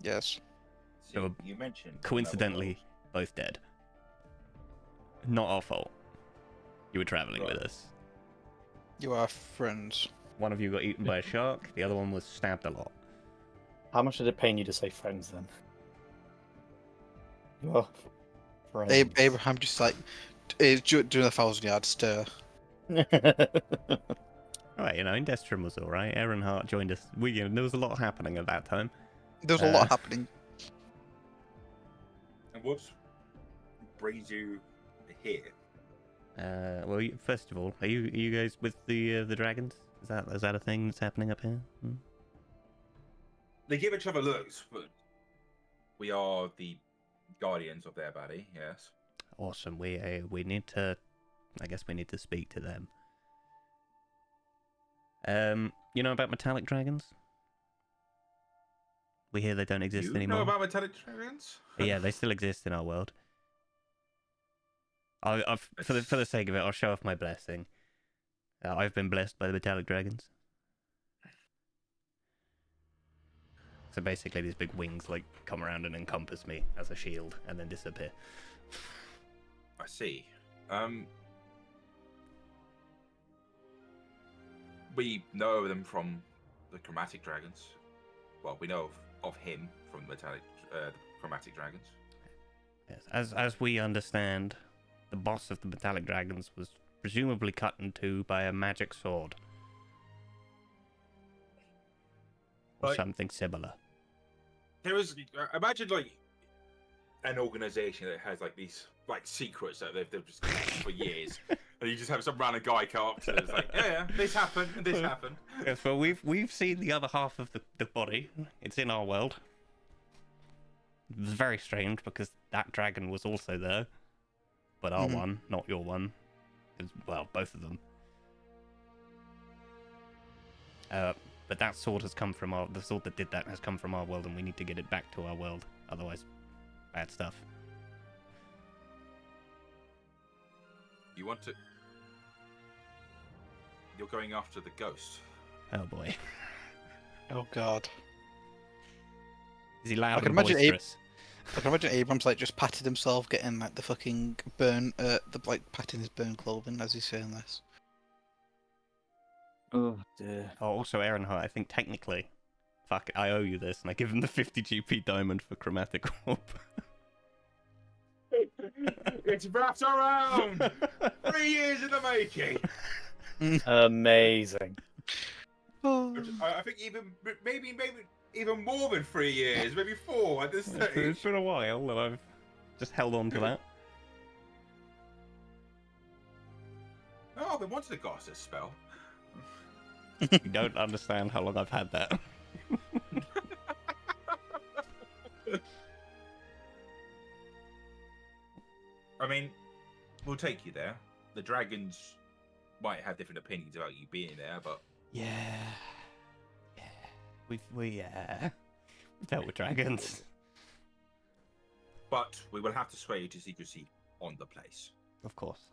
Speaker 4: Yes.
Speaker 1: See,
Speaker 2: So,
Speaker 1: you mentioned
Speaker 2: Coincidentally, both dead. Not our fault. You were traveling
Speaker 1: Right.
Speaker 2: with us.
Speaker 4: You are friends.
Speaker 2: One of you got eaten by a shark, the other one was stabbed a lot.
Speaker 3: How much did it pain you to say friends then? Oh, friends.
Speaker 4: Abraham just like doing a 1,000-yard stare.
Speaker 2: Alright, you know, Indestrum was alright. Aaronhart joined us. There was a lot happening at that time.
Speaker 4: There's a lot happening.
Speaker 1: And what brings you here?
Speaker 2: Well, first of all, are you guys with the dragons? Is that a thing that's happening up here? Hmm?
Speaker 1: They give each other looks, but we are the guardians of their body. Yes.
Speaker 2: Awesome. We need to. I guess we need to speak to them. You know about metallic dragons? We hear they don't exist
Speaker 1: You
Speaker 2: anymore.
Speaker 1: know about metallic dragons?
Speaker 2: Yeah, they still exist in our world. For the sake of it, I'll show off my blessing. I've been blessed by the metallic dragons. So basically, these big wings like come around and encompass me as a shield, and then disappear.
Speaker 1: I see. We know them from the chromatic dragons. Well, we know of him from the chromatic dragons.
Speaker 2: Yes, as we understand, the boss of the metallic dragons was presumably cut in two by a magic sword. Or
Speaker 1: Like-
Speaker 2: something similar.
Speaker 1: There is, imagine like an organization that has like these like secrets that they've just kept for years, and you just have some random guy come up to them, it's like, yeah, this happened and this happened.
Speaker 2: Yes, well, we've seen the other half of the body. It's in our world. It was very strange because that dragon was also there, but our
Speaker 4: Mhm.
Speaker 2: one, not your one. Well, both of them. But that sword has come from the sword that did that has come from our world, and we need to get it back to our world. Otherwise, bad stuff.
Speaker 1: You want to? You're going after the ghost.
Speaker 2: Oh boy.
Speaker 4: Oh god.
Speaker 2: Is he loud
Speaker 4: I can
Speaker 2: and
Speaker 4: imagine
Speaker 2: boisterous?
Speaker 4: I can imagine Abrams like just patted himself, getting like the fucking burn, patting his burn clothing as he's saying this.
Speaker 3: Oh dear.
Speaker 2: Oh, also, Aaronhart, I think technically, fuck, I owe you this, and I give him the 50 GP diamond for chromatic orb.
Speaker 1: It's wrapped around. 3 years in the making.
Speaker 3: Amazing.
Speaker 4: Oh.
Speaker 1: I think maybe even more than 3 years, maybe 4 at this
Speaker 2: It's
Speaker 1: stage.
Speaker 2: been a while, and I've just held on to that.
Speaker 1: Oh, I've been wanting to cast this spell.
Speaker 2: You don't understand how long I've had that.
Speaker 1: I mean, we'll take you there. The dragons might have different opinions about you being there, but
Speaker 2: Yeah. We've dealt with dragons.
Speaker 1: but we will have to swear you to secrecy on the place.
Speaker 2: Of course.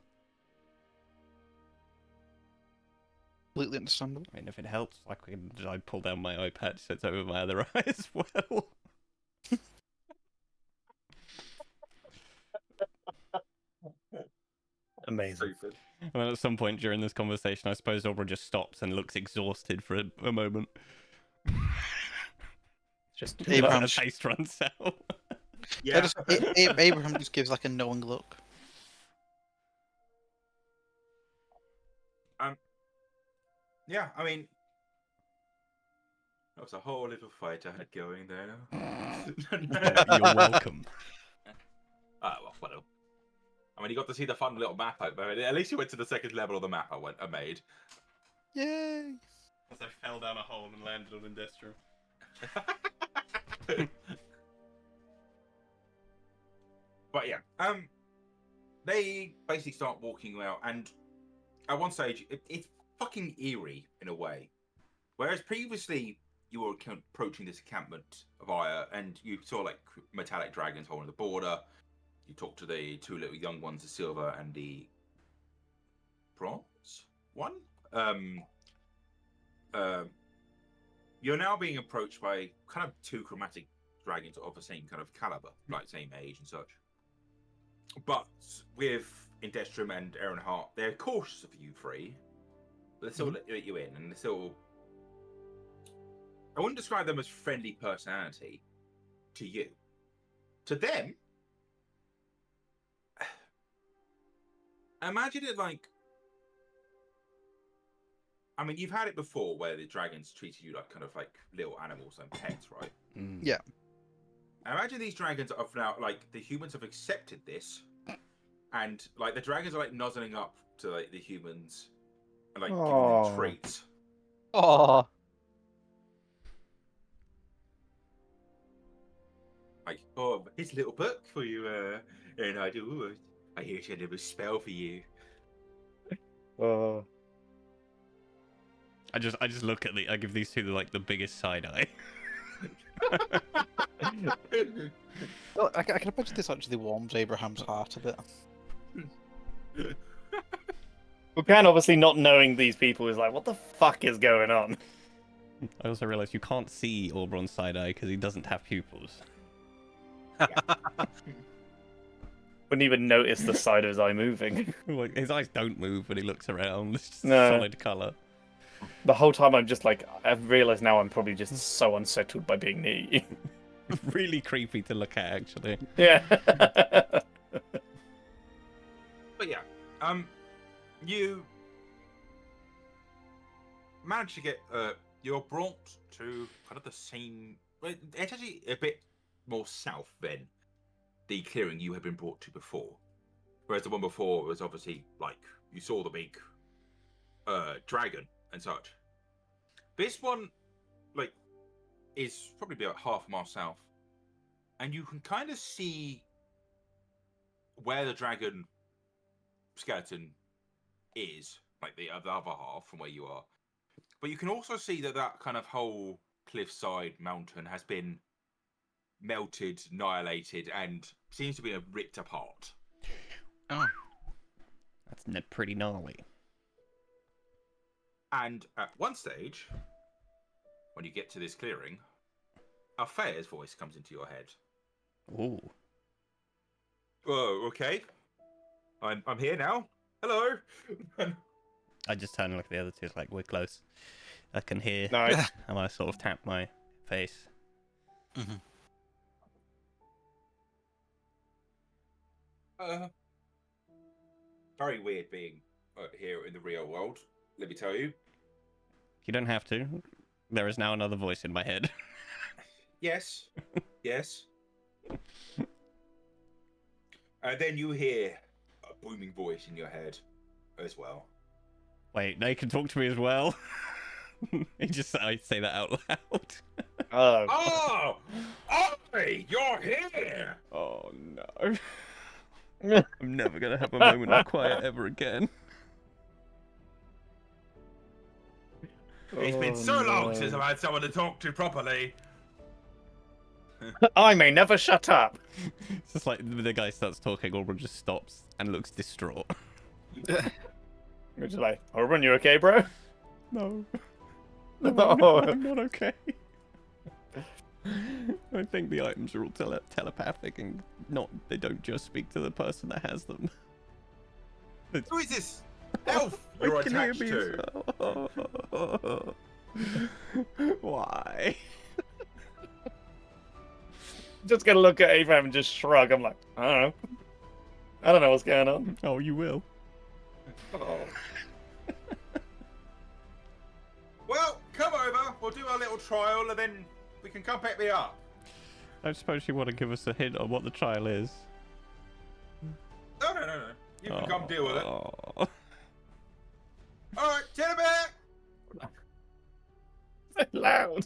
Speaker 4: Completely understandable.
Speaker 2: I mean, if it helps, I pull down my eye patch so it's over my other eye as well.
Speaker 3: Amazing.
Speaker 2: And then at some point during this conversation, I suppose Aubrey just stops and looks exhausted for a moment.
Speaker 3: Just
Speaker 4: Abraham-
Speaker 2: A taste runs out.
Speaker 1: Yeah.
Speaker 4: Abraham just gives like a knowing look.
Speaker 1: Yeah, I mean, that was a whole little fight I had going there.
Speaker 2: You're welcome.
Speaker 1: Well, whatever. I mean, you got to see the fun little map out there. At least you went to the second level of the map I made.
Speaker 4: Yay!
Speaker 2: As I fell down a hole and landed on Indestro.
Speaker 1: But yeah, they basically start walking out, and at one stage, it's fucking eerie in a way. Whereas previously, you were approaching this encampment via, and you saw like metallic dragons holding the border. You talked to the two little young ones, the silver and the bronze one. You're now being approached by kind of two chromatic dragons of the same kind of caliber, like same age and such. But with Indestrum and Erenhart, they're cautious of you three, but they still let you in, and they still. I wouldn't describe them as friendly personality to you. To them, imagine it like. I mean, you've had it before where the dragons treated you like kind of like little animals and pets, right?
Speaker 4: Yeah.
Speaker 1: Imagine these dragons are now like the humans have accepted this, and like the dragons are like nuzzling up to like the humans and like giving them treats.
Speaker 5: Oh,
Speaker 1: Like, oh, here's a little book for you, and I hear she had a little spell for you.
Speaker 2: I just look at I give these two like the biggest side eye.
Speaker 4: Well, I can imagine this actually warms Abraham's heart a bit.
Speaker 3: Buchan obviously not knowing these people is like, what the fuck is going on?
Speaker 2: I also realize you can't see Oberon's side eye because he doesn't have pupils.
Speaker 3: Wouldn't even notice the side of his eye moving.
Speaker 2: Like his eyes don't move when he looks around. It's just
Speaker 3: No.
Speaker 2: solid color.
Speaker 3: The whole time I'm just like, I've realised now I'm probably just so unsettled by being near you.
Speaker 2: Really creepy to look at, actually.
Speaker 3: Yeah.
Speaker 1: But yeah, you manage to get you're brought to kind of the same. Well, it's actually a bit more south than the clearing you had been brought to before. Whereas the one before was obviously like you saw the big dragon and such. This one, like, is probably about half a mile south, and you can kind of see where the dragon skeleton is, like the other half from where you are. But you can also see that kind of whole cliffside mountain has been melted, annihilated, and seems to be ripped apart.
Speaker 4: Oh.
Speaker 2: That's pretty gnarly.
Speaker 1: And at one stage, when you get to this clearing, Althea's voice comes into your head.
Speaker 2: Ooh.
Speaker 1: Oh, okay. I'm here now. Hello.
Speaker 2: I just turn and look at the other two. It's like, we're close. I can hear.
Speaker 3: Nice.
Speaker 2: And I sort of tap my face.
Speaker 1: Very weird being here in the real world, let me tell you.
Speaker 2: You don't have to. There is now another voice in my head.
Speaker 1: Yes. Yes. And then you hear a booming voice in your head as well.
Speaker 2: Wait, they can talk to me as well? I say that out loud.
Speaker 3: Oh.
Speaker 1: Oh! Ollie, you're here!
Speaker 2: Oh no. I'm never gonna have a moment of quiet ever again.
Speaker 1: It's been so long since I've had someone to talk to properly.
Speaker 3: I may never shut up.
Speaker 2: It's just like the guy starts talking, Oberon just stops and looks distraught.
Speaker 3: You're just like, Oberon, you okay, bro?
Speaker 2: No.
Speaker 3: No.
Speaker 2: I'm not okay. I think the items are all telepathic and they don't just speak to the person that has them.
Speaker 1: Who is this elf you're
Speaker 2: I can hear
Speaker 1: attached
Speaker 2: me
Speaker 1: to?
Speaker 2: as well. Why?
Speaker 3: Just gonna look at Abraham and just shrug. I'm like, I don't know. I don't know what's going on.
Speaker 2: Oh, you will.
Speaker 3: Oh.
Speaker 1: Well, come over. We'll do our little trial, and then we can come pick me up.
Speaker 2: I suppose you want to give us a hint on what the trial is.
Speaker 1: No. You can come deal with it.
Speaker 2: Oh.
Speaker 1: All right, see you in a bit.
Speaker 3: So loud.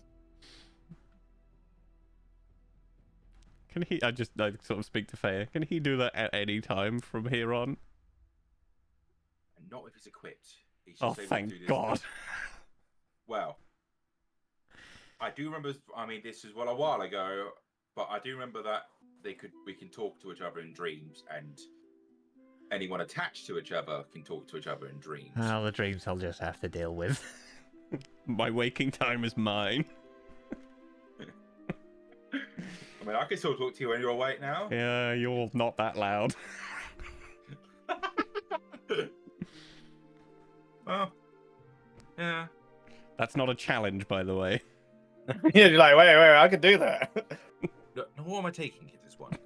Speaker 2: Can he? I just sort of speak to Faya. Can he do that at any time from here on?
Speaker 1: And not if he's equipped. He's
Speaker 2: Oh,
Speaker 1: just able to
Speaker 2: thank
Speaker 1: do this.
Speaker 2: God.
Speaker 1: Well, I do remember. I mean, this is well a while ago, but I do remember that we can talk to each other in dreams, and anyone attached to each other can talk to each other in dreams.
Speaker 2: Well, the dreams I'll just have to deal with. My waking time is mine.
Speaker 1: I mean, I can still talk to you when you're awake now.
Speaker 2: Yeah, you're not that loud.
Speaker 1: Well, yeah.
Speaker 2: That's not a challenge, by the way.
Speaker 3: Yeah, you're like, wait, I could do that.
Speaker 1: No, what am I taking it as one?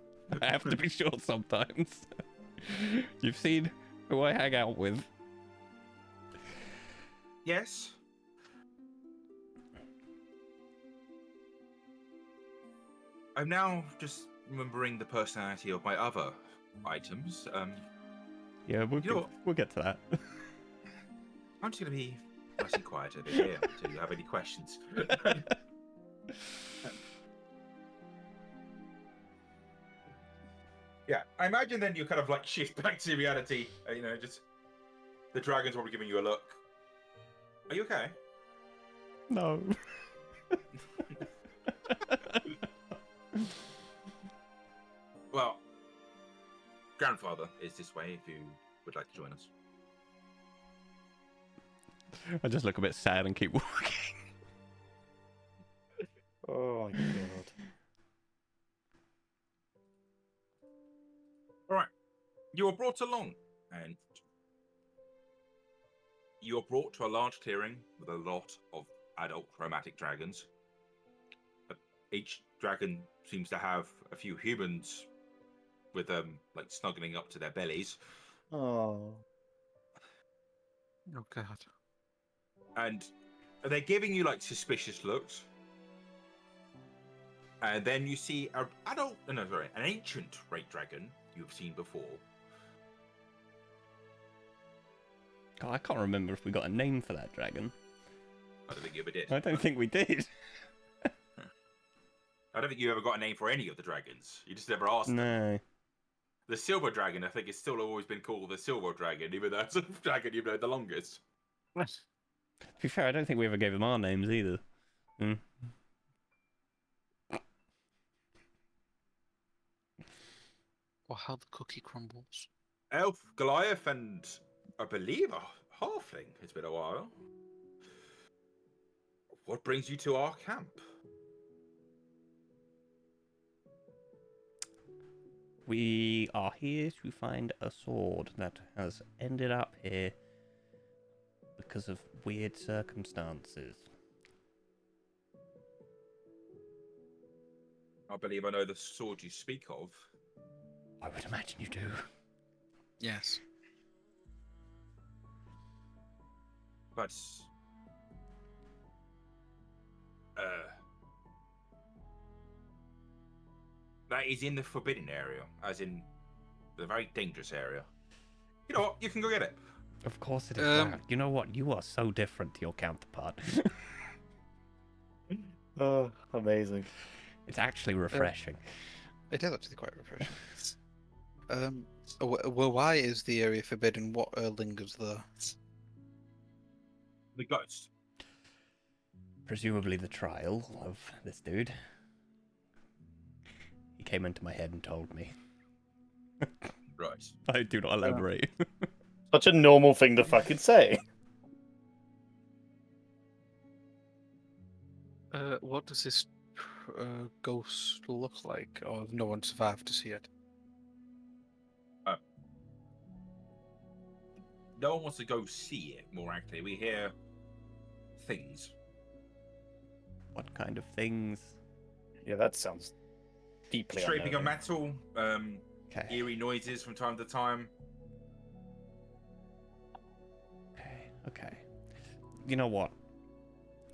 Speaker 2: I have to be sure sometimes. You've seen who I hang out with.
Speaker 1: Yes. I'm now just remembering the personality of my other items.
Speaker 2: Yeah,
Speaker 1: You know what?
Speaker 2: we'll get to that.
Speaker 1: I'm just gonna be nice and quiet over here until you have any questions. Yeah, I imagine then you kind of like shift back to reality. You know, just the dragon's probably giving you a look. Are you okay?
Speaker 2: No.
Speaker 1: Well, grandfather is this way if you would like to join us.
Speaker 2: I just look a bit sad and keep walking.
Speaker 3: Oh my God.
Speaker 1: All right, you are brought along, and you are brought to a large clearing with a lot of adult chromatic dragons. Each dragon seems to have a few humans with them, like snuggling up to their bellies.
Speaker 3: Oh.
Speaker 4: Oh God.
Speaker 1: And they're giving you like suspicious looks. And then you see an ancient great dragon you've seen before.
Speaker 2: God, I can't remember if we got a name for that dragon.
Speaker 1: I don't think you ever did.
Speaker 2: I don't think we did.
Speaker 1: I don't think you ever got a name for any of the dragons. You just never asked them.
Speaker 2: No.
Speaker 1: The silver dragon, I think, has still always been called the silver dragon, even though it's a dragon you've known the longest.
Speaker 2: To be fair, I don't think we ever gave them our names either. Hmm.
Speaker 4: Or how the cookie crumbles.
Speaker 1: Elf, Goliath, and I believe a halfling. It's been a while. What brings you to our camp?
Speaker 2: We are here to find a sword that has ended up here because of weird circumstances.
Speaker 1: I believe I know the sword you speak of.
Speaker 2: I would imagine you do.
Speaker 4: Yes.
Speaker 1: But that is in the forbidden area, as in the very dangerous area. You know what? You can go get it.
Speaker 2: Of course it is that. You know what? You are so different to your counterpart.
Speaker 3: Oh, amazing.
Speaker 2: It's actually refreshing.
Speaker 4: It is actually quite refreshing. Well, why is the area forbidden? What lingers there?
Speaker 1: The ghost.
Speaker 2: Presumably the trial of this dude. He came into my head and told me.
Speaker 1: Right.
Speaker 2: I do not elaborate.
Speaker 3: Such a normal thing to fucking say.
Speaker 4: What does this ghost look like? Or no one survived to see it?
Speaker 1: No one wants to go see it, more accurately. We hear things.
Speaker 2: What kind of things?
Speaker 3: Yeah, that sounds deeply
Speaker 1: Scraping of
Speaker 3: unnerving.
Speaker 1: metal,
Speaker 2: Okay.
Speaker 1: eerie noises from time to time.
Speaker 2: Okay. You know what?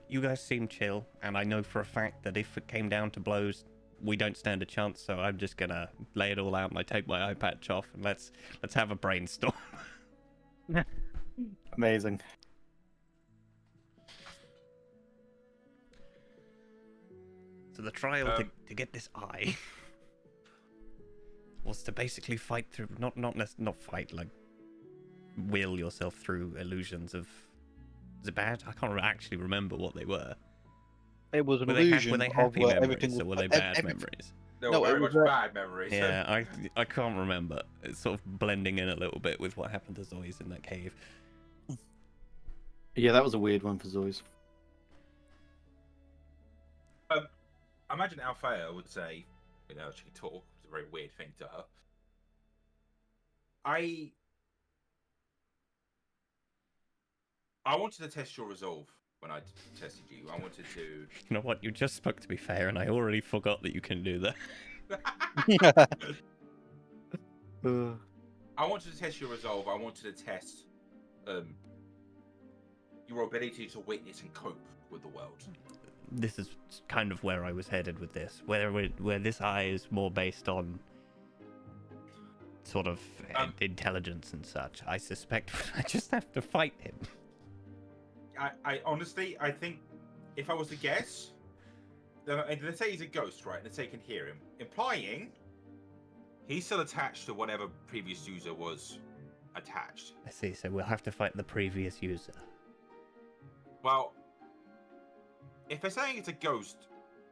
Speaker 2: You guys seem chill, and I know for a fact that if it came down to blows, we don't stand a chance. So I'm just gonna lay it all out, and I take my eye patch off, and let's have a brainstorm.
Speaker 3: Amazing.
Speaker 2: So the trial to get this eye. was to basically fight through, not fight, like will yourself through illusions of. Is it bad? I can't actually remember what they were.
Speaker 4: It was an
Speaker 2: Were
Speaker 4: illusion
Speaker 2: they
Speaker 4: of
Speaker 2: happy
Speaker 4: everything
Speaker 2: memories
Speaker 4: was
Speaker 2: or were they bad
Speaker 4: everything.
Speaker 2: memories?
Speaker 1: They were
Speaker 4: No, it
Speaker 1: very
Speaker 4: was,
Speaker 1: much bad memories.
Speaker 2: Yeah, I can't remember. It's sort of blending in a little bit with what happened to Zois in that cave.
Speaker 3: Yeah, that was a weird one for Zoys.
Speaker 1: I imagine Althea would say, you know, she could talk. It's a very weird thing to her. I wanted to test your resolve when I tested you. I wanted to.
Speaker 2: You know what? You just spoke to be fair, and I already forgot that you can do that.
Speaker 1: I wanted to test your resolve. I wanted to test your ability to witness and cope with the world.
Speaker 2: This is kind of where I was headed with this. Where this eye is more based on sort of intelligence and such. I suspect I just have to fight him.
Speaker 1: I honestly, I think if I was to guess, let's say he's a ghost, right? Let's say you can hear him, implying he's still attached to whatever previous user was attached.
Speaker 2: I see. So we'll have to fight the previous user.
Speaker 1: Well, if they're saying it's a ghost,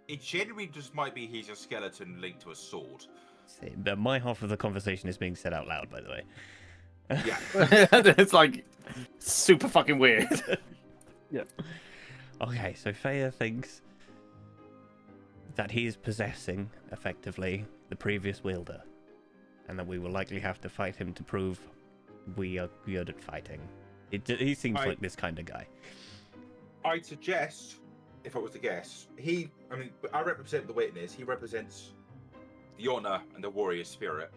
Speaker 1: it generally just might be he's a skeleton linked to a sword.
Speaker 2: See, but my half of the conversation is being said out loud, by the way.
Speaker 1: Yeah.
Speaker 3: It's like super fucking weird.
Speaker 2: Yeah. Okay, so Faya thinks that he is possessing, effectively, the previous wielder, and that we will likely have to fight him to prove we are good at fighting. He seems like this kind of guy.
Speaker 1: I'd suggest, if I was to guess, I represent the witness. He represents the honor and the warrior spirit.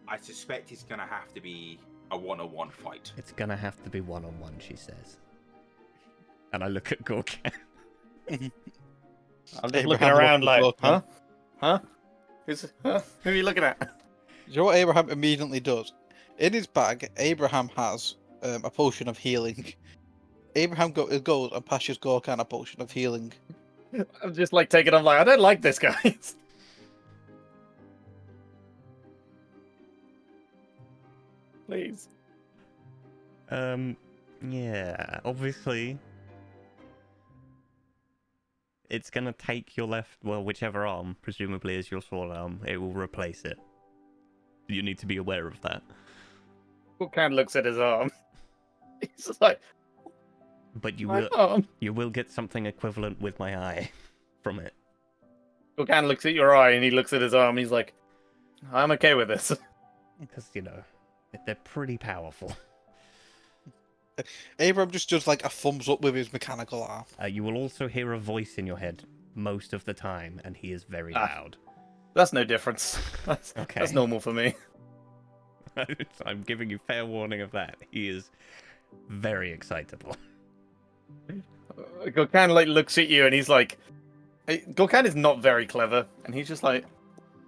Speaker 1: I suspect it's going to have to be a one-on-one fight.
Speaker 2: It's going to have to be one-on-one, she says. And I look at Gorkan.
Speaker 3: I'm just looking around like, huh? Huh? Who are you looking at?
Speaker 4: Do you know what Abraham immediately does? In his bag, Abraham has a potion of healing. Abraham goes and passes Gorkan a potion of healing.
Speaker 3: I'm just like taking on like, I don't like this, guys. Please.
Speaker 2: Yeah, obviously it's gonna take your whichever arm, presumably is your sword arm, it will replace it. You need to be aware of that.
Speaker 3: Gorkan looks at his arm. He's just like,
Speaker 2: but you
Speaker 3: arm.
Speaker 2: will get something equivalent with my eye from it.
Speaker 3: Gorkan looks at your eye and he looks at his arm. He's like, I'm okay with this.
Speaker 2: Because, they're pretty powerful.
Speaker 4: Abraham just does like a thumbs up with his mechanical arm.
Speaker 2: You will also hear a voice in your head most of the time, and he is very loud.
Speaker 3: That's no difference. That's normal for me.
Speaker 2: I'm giving you fair warning of that. He is very excitable.
Speaker 3: Gorkan like looks at you and he's like, Gorkan is not very clever, and he's just like,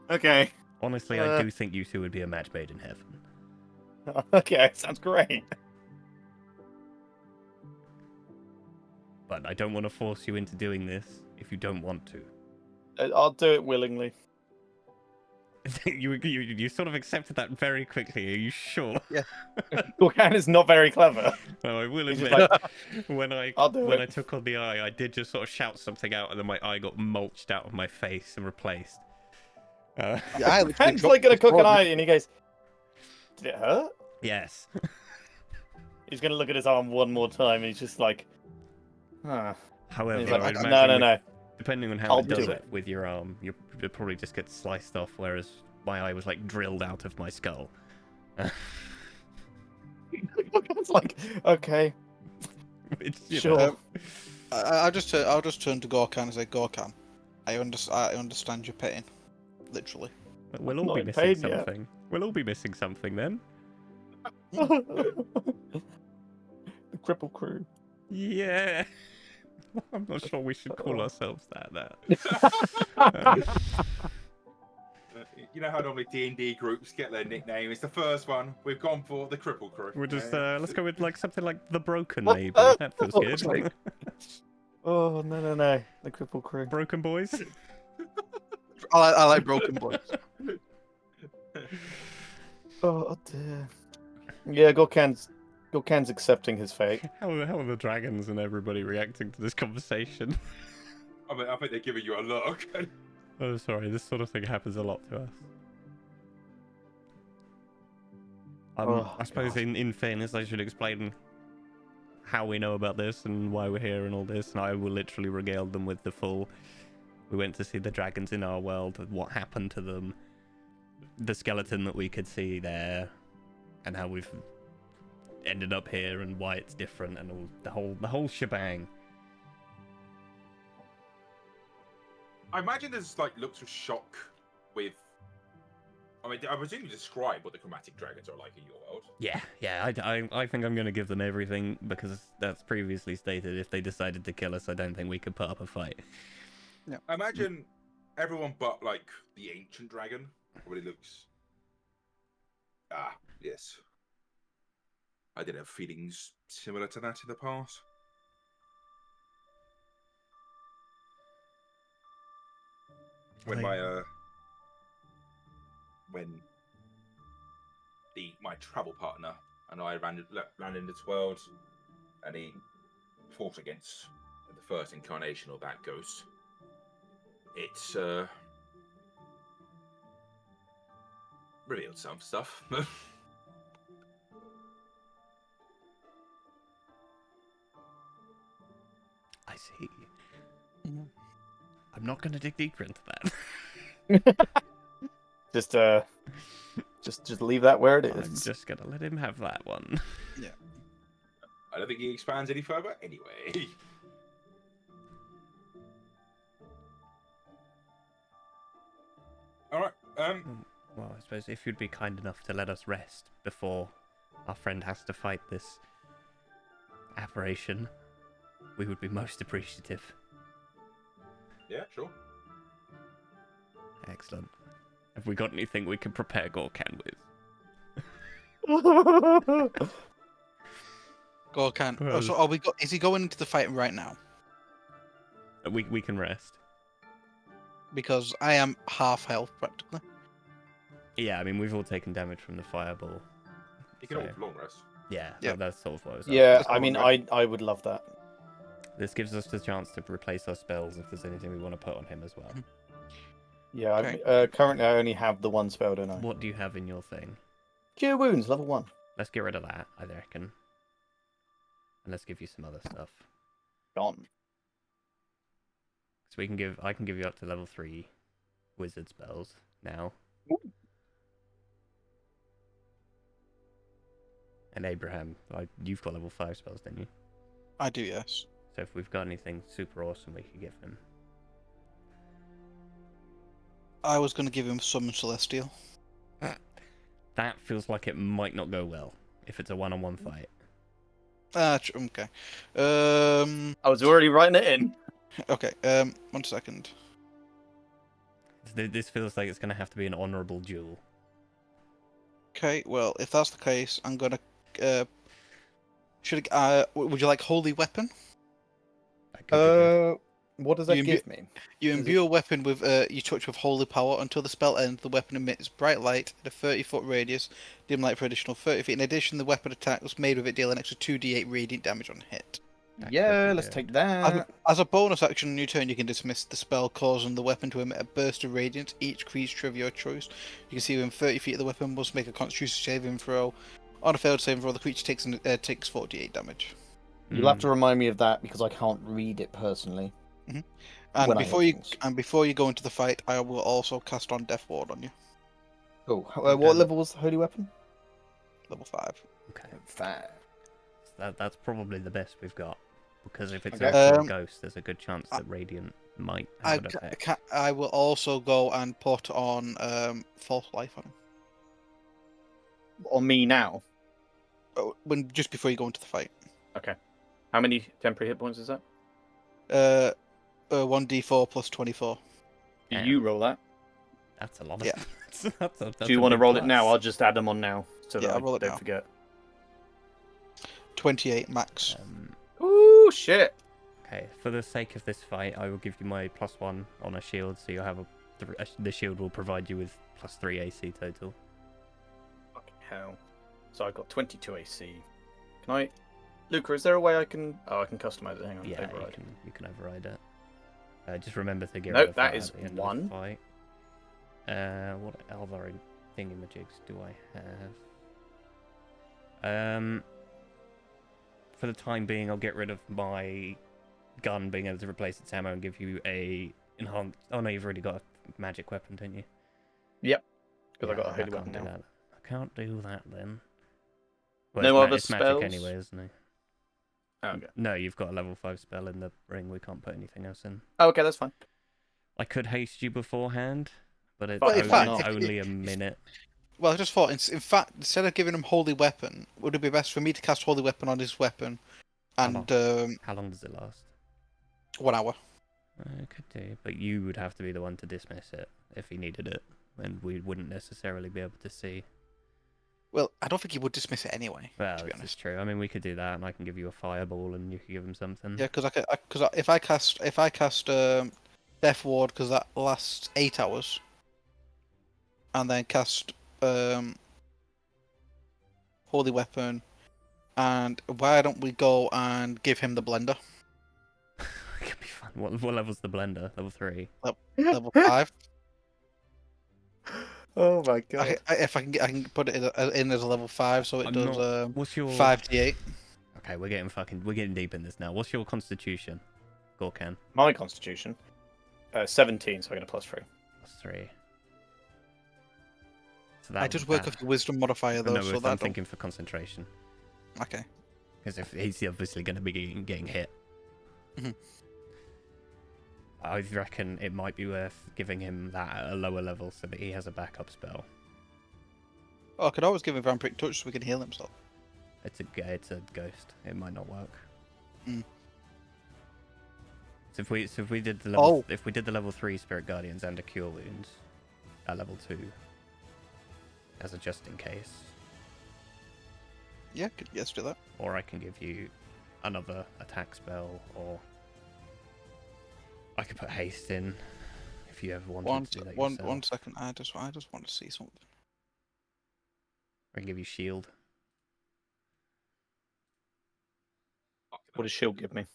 Speaker 3: okay.
Speaker 2: Honestly, I do think you two would be a match made in heaven.
Speaker 3: Okay, sounds great.
Speaker 2: But I don't want to force you into doing this if you don't want to.
Speaker 3: I'll do it willingly.
Speaker 2: You sort of accepted that very quickly. Are you sure?
Speaker 4: Yeah.
Speaker 3: Gorkan is not very clever.
Speaker 2: Well, I will
Speaker 3: He's
Speaker 2: admit,
Speaker 3: just like,
Speaker 2: when I took on the eye, I did just sort of shout something out, and then my eye got mulched out of my face and replaced.
Speaker 3: Gorkan's like gonna cook an eye, and he goes, "Did it hurt?"
Speaker 2: Yes.
Speaker 3: He's gonna look at his arm one more time, and he's just like, "Huh."
Speaker 2: However,
Speaker 3: He's like,
Speaker 2: I'd imagine
Speaker 3: no.
Speaker 2: Depending on how
Speaker 3: I'll
Speaker 2: it does
Speaker 3: do
Speaker 2: it with your arm, you'll probably just get sliced off, whereas my eye was like drilled out of my skull.
Speaker 3: Gorkan's like, okay, sure.
Speaker 4: I'll just turn to Gorkan and say, Gorkan, I understand your pain, literally.
Speaker 2: We'll all be missing something. Yet. We'll all be missing something then.
Speaker 3: The cripple crew.
Speaker 2: Yeah. I'm not sure we should call ourselves that.
Speaker 1: You know how normally D&D groups get their nickname? It's the first one. We've gone for the Cripple Crew.
Speaker 2: We'll just let's go with like something like the Broken, maybe. That feels good.
Speaker 3: Oh no, the Cripple Crew.
Speaker 2: Broken Boys.
Speaker 4: I like Broken Boys.
Speaker 3: Oh dear. Yeah, Gorkan's accepting his fate.
Speaker 2: How are the dragons and everybody reacting to this conversation?
Speaker 1: I mean, I think they're giving you a look.
Speaker 2: Oh, sorry, this sort of thing happens a lot to us. I suppose
Speaker 3: God.
Speaker 2: in fairness, I should explain how we know about this and why we're here and all this, and I will literally regale them with the full... We went to see the dragons in our world, what happened to them, the skeleton that we could see there, and how we've ended up here and why it's different and all the whole shebang.
Speaker 1: I imagine there's like looks of shock with. I mean, I presume you describe what the chromatic dragons are like in your world.
Speaker 2: Yeah, I think I'm going to give them everything because that's previously stated. If they decided to kill us, I don't think we could put up a fight.
Speaker 4: Yeah.
Speaker 1: I imagine everyone but like the ancient dragon really looks. Ah, yes. I did have feelings similar to that in the past. When my travel partner and I landed in this world, and he fought against the first incarnation of that ghost. It's revealed some stuff.
Speaker 2: I see. I'm not going to dig deeper into that.
Speaker 3: Just leave that where it
Speaker 2: I'm
Speaker 3: is.
Speaker 2: just going to let him have that one.
Speaker 1: I don't think he expands any further anyway. All right.
Speaker 2: Well, I suppose if you'd be kind enough to let us rest before our friend has to fight this apparition, we would be most appreciative.
Speaker 1: Yeah, sure.
Speaker 2: Excellent. Have we got anything we can prepare Gorkan with?
Speaker 4: Gorkan.
Speaker 2: Well-
Speaker 4: So are we? Is he going into the fight right now?
Speaker 2: We can rest.
Speaker 4: Because I am half health practically.
Speaker 2: Yeah, I mean, we've all taken damage from the fireball.
Speaker 1: You can
Speaker 2: So-
Speaker 1: all long rest.
Speaker 2: Yeah,
Speaker 4: Yeah.
Speaker 2: that's sort of what I was
Speaker 3: Yeah,
Speaker 4: Just
Speaker 3: I mean,
Speaker 1: alright.
Speaker 3: I would love that.
Speaker 2: This gives us the chance to replace our spells if there's anything we want to put on him as well.
Speaker 3: Yeah,
Speaker 4: Okay.
Speaker 3: currently I only have the one spell, don't I?
Speaker 2: What do you have in your thing?
Speaker 3: Cure wounds, level 1.
Speaker 2: Let's get rid of that, I reckon. And let's give you some other stuff.
Speaker 3: Gone.
Speaker 2: So I can give you up to level 3 wizard spells now.
Speaker 3: Ooh.
Speaker 2: And Abraham, you've got level 5 spells, don't you?
Speaker 4: I do, yes.
Speaker 2: So if we've got anything super awesome we could give him.
Speaker 4: I was going to give him Summon Celestial.
Speaker 2: That feels like it might not go well if it's a one-on-one fight.
Speaker 4: Okay.
Speaker 3: I was already writing it in.
Speaker 4: Okay. 1 second.
Speaker 2: This feels like it's going to have to be an honourable duel.
Speaker 4: Okay. Well, if that's the case, I'm gonna. Would you like Holy Weapon?
Speaker 2: I could give you-
Speaker 3: What does that
Speaker 4: You
Speaker 3: give me?
Speaker 4: You
Speaker 3: Is
Speaker 4: imbue a weapon with you touch with holy power until the spell ends. The weapon emits bright light at a 30-foot radius, dim light for additional 30 feet. In addition, the weapon attack was made with it deal an extra 2d8 radiant damage on hit.
Speaker 2: That
Speaker 3: Yeah,
Speaker 2: could be
Speaker 3: let's
Speaker 2: good.
Speaker 3: take that.
Speaker 4: As a bonus action on your turn, you can dismiss the spell, causing the weapon to emit a burst of radiance. Each creature of your choice you can see within 30 feet of the weapon must make a Constitution saving throw. On a failed saving throw, the creature takes 48 damage.
Speaker 3: You'll have to remind me of that because I can't read it personally.
Speaker 4: And
Speaker 3: When I
Speaker 4: before
Speaker 3: hit
Speaker 4: you
Speaker 3: things.
Speaker 4: before you go into the fight, I will also cast on Death Ward on you,
Speaker 3: Cool.
Speaker 2: Okay.
Speaker 3: What level was the holy weapon?
Speaker 4: level 5.
Speaker 2: Okay.
Speaker 3: 5.
Speaker 2: That's probably the best we've got. Because if it's
Speaker 3: Okay.
Speaker 2: a ghost, there's a good chance that Radiant might
Speaker 4: I,
Speaker 2: have an effect.
Speaker 4: I will also go and put on False Life on him.
Speaker 3: On me now.
Speaker 4: Just before you go into the fight.
Speaker 3: How many temporary hit points is that?
Speaker 4: 1d4 plus 24.
Speaker 3: Do
Speaker 2: Yeah.
Speaker 3: you roll that?
Speaker 2: That's a lot of...
Speaker 4: Yeah.
Speaker 2: that's
Speaker 3: Do you want to roll it now? I'll just add them on now so that
Speaker 4: Yeah,
Speaker 3: I
Speaker 4: I'll roll it
Speaker 3: don't
Speaker 4: now.
Speaker 3: forget.
Speaker 4: 28 max.
Speaker 3: Ooh, shit.
Speaker 2: Okay, for the sake of this fight, I will give you my +1 on a shield, so you'll have the shield will provide you with +3 AC total.
Speaker 3: hell. So I've got 22 AC. Can I... Luca, is there a way I can... Oh, I can customize it. Hang on.
Speaker 2: Yeah,
Speaker 3: Override.
Speaker 2: you can override it. Just remember to get
Speaker 3: Nope,
Speaker 2: rid of
Speaker 3: that
Speaker 2: at
Speaker 3: is
Speaker 2: the end of the
Speaker 3: 1.
Speaker 2: fight. What other thingamajigs do I have? For the time being, I'll get rid of my gun being able to replace its ammo and give you a enhanced... Oh no, you've already got a magic weapon, don't you?
Speaker 3: Yep. Because I got a
Speaker 2: I
Speaker 3: holy
Speaker 2: can't
Speaker 3: weapon
Speaker 2: do
Speaker 3: now.
Speaker 2: that. I can't do that then. Well,
Speaker 3: No other
Speaker 2: it's magic
Speaker 3: spells?
Speaker 2: anyway, isn't it?
Speaker 3: Oh, okay.
Speaker 2: No, you've got a level 5 spell in the ring. We can't put anything else in.
Speaker 3: Oh, okay, that's fine.
Speaker 2: I could haste you beforehand, but it's,
Speaker 3: Well, in
Speaker 2: it's
Speaker 3: fact,
Speaker 2: only a minute.
Speaker 4: Well, I just thought, in fact, instead of giving him Holy Weapon, would it be best for me to cast Holy Weapon on his weapon? And,
Speaker 2: How long does it last?
Speaker 4: 1 hour.
Speaker 2: I could do, but you would have to be the one to dismiss it if he needed it, and we wouldn't necessarily be able to see.
Speaker 4: Well, I don't think he would dismiss it anyway,
Speaker 2: Well,
Speaker 4: to be
Speaker 2: this is
Speaker 4: honest.
Speaker 2: true. I mean, we could do that, and I can give you a fireball, and you could give him something.
Speaker 4: Yeah, because if I cast Death Ward, because that lasts 8 hours, and then cast Holy Weapon, and why don't we go and give him the blender?
Speaker 2: It could be fun. What level's the blender? Level 3.
Speaker 4: Level 5.
Speaker 3: Oh my god.
Speaker 4: If I can put it in as a level 5, so it does
Speaker 2: What's your
Speaker 4: 5d8.
Speaker 2: Okay, we're getting deep in this now. What's your constitution, Gorkan?
Speaker 3: My constitution. 17, so I get a +3.
Speaker 2: +3. So
Speaker 4: I just work off the wisdom modifier though,
Speaker 2: No,
Speaker 4: so
Speaker 2: I'm
Speaker 4: that
Speaker 2: thinking for concentration.
Speaker 4: okay.
Speaker 2: Because if he's obviously going to be getting hit.
Speaker 4: Mhm.
Speaker 2: I reckon it might be worth giving him that at a lower level so that he has a backup spell.
Speaker 4: Oh, I could always give him Vampiric Touch so we can heal himself.
Speaker 2: It's a ghost. It might not work.
Speaker 4: Mm.
Speaker 2: So if we did the level 3 Spirit Guardians and a Cure Wounds at level 2 as a just in case.
Speaker 4: Yeah, let's do that.
Speaker 2: Or I can give you another attack spell, or I could put haste in if you ever wanted to do that yourself.
Speaker 4: One second. I just want to see something.
Speaker 2: I can give you shield.
Speaker 3: What does shield give me?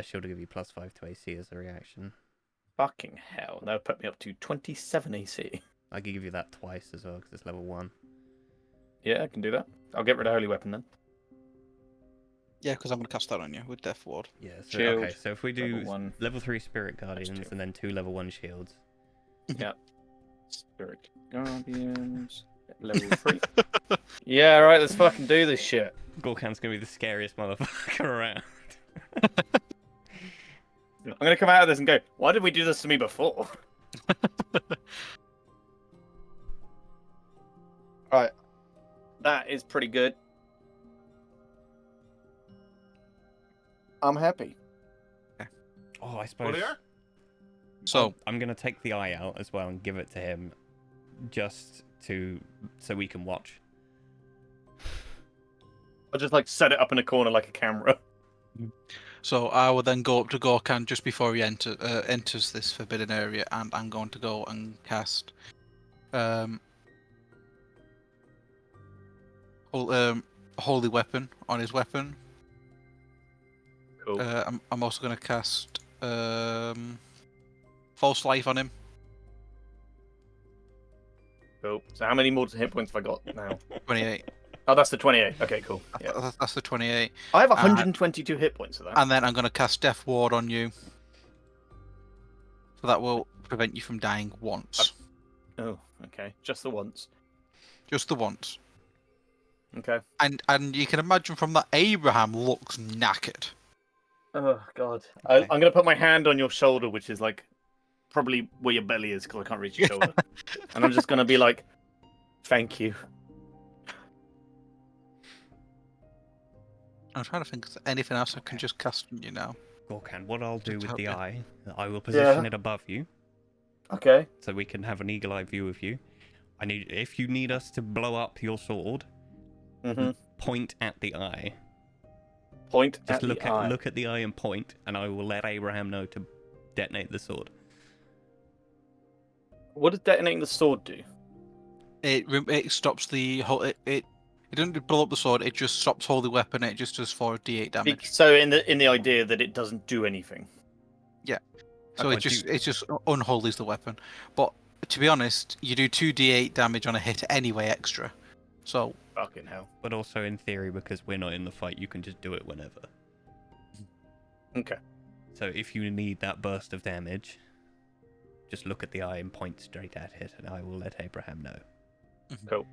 Speaker 2: Shield will give you +5 to AC as a reaction.
Speaker 3: Fucking hell. That would put me up to 27 AC.
Speaker 2: I can give you that twice as well because it's level 1.
Speaker 3: Yeah, I can do that. I'll get rid of Holy Weapon then.
Speaker 4: Yeah, because I'm going to cast that on you with Death Ward.
Speaker 2: Yeah, so,
Speaker 3: Shield,
Speaker 2: okay, so if we do
Speaker 3: level 1.
Speaker 2: 3 Spirit Guardians
Speaker 3: 2.
Speaker 2: and then 2 level 1 shields.
Speaker 3: Yeah. Spirit Guardians. Level 3. Yeah, alright, let's fucking do this shit.
Speaker 2: Gorkan's gonna be the scariest motherfucker around.
Speaker 3: I'm gonna come out of this and go, why did we do this to me before? Alright. That is pretty good. I'm happy.
Speaker 2: Oh, I suppose.
Speaker 4: So
Speaker 2: I'm gonna take the eye out as well and give it to him, just so we can watch.
Speaker 3: I'll just like set it up in a corner like a camera.
Speaker 4: So I will then go up to Gorkan just before he enters this forbidden area, and I'm going to go and cast Holy Weapon on his weapon.
Speaker 3: Cool.
Speaker 4: I'm also going to cast False Life on him.
Speaker 3: Cool. So how many more hit points have I got now?
Speaker 4: 28.
Speaker 3: Oh, that's the 28. Okay, cool. Yeah.
Speaker 4: That's the 28.
Speaker 3: I have 122 hit points of that.
Speaker 4: And then I'm going to cast Death Ward on you. So that will prevent you from dying once.
Speaker 3: Oh, okay. Just the once.
Speaker 4: Just the once.
Speaker 3: Okay.
Speaker 4: And you can imagine from that Abraham looks knackered.
Speaker 3: Oh, God.
Speaker 4: Okay.
Speaker 3: I'm going to put my hand on your shoulder, which is like probably where your belly is because I can't reach your shoulder. And I'm just going to be like, thank you.
Speaker 4: I'm trying to think of anything else I can just cast on you now.
Speaker 2: Gorkan, what I'll do
Speaker 4: Just
Speaker 2: with
Speaker 4: help
Speaker 2: the
Speaker 4: you.
Speaker 2: eye, I will position
Speaker 3: Yeah.
Speaker 2: it above you
Speaker 3: Okay.
Speaker 2: so we can have an eagle-eye view of you. If you need us to blow up your sword,
Speaker 3: Mm-hmm.
Speaker 2: point at the eye.
Speaker 3: Point
Speaker 2: Just
Speaker 3: at
Speaker 2: look
Speaker 3: the eye.
Speaker 2: look at the eye and point, and I will let Abraham know to detonate the sword.
Speaker 3: What does detonating the sword do?
Speaker 4: It stops the whole. It doesn't blow up the sword. It just stops holy weapon. It just does 4d8 damage.
Speaker 3: So in the idea that it doesn't do anything.
Speaker 4: So
Speaker 2: Okay.
Speaker 4: it just unholies the weapon. But to be honest, you do 2d8 damage on a hit anyway extra. So
Speaker 3: Fucking hell.
Speaker 2: But also in theory, because we're not in the fight, you can just do it whenever.
Speaker 3: Okay.
Speaker 2: So if you need that burst of damage, just look at the eye and point straight at it, and I will let Abraham know.
Speaker 3: Cool.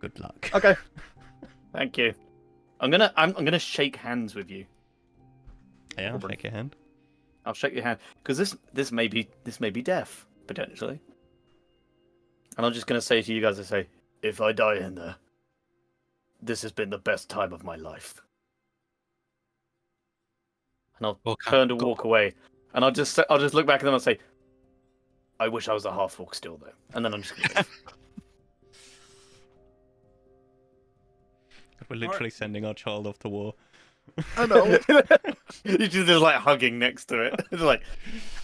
Speaker 2: Good luck.
Speaker 3: Okay. Thank you. I'm gonna shake hands with you.
Speaker 2: Yeah, I'll shake your hand.
Speaker 3: I'll shake your hand because this may be death potentially. And I'm just gonna say to you guys, I say, if I die in there, this has been the best time of my life. And I'll
Speaker 4: Okay.
Speaker 3: turn to walk away, and I'll just look back at them and say, I wish I was a half orc still though. And then I'm just gonna leave.
Speaker 2: We're literally sending our child off to war.
Speaker 3: I know. You're just like hugging next to it. It's like,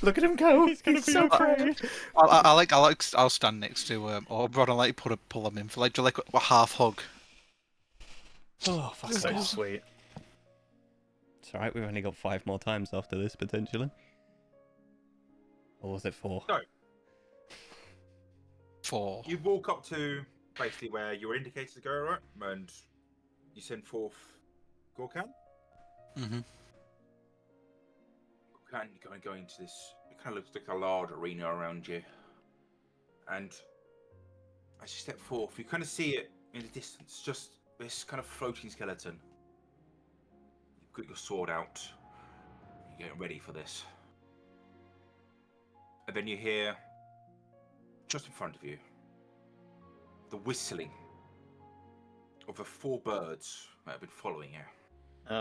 Speaker 3: look at him go.
Speaker 2: He's gonna be
Speaker 3: so
Speaker 2: afraid.
Speaker 3: proud.
Speaker 4: I'll stand next to Oberon and like pull him in for like a half hug.
Speaker 2: Oh, fuck.
Speaker 3: So sweet.
Speaker 2: It's alright, we've only got 5 more times after this, potentially. Or was it 4?
Speaker 1: No.
Speaker 4: 4.
Speaker 1: You walk up to basically where your indicators go, right? And you send forth Gorkan.
Speaker 4: Mm-hmm.
Speaker 1: Gorkan, you're going into this. It kind of looks like a large arena around you. And as you step forth, you kind of see it in the distance, just this kind of floating skeleton. You've got your sword out. You're getting ready for this. And then you hear, just in front of you, the whistling of the 4 birds that have been following you,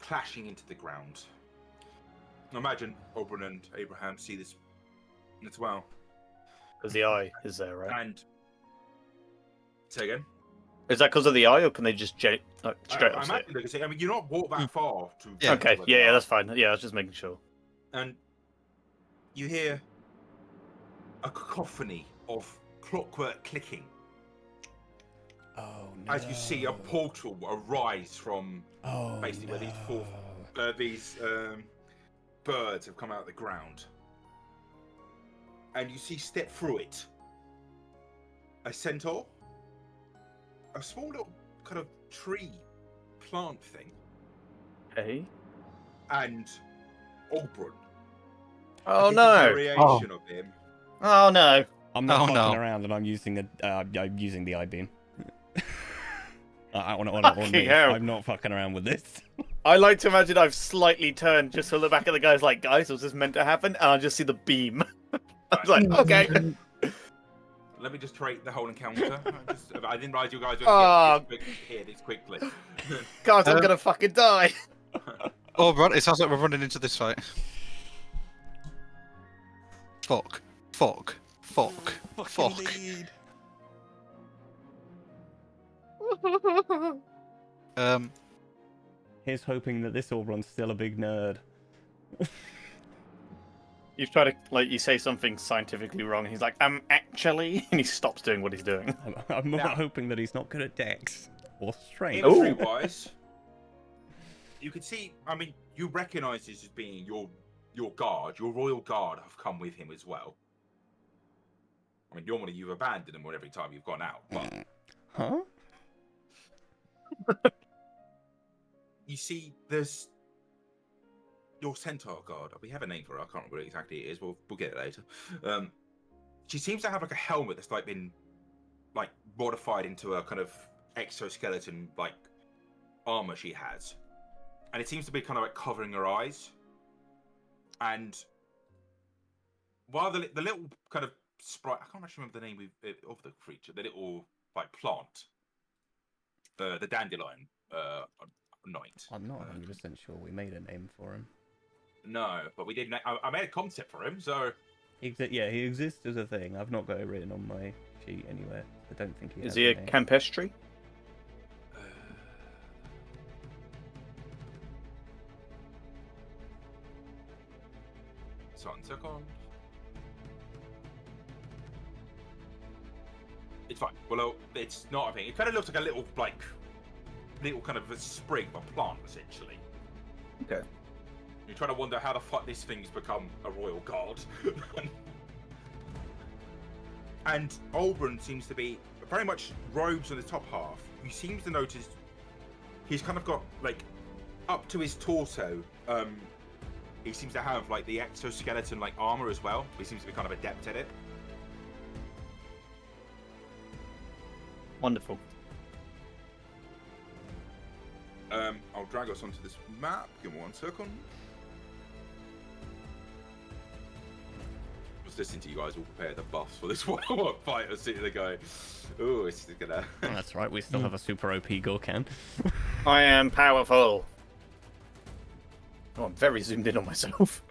Speaker 1: clashing into the ground. Now imagine Oberon and Abraham see this as well.
Speaker 3: Because the eye is there, right?
Speaker 1: And say again.
Speaker 3: Is that because of the eye, or can they just straight
Speaker 1: I
Speaker 3: up?
Speaker 1: imagine they can say. I mean, you're not walked that far to.
Speaker 4: Yeah.
Speaker 3: Okay, yeah, that's fine. Yeah, I was just making sure.
Speaker 1: And you hear a cacophony of clockwork clicking
Speaker 2: Oh, no.
Speaker 1: as you see a portal arise from basically where these birds have come out of the ground, and you see step through it a centaur, a small little kind of tree plant thing,
Speaker 3: Hey.
Speaker 1: and Oberon.
Speaker 3: Oh
Speaker 1: a
Speaker 3: no!
Speaker 1: variation of him.
Speaker 3: Oh no!
Speaker 2: I'm not
Speaker 4: Oh,
Speaker 2: fucking
Speaker 4: no.
Speaker 2: around, and I'm using the I-beam.
Speaker 3: Fucking hell.
Speaker 2: I'm not fucking around with this.
Speaker 3: I like to imagine I've slightly turned just to look back at the guys like, guys, was this meant to happen? And I just see the beam. I was like, okay.
Speaker 1: Let me just create the whole encounter. I didn't realize you guys were
Speaker 3: Oh.
Speaker 1: going to hear this quickly.
Speaker 3: Guys, I'm gonna fucking die.
Speaker 4: Oberon, it sounds like we're running into this fight. Fuck.
Speaker 2: Here's hoping that this Oberon's still a big nerd.
Speaker 3: You try to, like, you say something scientifically wrong, and he's like, actually, and he stops doing what he's doing.
Speaker 2: I'm more
Speaker 1: Now-
Speaker 2: hoping that he's not good at Dex or Strength.
Speaker 1: Imagery-wise, you can see. I mean, you recognise this as being your guard, your royal guard have come with him as well. I mean, normally you've abandoned them every time you've gone out, but
Speaker 2: Huh?
Speaker 1: you see, there's your centaur guard. We have a name for her. I can't remember what exactly it is. We'll get it later. She seems to have like a helmet that's like been like modified into a kind of exoskeleton like armor she has, and it seems to be kind of like covering her eyes. And while the little kind of sprite, I can't actually remember the name of the creature, the little like plant, the dandelion knight.
Speaker 2: I'm not 100% sure we made a name for him.
Speaker 1: No, but we did. I made a concept for him, so
Speaker 2: He exists as a thing. I've not got it written on my sheet anywhere. I don't think he
Speaker 3: Is
Speaker 2: has
Speaker 3: he a
Speaker 2: name.
Speaker 3: campestry?
Speaker 1: so on second. It's fine. Well, it's not a thing. It kind of looks like a little, little kind of a sprig of a plant, essentially.
Speaker 3: Okay.
Speaker 1: You're trying to wonder how the fuck this thing's become a royal guard. And Oberon seems to be very much robes on the top half. You seem to notice he's kind of got, like, up to his torso, he seems to have, like, the exoskeleton, like, armor as well. He seems to be kind of adept at it.
Speaker 3: Wonderful.
Speaker 1: I'll drag us onto this map. Give me 1 second. Just listening to you guys all prepare the buffs for this one fight. I was sitting there going, "Oh, it's gonna."
Speaker 2: Oh, that's right. We still have a super OP Gorkan.
Speaker 3: I am powerful. Oh, I'm very zoomed in on myself.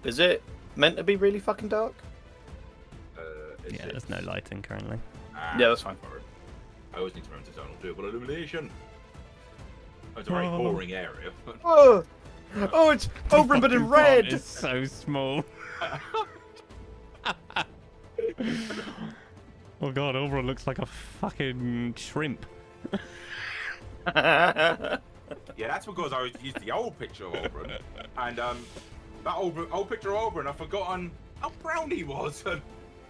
Speaker 3: Is it meant to be really fucking dark?
Speaker 2: Yeah, there's no lighting currently.
Speaker 3: Yeah, that's fine.
Speaker 1: I always need to remember to turn on doable illumination. It's a very boring area.
Speaker 3: Oh, oh, it's Oberon but in red.
Speaker 2: It's so small. Oh god, Oberon looks like a fucking shrimp.
Speaker 1: Yeah, that's because I used the old picture of Oberon, and that old picture of Oberon, I've forgotten how brown he was.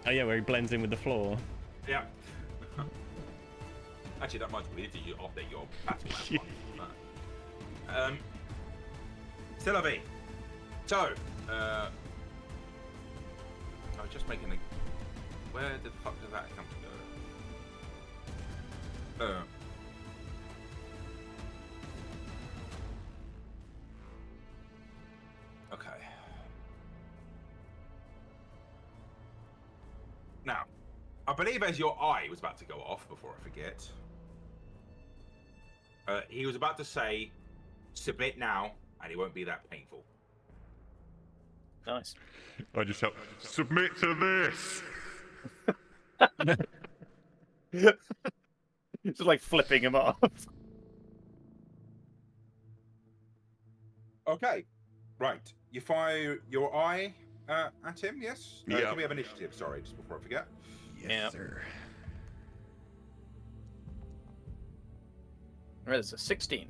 Speaker 2: Oh yeah, where he blends in with the floor.
Speaker 1: Yeah. Actually, that might be you update your battle map. Still a V. So, I was just making a. Where the fuck does that come to? Okay. Now, I believe as your eye was about to go off, before I forget, he was about to say, submit now, and it won't be that painful.
Speaker 3: Nice.
Speaker 5: I just help submit to this.
Speaker 3: Just like flipping him off.
Speaker 1: Okay, right. You fire your eye at him, yes?
Speaker 5: Yeah.
Speaker 1: Can we have initiative? Sorry, just before I forget.
Speaker 3: Yes,
Speaker 2: sir.
Speaker 3: Right, it's a 16.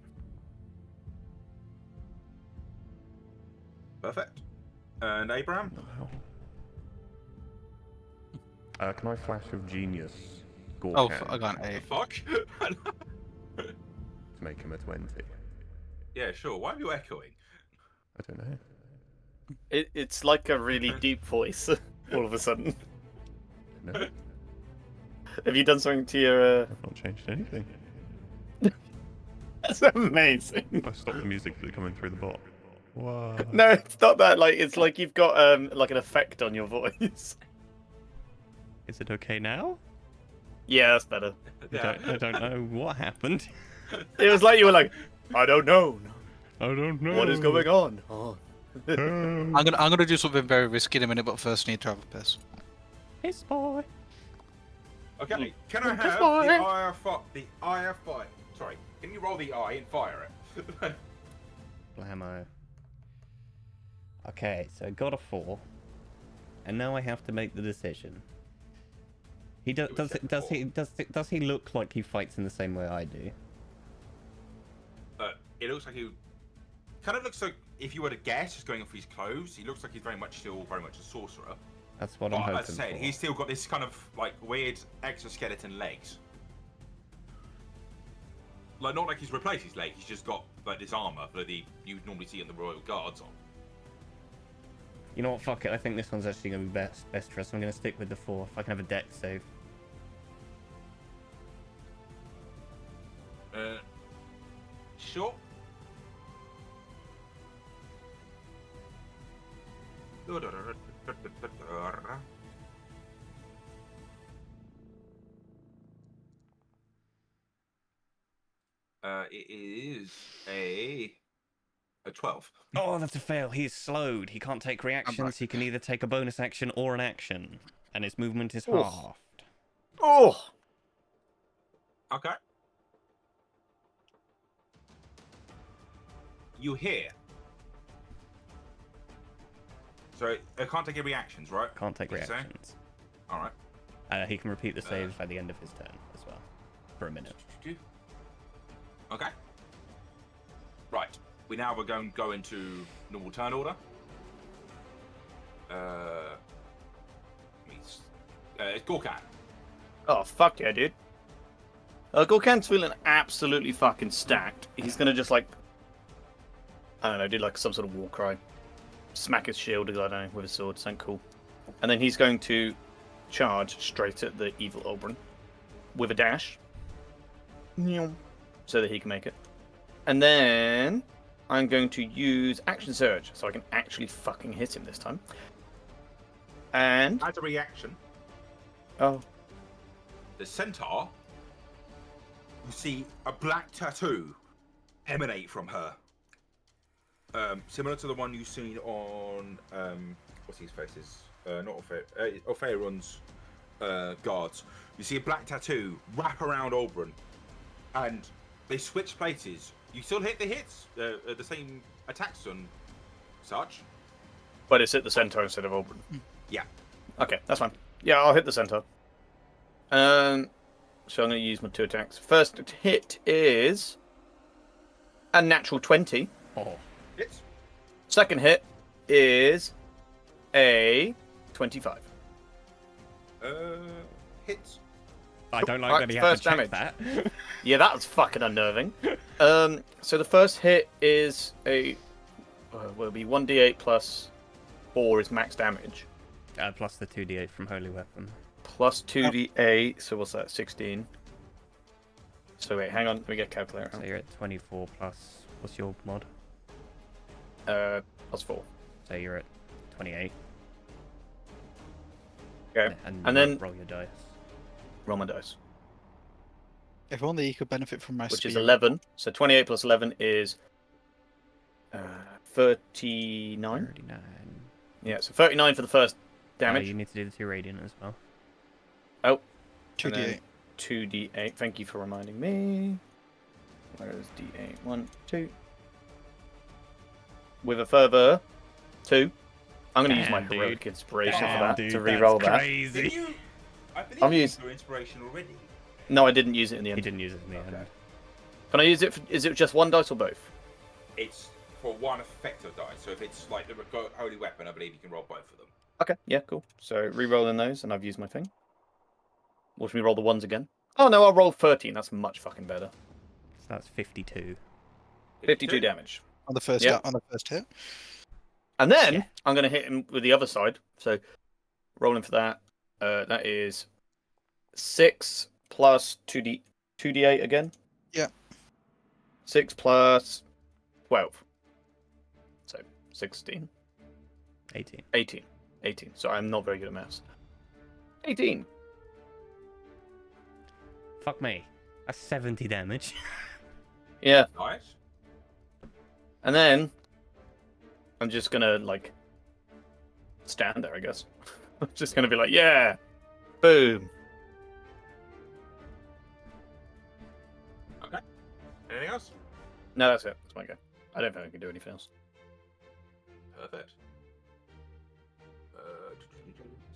Speaker 1: Perfect. And Abraham?
Speaker 5: Can I flash of genius?
Speaker 4: Oh,
Speaker 5: Gorkan
Speaker 4: I got an A.
Speaker 1: Fuck?
Speaker 5: to make him a 20?
Speaker 1: Yeah, sure. Why are you echoing?
Speaker 5: I don't know.
Speaker 3: It's like a really deep voice all of a sudden.
Speaker 5: No,
Speaker 3: Have you done something to your...
Speaker 5: I've not changed anything.
Speaker 3: That's amazing.
Speaker 5: I stopped the music coming through the bot. Wow.
Speaker 3: No, it's not that. Like, it's like you've got like an effect on your voice.
Speaker 2: Is it okay now?
Speaker 3: Yeah, that's better.
Speaker 2: I don't know what happened.
Speaker 3: It was like you were like, I don't know.
Speaker 2: I don't know.
Speaker 3: What is going on? Oh.
Speaker 4: I'm gonna do something very risky in a minute, but first I need to have a piss.
Speaker 2: Piss boy.
Speaker 1: Okay, can I have
Speaker 3: fine.
Speaker 1: the eye of fire? Sorry, can you roll the eye and fire it?
Speaker 2: Blammo. Okay, so I got a 4, and now I have to make the decision. He does. Does he look like he fights in the same way I do?
Speaker 1: It looks like he kind of looks like, if you were to guess, just going off his clothes, he looks like he's still very much a sorcerer.
Speaker 2: That's what I'm
Speaker 1: But
Speaker 2: hoping
Speaker 1: as I said,
Speaker 2: for.
Speaker 1: he's still got this kind of like weird exoskeleton legs. Like not like he's replaced his leg, he's just got like this armor that you'd normally see in the Royal Guards on.
Speaker 2: You know what? Fuck it. I think this one's actually gonna be best for us. I'm gonna stick with the 4. If I can have a deck save.
Speaker 1: Sure. It is a 12.
Speaker 2: Oh, that's a fail. He's slowed. He can't take reactions. He can either take a bonus action or an action, and his movement is
Speaker 3: Oof.
Speaker 2: halved.
Speaker 3: Oh!
Speaker 1: Okay. You hear. So I can't take any reactions, right?
Speaker 2: Can't take
Speaker 1: Did you say?
Speaker 2: reactions.
Speaker 1: All right.
Speaker 2: He can repeat the save at the end of his turn as well, for a minute.
Speaker 1: Okay. Right. We now we're going to go into normal turn order. It's Gorkan.
Speaker 3: Oh, fuck yeah, dude. Gorkan's feeling absolutely fucking stacked. He's gonna just, like, I don't know, do like some sort of war cry. Smack his shield, I don't know, with his sword, something cool. And then he's going to charge straight at the evil Oberon with a dash. So that he can make it. And then I'm going to use Action Surge, so I can actually fucking hit him this time. And...
Speaker 1: As a reaction,
Speaker 3: Oh.
Speaker 1: the centaur, you see a black tattoo emanate from her. Similar to the one you've seen on what's his faces? Not Opharon's guards. You see a black tattoo wrap around Oberon, and they switch places. You still hit the hits, the same attacks and such.
Speaker 3: But it's at the centaur instead of Oberon.
Speaker 1: Yeah.
Speaker 3: Okay, that's fine. Yeah, I'll hit the centaur. So I'm going to use my 2 attacks. First hit is a natural 20.
Speaker 2: Oh.
Speaker 1: Hits.
Speaker 3: Second hit is a 25.
Speaker 1: Hits.
Speaker 2: I don't like
Speaker 3: Right,
Speaker 2: that he has
Speaker 3: first
Speaker 2: to check
Speaker 3: damage.
Speaker 2: that.
Speaker 3: Yeah, that was fucking unnerving. So the first hit is a will be 1d8 plus 4 is max damage.
Speaker 2: Plus the 2d8 from Holy Weapon.
Speaker 3: Plus 2d8, so what's that? 16. So wait, hang on, let me get a calculator
Speaker 2: So
Speaker 3: out.
Speaker 2: you're at 24 plus, what's your mod?
Speaker 3: Plus 4.
Speaker 2: So you're at 28.
Speaker 3: Okay,
Speaker 2: And
Speaker 3: and then
Speaker 2: roll your dice.
Speaker 3: roll my dice.
Speaker 4: If only you could benefit from my
Speaker 3: Which is
Speaker 4: spear.
Speaker 3: 11. So 28 plus 11 is 39.
Speaker 2: 39.
Speaker 3: Yeah, so 39 for the first damage.
Speaker 2: You need to do the 2 radiant as well.
Speaker 3: Oh.
Speaker 4: 2d8.
Speaker 3: And then 2d8. Thank you for reminding me. Where is d8? 1, 2. With a further 2. I'm going to use my
Speaker 2: Damn, dude.
Speaker 3: heroic inspiration
Speaker 2: Damn,
Speaker 3: for that
Speaker 2: dude,
Speaker 3: to re-roll
Speaker 2: that's
Speaker 3: that.
Speaker 2: crazy.
Speaker 1: Did you? I believe
Speaker 3: I'm
Speaker 1: you
Speaker 3: used-
Speaker 1: used your inspiration already.
Speaker 3: No, I didn't use it in the
Speaker 2: He
Speaker 3: end.
Speaker 2: didn't use it in the
Speaker 1: Okay.
Speaker 2: end.
Speaker 3: Can I use it? Is it just 1 dice or both?
Speaker 1: It's for one effective die. So if it's like the holy weapon, I believe you can roll both of them.
Speaker 3: Okay, yeah, cool. So re-rolling those, and I've used my thing. Watch me roll the 1s again. Oh no, I'll roll 13. That's much fucking better.
Speaker 2: So that's 52.
Speaker 3: 52 damage.
Speaker 4: On the first
Speaker 3: Yep.
Speaker 4: on the first hit.
Speaker 3: And then
Speaker 2: Yeah.
Speaker 3: I'm going to hit him with the other side. So rolling for that. That is 6 plus 2d8 again.
Speaker 4: Yeah.
Speaker 3: 6 plus 12. So 16.
Speaker 2: 18.
Speaker 3: 18. 18. So I'm not very good at maths. 18.
Speaker 2: Fuck me. That's 70 damage.
Speaker 3: Yeah.
Speaker 1: Nice.
Speaker 3: And then I'm just going to, like, stand there, I guess. I'm just going to be like, yeah. Boom.
Speaker 1: Okay. Anything else?
Speaker 3: No, that's it. That's my go. I don't think I can do anything else.
Speaker 1: Perfect.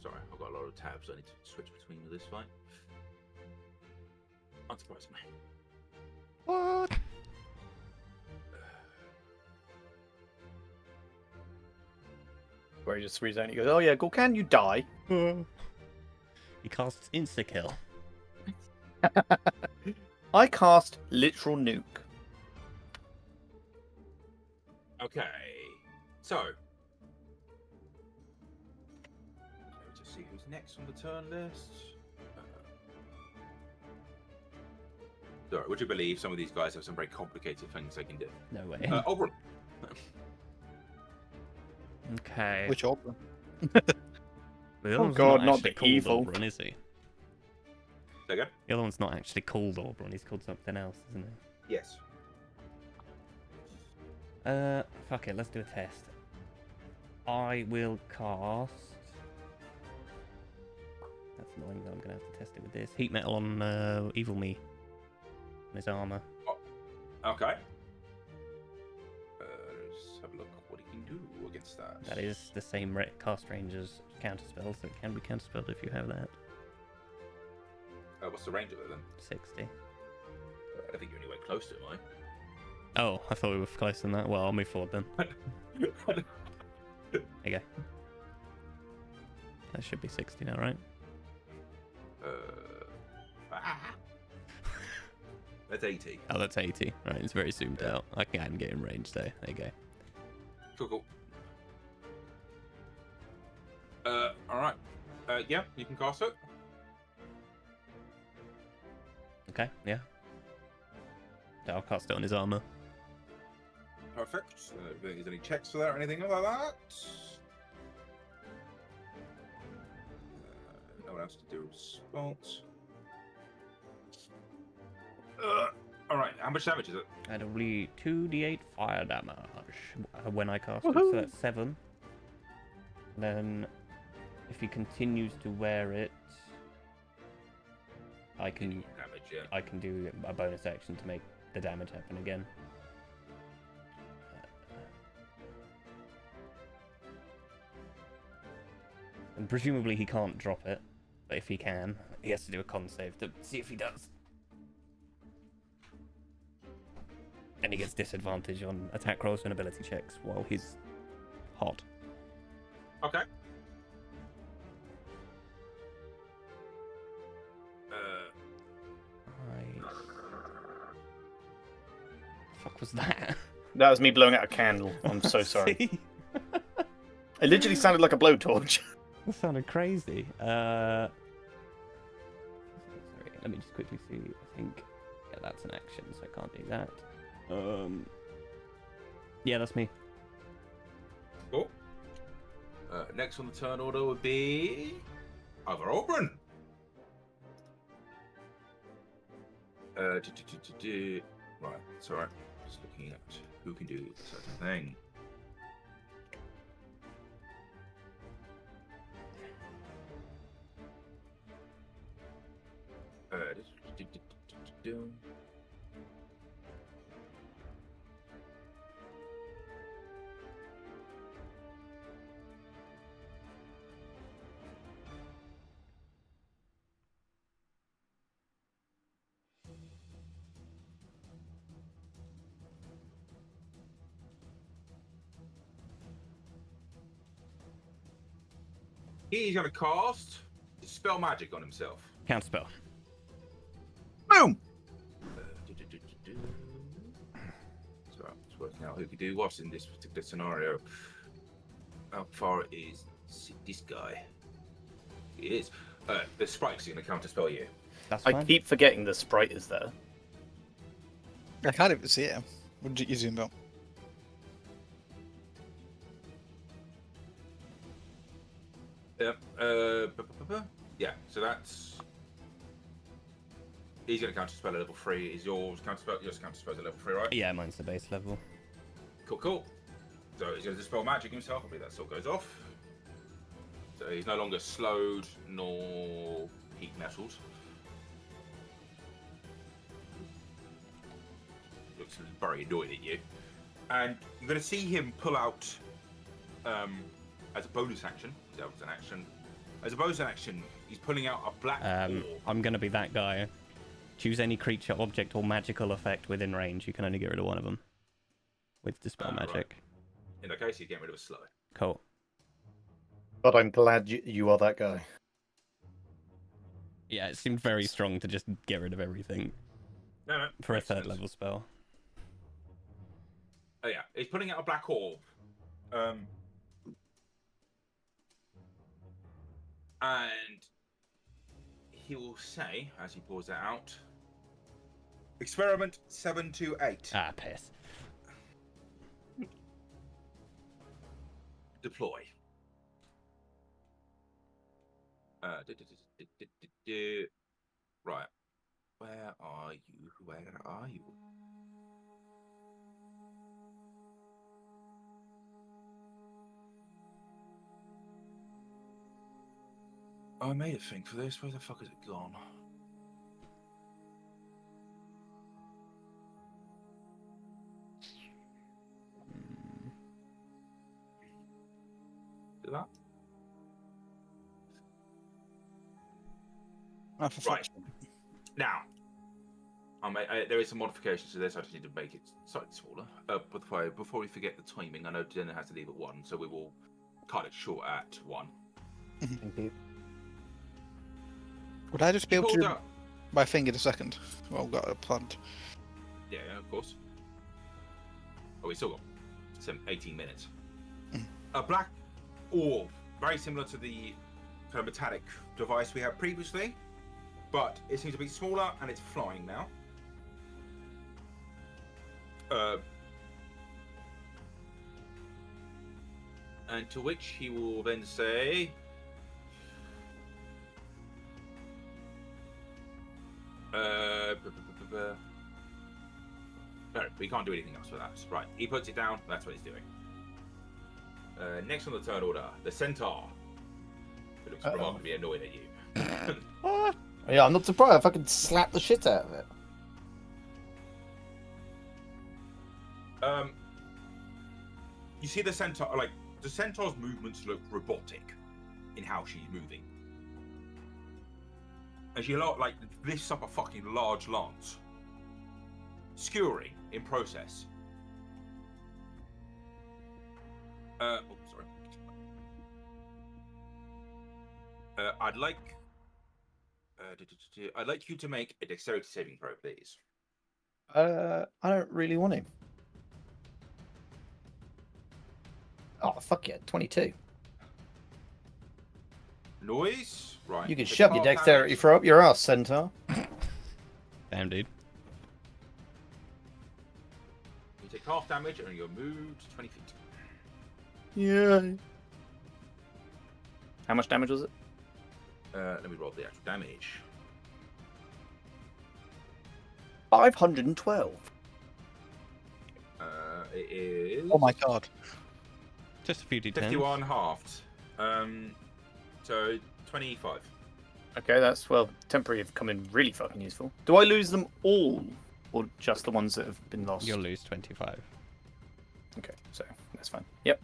Speaker 1: Sorry, I've got a lot of tabs I need to switch between with this fight. Unsurprisingly.
Speaker 2: What?
Speaker 3: Where he just reads out and he goes, oh yeah, Gorkan, you die.
Speaker 2: He casts insta-kill.
Speaker 3: I cast literal nuke.
Speaker 1: Okay. So. Let's just see who's next on the turn list. Sorry, would you believe some of these guys have some very complicated things they can do?
Speaker 2: No way.
Speaker 1: Oberon.
Speaker 2: Okay.
Speaker 4: Which Oberon?
Speaker 2: The other
Speaker 3: Oh
Speaker 2: one's
Speaker 3: God, not
Speaker 2: actually
Speaker 3: the
Speaker 2: called
Speaker 3: evil.
Speaker 2: Oberon, is he?
Speaker 1: There you go.
Speaker 2: The other one's not actually called Oberon. He's called something else, isn't
Speaker 1: Yes.
Speaker 2: he? Fuck it. Let's do a test. I will cast. That's annoying that I'm gonna have to test it with this. Heat metal on Evil Me. On his armor.
Speaker 1: Okay. Let's have a look what he can do against that.
Speaker 2: That is the same cast range as counterspell, so it can be counterspelled if you have that.
Speaker 1: What's the range of it then?
Speaker 2: 60.
Speaker 1: I don't think you're anywhere close to it, am
Speaker 2: Oh, I thought we were closer than that. Well, I'll move forward then.
Speaker 1: I?
Speaker 2: There you go. That should be 60 now, right?
Speaker 1: Ah. That's 80.
Speaker 2: Oh, that's 80. Right, it's very zoomed out. I can get in range there. There you go.
Speaker 1: Cool. All right. Yeah, you can cast it.
Speaker 2: Okay, yeah. I'll cast it on his armor.
Speaker 1: Perfect. If there's any checks for that or anything like that. No one else to do a response. All right. How much damage is it?
Speaker 2: It'll be 2d8 fire damage when I cast it,
Speaker 3: Woohoo!
Speaker 2: so that's 7. Then, if he continues to wear it, I can
Speaker 1: Damage, yeah.
Speaker 2: I can do a bonus action to make the damage happen again. And presumably he can't drop it, but if he can, he has to do a con save to see if he does. And he gets disadvantage on attack rolls and ability checks while he's hot.
Speaker 1: Okay.
Speaker 2: Fuck was that?
Speaker 3: That was me blowing out a candle. I'm so sorry.
Speaker 2: See?
Speaker 3: It literally sounded like a blowtorch.
Speaker 2: That sounded crazy. Sorry, let me just quickly see. I think, yeah, that's an action, so I can't do that. Yeah, that's me.
Speaker 1: Cool. Next on the turn order would be Other Oberon. Right, it's alright. Just looking at who can do a certain thing. He's going to cast Dispel Magic on himself.
Speaker 2: Counterspell.
Speaker 3: Boom!
Speaker 1: So I'm just working out who could do what in this particular scenario. How far is this guy? He is. The sprite's going to counterspell you.
Speaker 2: That's
Speaker 3: I
Speaker 2: fine.
Speaker 3: keep forgetting the sprite is there.
Speaker 4: I can't even see it. What did you zoom out?
Speaker 1: Yep. Yeah. So that's. He's going to counterspell at level 3. Is yours counterspell? Yours counterspell at level 3, right?
Speaker 2: Yeah, mine's the base level.
Speaker 1: Cool. So he's going to dispel magic himself. I believe that still goes off. So he's no longer slowed nor heat mettled. Looks very annoyed at you. And you're going to see him pull out, as a bonus action. That was an action. As a bonus action, he's pulling out a black orb.
Speaker 2: I'm going to be that guy. Choose any creature, object, or magical effect within range. You can only get rid of one of them with Dispel
Speaker 1: Right.
Speaker 2: Magic.
Speaker 1: In that case, he's getting rid of a slow.
Speaker 2: Cool.
Speaker 3: But I'm glad you are that guy.
Speaker 2: Yeah, it seemed very strong to just get rid of everything
Speaker 1: No.
Speaker 2: for a
Speaker 1: makes
Speaker 2: third
Speaker 1: sense.
Speaker 2: level spell.
Speaker 1: Oh yeah, he's pulling out a black orb. And he will say, as he pours that out, Experiment 728.
Speaker 2: Ah, piss.
Speaker 1: Deploy. Right. Where are you? Where are you? I made a thing for this. Where the fuck has it gone? Do that?
Speaker 4: Ah, for
Speaker 1: Right.
Speaker 4: fuck's sake.
Speaker 1: Now, there is some modifications to this. I just need to make it slightly smaller. Before we forget the timing, I know dinner has to leave at 1, so we will cut it short at 1.
Speaker 3: Thank you.
Speaker 4: Would I just be
Speaker 1: You
Speaker 4: able to
Speaker 1: pulled
Speaker 4: do
Speaker 1: out.
Speaker 4: my thing in a second? Well, I've got it planned.
Speaker 1: Yeah, of course. Oh, we still got 18 minutes. A black orb, very similar to the kind of metallic device we had previously, but it seems to be smaller and it's flying now. And to which he will then say, no, we can't do anything else for that. Right, he puts it down, that's what he's doing. Next on the turn order, the centaur. It looks remarkably annoyed at you.
Speaker 2: What?
Speaker 3: Yeah, I'm not surprised. I fucking slapped the shit out of it.
Speaker 1: You see the centaur, like, the centaur's movements look robotic in how she's moving. And she like lifts up a fucking large lance, skewering in process. Oh, sorry. I'd like you to make a dexterity saving throw, please.
Speaker 3: I don't really want him. Oh, fuck yeah, 22.
Speaker 1: Noise, right?
Speaker 3: You can
Speaker 1: Take
Speaker 3: shove your
Speaker 1: half
Speaker 3: dexterity
Speaker 1: damage.
Speaker 3: throw up your ass, Centaur.
Speaker 2: Damn, dude.
Speaker 1: You take half damage and you're moved 20 feet.
Speaker 3: Yeah. How much damage was it?
Speaker 1: Let me roll the actual damage.
Speaker 3: 512.
Speaker 1: It is.
Speaker 4: Oh my god.
Speaker 2: Just a few d10s.
Speaker 1: 51 halved. So 25.
Speaker 3: Okay, that's, well, temporary have come in really fucking useful. Do I lose them all? Or just the ones that have been lost?
Speaker 2: You'll lose 25.
Speaker 3: Okay, so that's fine. Yep.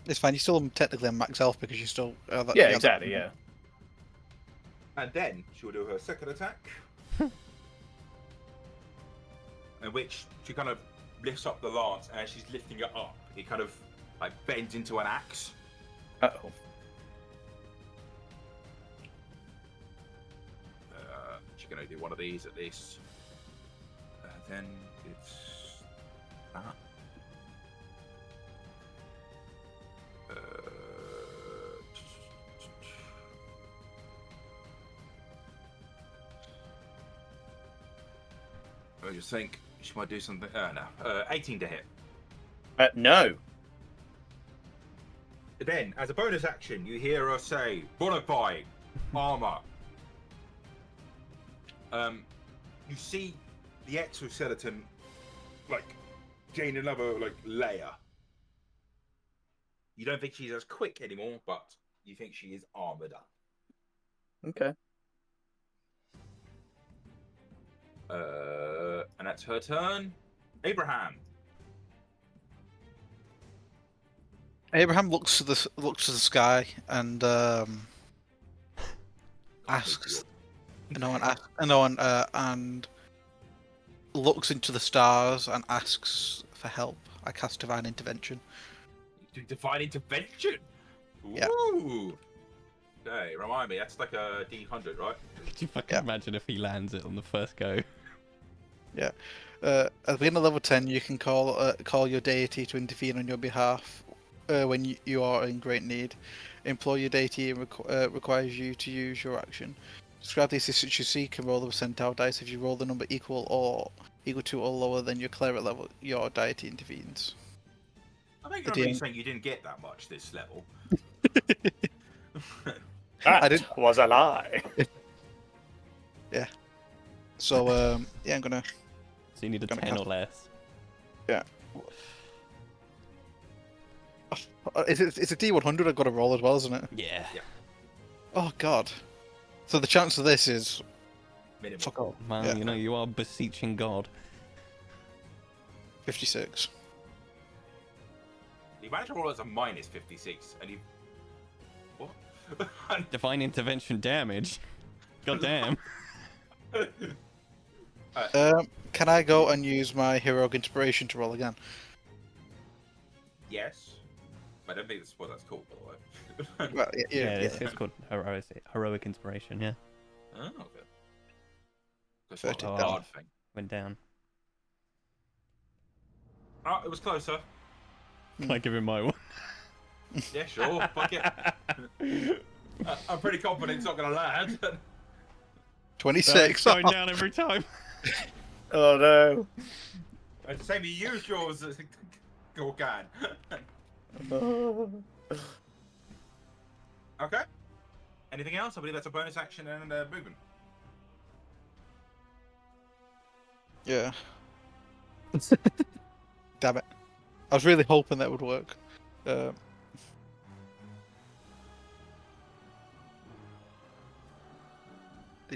Speaker 4: It's fine. You're still technically on max health because you're still.
Speaker 3: Yeah, exactly, yeah.
Speaker 1: And then she will do her second attack. In which she kind of lifts up the lance, and as she's lifting it up, it kind of like bends into an axe.
Speaker 3: Uh-oh.
Speaker 1: She's gonna do one of these at least. Then it's that. I just think she might do something. No. 18 to hit.
Speaker 3: No.
Speaker 1: Then, as a bonus action, you hear her say, "Bonafide, armor." You see the exoskeleton like gain another like layer. You don't think she's as quick anymore, but you think she is armored up.
Speaker 3: Okay.
Speaker 1: And that's her turn. Abraham.
Speaker 4: Abraham looks to the sky and asks, and looks into the stars and asks for help. I cast divine intervention.
Speaker 1: Do divine intervention.
Speaker 4: Yeah.
Speaker 1: Ooh. Okay, remind me. That's like a D100, right?
Speaker 2: Could you fucking imagine if he lands it on the first go?
Speaker 4: Yeah. At the beginning of level 10, you can call your deity to intervene on your behalf when you are in great need. Implore your deity and requires you to use your action. Describe the assistance you seek and roll the percentile dice. If you roll the number equal to or lower than your cleric level, your deity intervenes.
Speaker 1: I think you're really saying you didn't get that much this level.
Speaker 3: That was a lie.
Speaker 4: Yeah. So, yeah, I'm gonna.
Speaker 2: So you need a
Speaker 4: Gonna
Speaker 2: 10 or
Speaker 4: cast-
Speaker 2: less.
Speaker 4: Yeah. It's a D100 I've got to roll as well, isn't it?
Speaker 2: Yeah.
Speaker 4: Oh, God. So the chance of this is.
Speaker 1: Minimum.
Speaker 4: Fuck off.
Speaker 2: Man,
Speaker 4: Yeah.
Speaker 2: you know, you are beseeching God.
Speaker 4: 56.
Speaker 1: You managed to roll as a minus 56, and you. What?
Speaker 2: Divine intervention damage. God damn.
Speaker 4: Can I go and use my heroic inspiration to roll again?
Speaker 1: Yes. I don't think that's what that's called, by the way.
Speaker 4: Well,
Speaker 2: Yeah, it's called heroic inspiration. Yeah,
Speaker 1: Oh, okay. That's
Speaker 4: Thirty
Speaker 1: not a
Speaker 2: down.
Speaker 1: hard thing.
Speaker 2: went down.
Speaker 1: Oh, it was closer.
Speaker 2: Can I give him my one?
Speaker 1: Yeah, sure. Fuck it. I'm pretty confident it's not going to land.
Speaker 4: 26.
Speaker 2: Going down every time.
Speaker 3: Oh no.
Speaker 1: It's the same you used yours as Gorgan. Okay. Anything else? I believe that's a bonus action and movement.
Speaker 4: Yeah. Damn it. I was really hoping that would work. They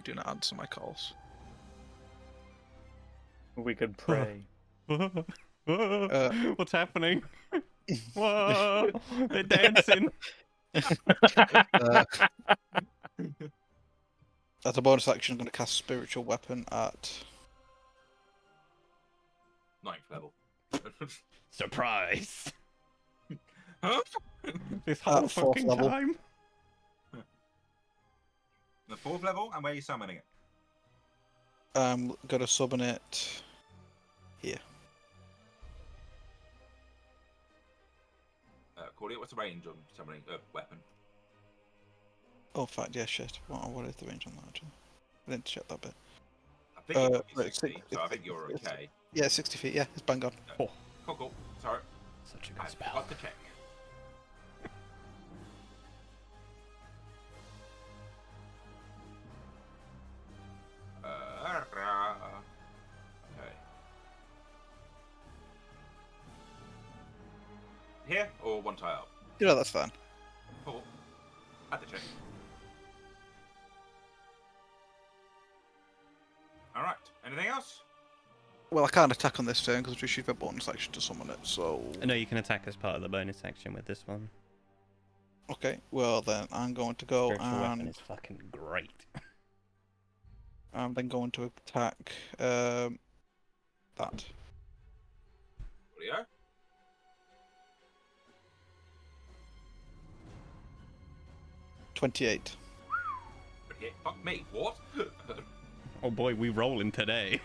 Speaker 4: do not answer my calls.
Speaker 3: We could pray.
Speaker 2: What's happening? Whoa, they're dancing.
Speaker 4: As a bonus action, I'm going to cast Spiritual Weapon at...
Speaker 1: 9th level.
Speaker 2: Surprise!
Speaker 1: Huh?
Speaker 2: This whole
Speaker 4: At fourth
Speaker 2: fucking
Speaker 4: level.
Speaker 2: time.
Speaker 1: The 4th level, and where are you summoning it?
Speaker 4: I'm going to summon it here.
Speaker 1: Cordia, what's the range on summoning a weapon?
Speaker 4: Oh, fact, yeah, shit. What is the range on that, actually? I didn't check that bit.
Speaker 1: I think it's
Speaker 4: right,
Speaker 1: 60, so I think you're okay.
Speaker 4: Yeah, 60 feet, yeah, it's bang on.
Speaker 2: Oh,
Speaker 1: Cool. Sorry.
Speaker 2: such a
Speaker 1: I
Speaker 2: good spell.
Speaker 1: forgot to check. Okay. Here or one tile up?
Speaker 4: You know, that's fine.
Speaker 1: Cool. Had to check. Alright. Anything else?
Speaker 4: Well, I can't attack on this turn because I've just used my bonus action to summon it, so...
Speaker 2: I know you can attack as part of the bonus action with this one.
Speaker 4: Okay, well then, I'm going to go
Speaker 2: Spiritual weapon
Speaker 4: and...
Speaker 2: is fucking great.
Speaker 4: I'm then going to attack, that.
Speaker 1: Cordia?
Speaker 4: $28.
Speaker 1: Okay, fuck me. What?
Speaker 2: Oh boy, we rolling today.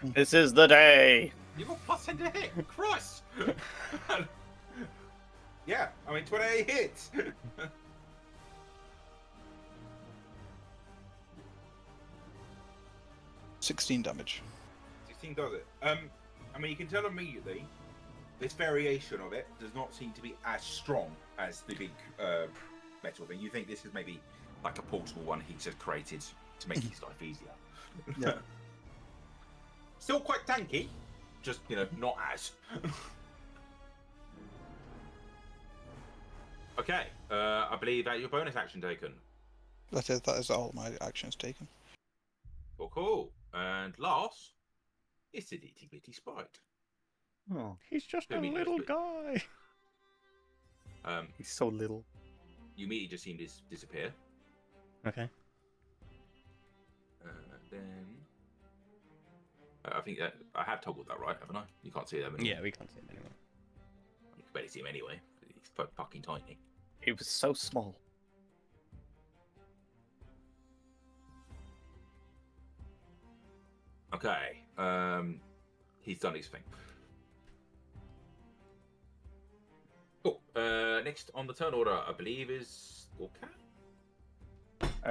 Speaker 3: This is the day.
Speaker 1: You got plus 10 to hit. Christ. Yeah, I mean 28 hits.
Speaker 4: 16 damage.
Speaker 1: 16 does it. I mean you can tell immediately this variation of it does not seem to be as strong as the big metal thing. You think this is maybe like a portable one he just created to make his life easier.
Speaker 4: Yeah.
Speaker 1: Still quite tanky, just not as. Okay, I believe that your bonus action taken.
Speaker 4: That is all my actions taken.
Speaker 1: Cool. And last, it's the itty bitty sprite.
Speaker 3: Oh,
Speaker 2: He's just a
Speaker 1: Who he
Speaker 2: little
Speaker 1: knows,
Speaker 2: guy.
Speaker 3: he's so little.
Speaker 1: You immediately just seem to disappear.
Speaker 2: Okay.
Speaker 1: Then I think that I have toggled that right, haven't I? You can't see them anymore.
Speaker 2: Yeah, we can't see him anymore.
Speaker 1: You can barely see him anyway. He's fucking tiny.
Speaker 3: He was so small.
Speaker 1: Okay. He's done his thing. Cool. Next on the turn order, I believe, is Gorkan.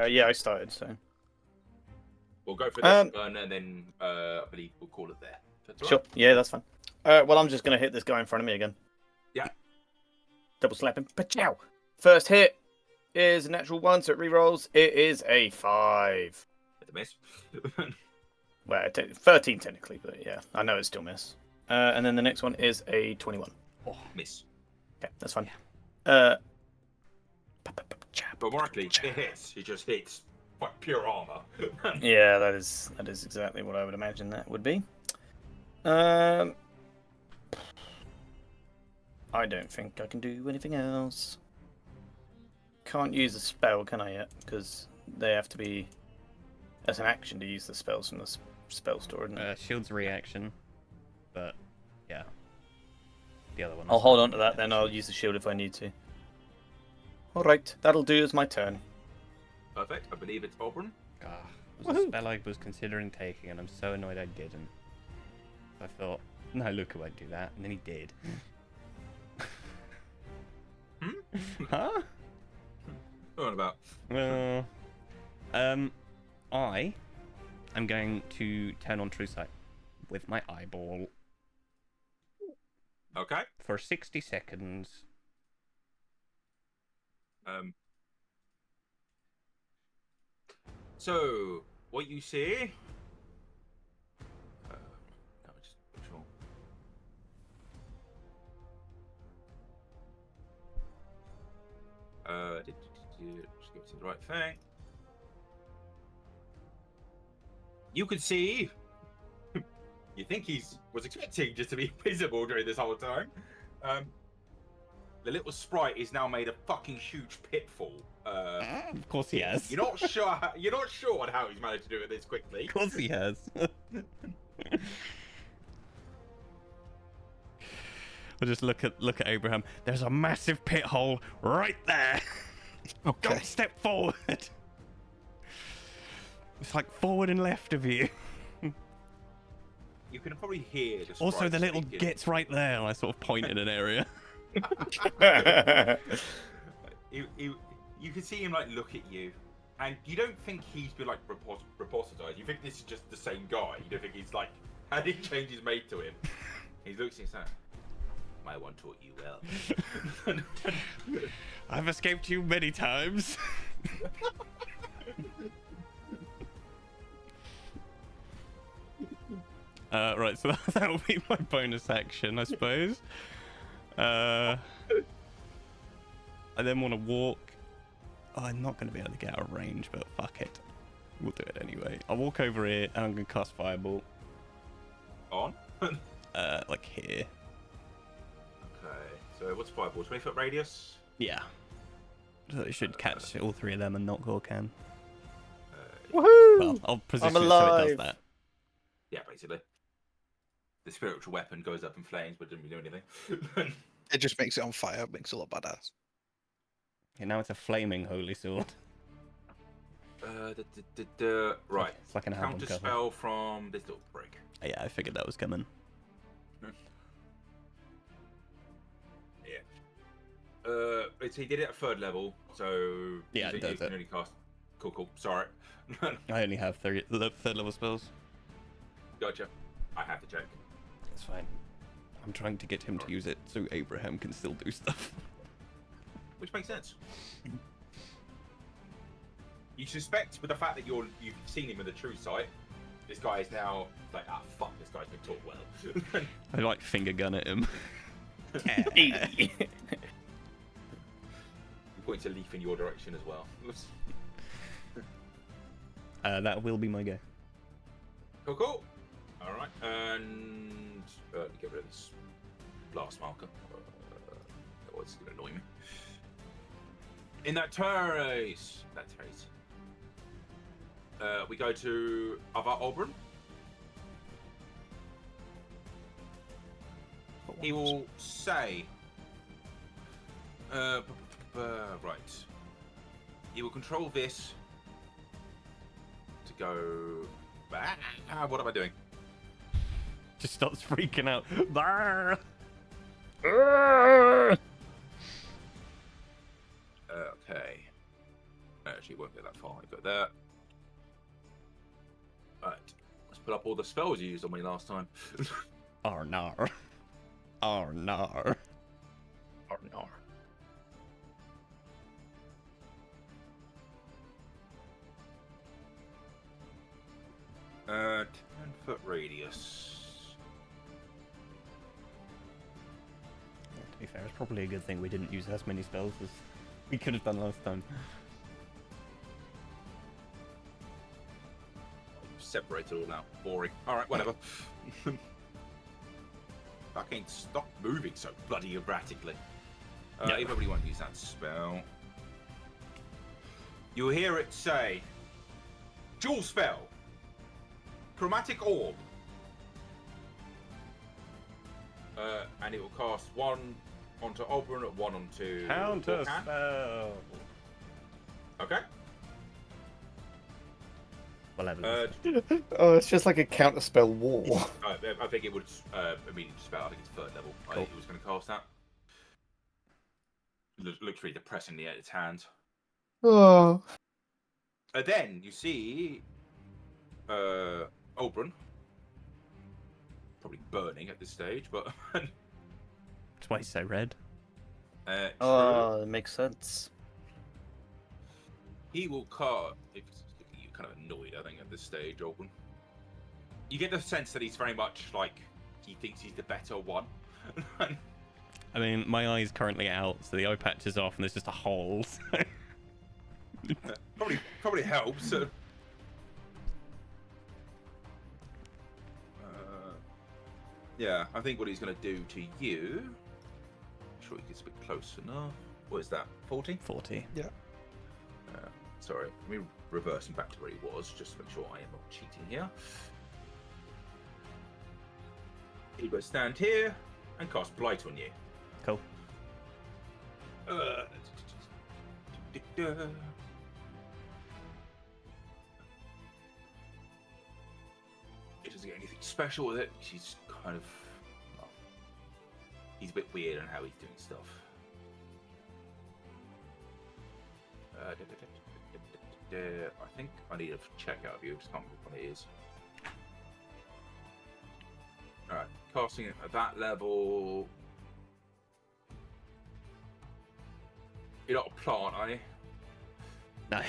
Speaker 3: Yeah, I started, so.
Speaker 1: We'll go for this turn, and then I believe we'll call it there. That's all
Speaker 3: Sure.
Speaker 1: right.
Speaker 3: Yeah, that's fine. Well, I'm just going to hit this guy in front of me again.
Speaker 1: Yeah.
Speaker 3: Double slap him. Pachow! First hit is a natural 1, so it rerolls. It is a 5.
Speaker 1: It's a miss.
Speaker 3: Well, 13 technically, but yeah, I know it's still miss. And then the next one is a 21.
Speaker 1: Miss.
Speaker 3: Okay, that's fine.
Speaker 1: But more likely, it hits. He just hits like pure armor.
Speaker 3: Yeah, that is exactly what I would imagine that would be. I don't think I can do anything else. Can't use a spell, can I yet? Because they have to be... That's an action to use the spells from the spell store, isn't it?
Speaker 2: Shield's a reaction, but yeah. The other one.
Speaker 3: I'll hold on to that, then I'll use the shield if I need to. Alright, that'll do as my turn.
Speaker 1: Perfect. I believe it's Auburn.
Speaker 2: Ah, it was a spell I was considering taking, and I'm so annoyed I didn't. I thought, no, Luca won't do that, and then he did. Huh?
Speaker 1: What about?
Speaker 2: Well, I am going to turn on True Sight with my eyeball
Speaker 1: Okay.
Speaker 2: for 60 seconds.
Speaker 1: So what you see? Let me just make sure. Just give it to the right thing. You could see. You think was expecting just to be visible during this whole time. The little sprite is now made a fucking huge pitfall.
Speaker 2: Of course he has.
Speaker 1: You're not sure. You're not sure on how he's managed to do it this quickly.
Speaker 2: Of course he has. I'll just look at Abraham. There's a massive pit hole right there.
Speaker 4: Okay.
Speaker 2: Don't step forward. It's like forward and left of you.
Speaker 1: You can probably hear the
Speaker 2: Also,
Speaker 1: sprite
Speaker 2: the little
Speaker 1: speaking.
Speaker 2: gets right there. And I sort of point in an area.
Speaker 1: You can see him like look at you, and you don't think he's been like repositized. You think this is just the same guy. You don't think he's like had he changed his mate to him. He looks and says, "My one taught you well."
Speaker 2: I've escaped you many times. Right, so that'll be my bonus action, I suppose. I then want to walk. Oh, I'm not going to be able to get out of range, but fuck it. We'll do it anyway. I'll walk over here and I'm going to cast Fireball.
Speaker 1: On.
Speaker 2: Like here.
Speaker 1: Okay. So what's fireball? 20-foot radius.
Speaker 2: Yeah. So it should catch all three of them and not Gorkan.
Speaker 3: Woohoo!
Speaker 2: Well, I'll position it so it
Speaker 3: alive.
Speaker 2: does that.
Speaker 1: Yeah, basically. The spiritual weapon goes up in flames, but didn't do anything.
Speaker 4: It just makes it on fire, makes it look badass.
Speaker 2: Okay, now it's a flaming holy sword.
Speaker 1: Right.
Speaker 2: It's like an album
Speaker 1: Counter
Speaker 2: cover.
Speaker 1: spell from this little break.
Speaker 2: Yeah, I figured that was coming.
Speaker 1: Yeah. He did it at third level, so
Speaker 2: Yeah,
Speaker 1: you
Speaker 2: it does
Speaker 1: can
Speaker 2: it.
Speaker 1: only cast. Cool. Sorry.
Speaker 2: I only have third level spells.
Speaker 1: Gotcha. I have to check.
Speaker 2: It's fine. I'm trying to get him to use it so Abraham can still do stuff.
Speaker 1: Which makes sense. You suspect, with the fact that you've seen him in the true sight, this guy is now like, fuck, this guy's been taught well.
Speaker 2: I like finger gun at him.
Speaker 1: He points a leaf in your direction as well.
Speaker 2: That will be my go.
Speaker 1: Cool. All right, and let me get rid of this blast marker. Oh, it's gonna annoy me. In that turret, we go to other Oberon. He will say, right. He will control this to go back. What am I doing?
Speaker 2: Just starts freaking out. Brr!
Speaker 1: Okay. Actually, it won't go that far. I got that. Right. Let's put up all the spells you used on me last time.
Speaker 2: Arnar. Arnar.
Speaker 3: Arnar.
Speaker 1: 10-foot radius.
Speaker 2: To be fair, it's probably a good thing we didn't use as many spells as we could have done last time.
Speaker 1: Separate it all now. Boring. Alright, whatever. Fucking stop moving so bloody erratically.
Speaker 2: Yeah.
Speaker 1: Everybody won't use that spell. You'll hear it say, dual spell. chromatic orb. And it will cast one onto Oberon, one onto
Speaker 2: Counter
Speaker 1: Volcan.
Speaker 2: spell.
Speaker 1: Okay.
Speaker 2: Whatever.
Speaker 3: Oh, it's just like a counterspell wall.
Speaker 1: I think it would immediately dispel. I think it's third level.
Speaker 2: Cool.
Speaker 1: It was going to cast that. Looks really depressingly at its hand.
Speaker 3: Oh.
Speaker 1: Then you see Oberon. Probably burning at this stage, but
Speaker 2: That's why he's so red.
Speaker 1: true.
Speaker 3: Oh, that makes sense.
Speaker 1: He will cast. You're kind of annoyed, I think, at this stage, Oberon. You get the sense that he's very much like he thinks he's the better one.
Speaker 2: I mean, my eye's currently out, so the eye patch is off, and there's just a hole. So...
Speaker 1: probably helps. Yeah, I think what he's going to do to you. I'm sure he gets a bit close enough. What is that? 40?
Speaker 2: 40.
Speaker 1: Sorry, let me reverse him back to where he was, just to make sure I am not cheating here. He will stand here and cast Blight on you.
Speaker 2: Cool.
Speaker 1: He doesn't get anything special with it. He's kind of... Well, he's a bit weird on how he's doing stuff. I think I need a check out of you. Just can't remember what it is. Alright, casting it at that level. You're not a plant, are you?
Speaker 2: No.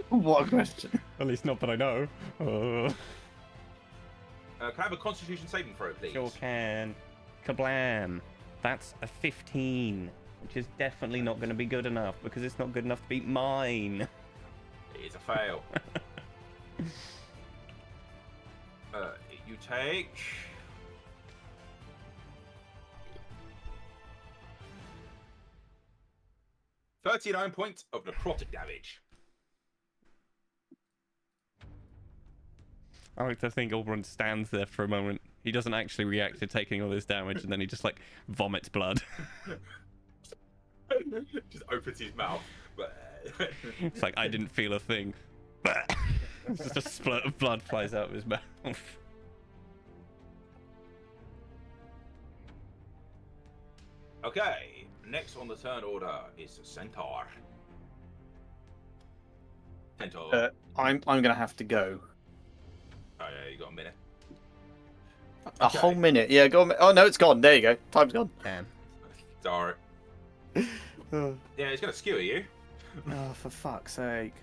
Speaker 3: What a question.
Speaker 2: At least not that I know.
Speaker 1: Can I have a Constitution saving throw, please?
Speaker 2: Sure can. Kablam. That's a 15, which is definitely not going to be good enough, because it's not good enough to beat mine.
Speaker 1: It is a fail. You take... $39 points of necrotic damage.
Speaker 2: I like to think Oberon stands there for a moment. He doesn't actually react to taking all this damage, and then he just, like, vomits blood.
Speaker 1: Just opens his mouth.
Speaker 2: It's like, I didn't feel a thing. Just a split of blood flies out of his mouth.
Speaker 1: Okay, next on the turn order is Centaur. Centaur.
Speaker 3: I'm gonna have to go.
Speaker 1: Oh yeah, you got a minute.
Speaker 3: A
Speaker 1: Okay.
Speaker 3: whole minute. Yeah, go on. Oh no, it's gone. There you go. Time's gone.
Speaker 2: Damn.
Speaker 1: Sorry.
Speaker 3: Oh,
Speaker 1: Yeah, it's gonna skewer you.
Speaker 3: for fuck's sake.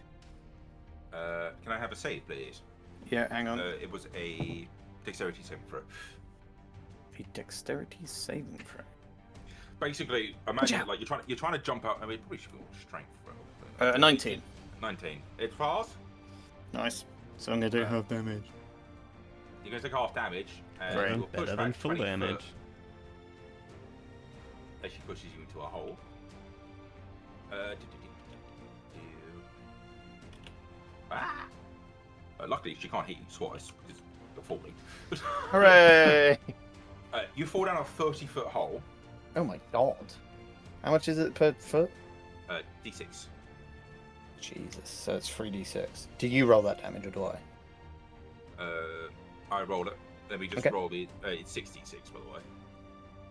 Speaker 1: Can I have a save, please?
Speaker 3: Yeah, hang on.
Speaker 1: It was a dexterity saving throw.
Speaker 3: A dexterity saving throw.
Speaker 1: Basically, imagine like you're trying to jump out. I mean, probably should be a strength throw.
Speaker 3: 19.
Speaker 1: 19. It's fast.
Speaker 3: Nice. So I'm gonna do half damage.
Speaker 1: You're going to take half damage. And
Speaker 3: Right.
Speaker 1: you'll push
Speaker 2: Better
Speaker 1: back
Speaker 2: than full
Speaker 1: 20 foot
Speaker 2: damage.
Speaker 1: as she pushes you into a hole. Ah! Luckily, she can't hit you twice because you're falling.
Speaker 3: Hooray!
Speaker 1: You fall down a 30-foot hole.
Speaker 3: Oh my god. How much is it per foot?
Speaker 1: D6.
Speaker 3: Jesus. So it's 3d6. Do you roll that damage or do I?
Speaker 1: I roll it. Let me just
Speaker 3: Okay.
Speaker 1: roll the. It's 66, by the way.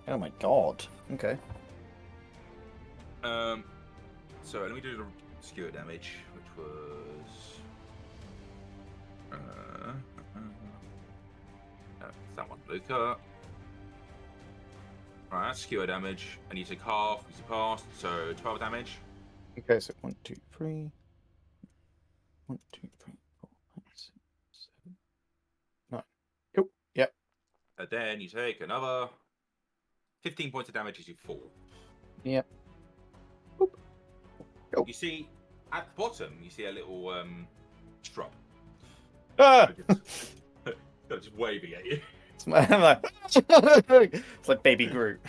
Speaker 3: Oh my god. Okay.
Speaker 1: So let me do the skewer damage, which was. That one, Luca. Alright, that's skewer damage, and you take half because you passed, so 12 damage.
Speaker 3: Okay, so 1, 2, 3. 1, 2, 3, 4, 5, 6, 7, 9. Cool. Yep.
Speaker 1: And then you take another 15 points of damage as you fall.
Speaker 3: Yep. Boop. Go.
Speaker 1: You see, at the bottom, you see a little shrub.
Speaker 3: Ah!
Speaker 1: Just waving at you.
Speaker 3: It's like Baby Groot.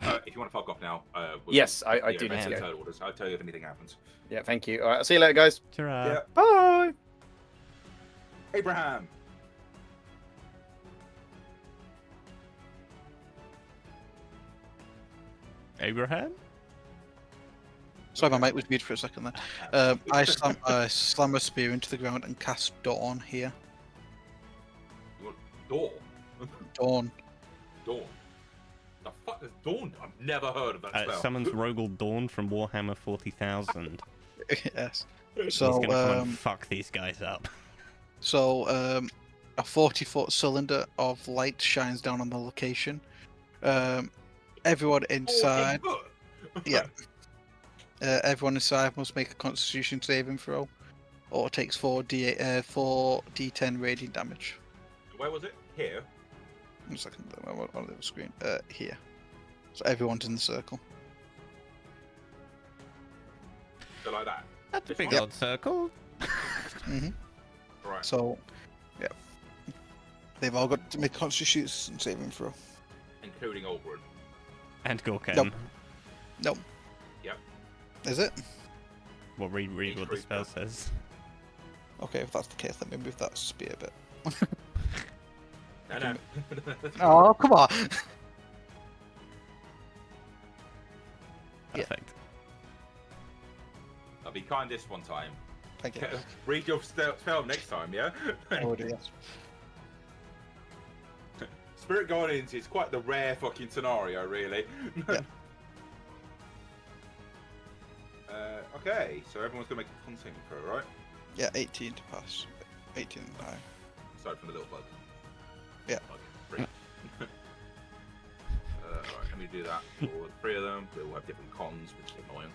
Speaker 1: If you want to fuck off now,
Speaker 3: Yes, I
Speaker 1: yeah,
Speaker 3: do need
Speaker 1: rest
Speaker 3: to
Speaker 1: of the
Speaker 3: go.
Speaker 1: turn orders. I'll tell you if anything happens.
Speaker 3: Yeah, thank you. All right, I'll see you later, guys.
Speaker 2: Ta-ra.
Speaker 1: Yeah.
Speaker 3: Bye.
Speaker 1: Abraham.
Speaker 2: Abraham?
Speaker 4: Sorry, my mic was muted for a second there. I slam a spear into the ground and cast Dawn here.
Speaker 1: Dawn.
Speaker 4: Dawn.
Speaker 1: Dawn. The fuck is Dawn? I've never heard of that spell.
Speaker 2: Summons Rogel Dawn from Warhammer 40,000.
Speaker 4: Yes.
Speaker 2: He's
Speaker 4: So,
Speaker 2: gonna come and fuck these guys up.
Speaker 4: So, a 40-foot cylinder of light shines down on the location. Everyone inside,
Speaker 1: 40 foot?
Speaker 4: yeah. Everyone inside must make a Constitution saving throw, or it takes 4d10 radiant damage.
Speaker 1: Where was it? Here.
Speaker 4: 1 second, on the screen. Here. So everyone's in the circle.
Speaker 1: So like that.
Speaker 2: That's a
Speaker 1: This
Speaker 2: big
Speaker 1: one?
Speaker 2: old circle.
Speaker 4: Mhm.
Speaker 1: Right.
Speaker 4: So, yeah. They've all got to make Constitution saving throw.
Speaker 1: Including Oberon.
Speaker 2: And Gorken.
Speaker 4: Nope. Nope.
Speaker 1: Yep.
Speaker 4: Is it?
Speaker 2: Well, read what the
Speaker 1: Each
Speaker 2: spell
Speaker 1: creature.
Speaker 2: says.
Speaker 4: Okay, if that's the case, let me move that spear a bit.
Speaker 1: No.
Speaker 4: Oh, come on! Yeah.
Speaker 2: Perfect.
Speaker 1: I'll be kind this one time.
Speaker 4: Thank you.
Speaker 1: Read your spell next time, yeah?
Speaker 4: I will do, yes.
Speaker 1: Spirit Guardians is quite the rare fucking scenario, really.
Speaker 4: Yeah.
Speaker 1: Okay, so everyone's gonna make a con saving throw, right?
Speaker 4: Yeah, 18 to pass. 18 and high.
Speaker 1: Aside from the little bug.
Speaker 4: Yeah.
Speaker 1: Bug. Three. Alright, let me do that for the three of them. They all have different cons, which is annoying.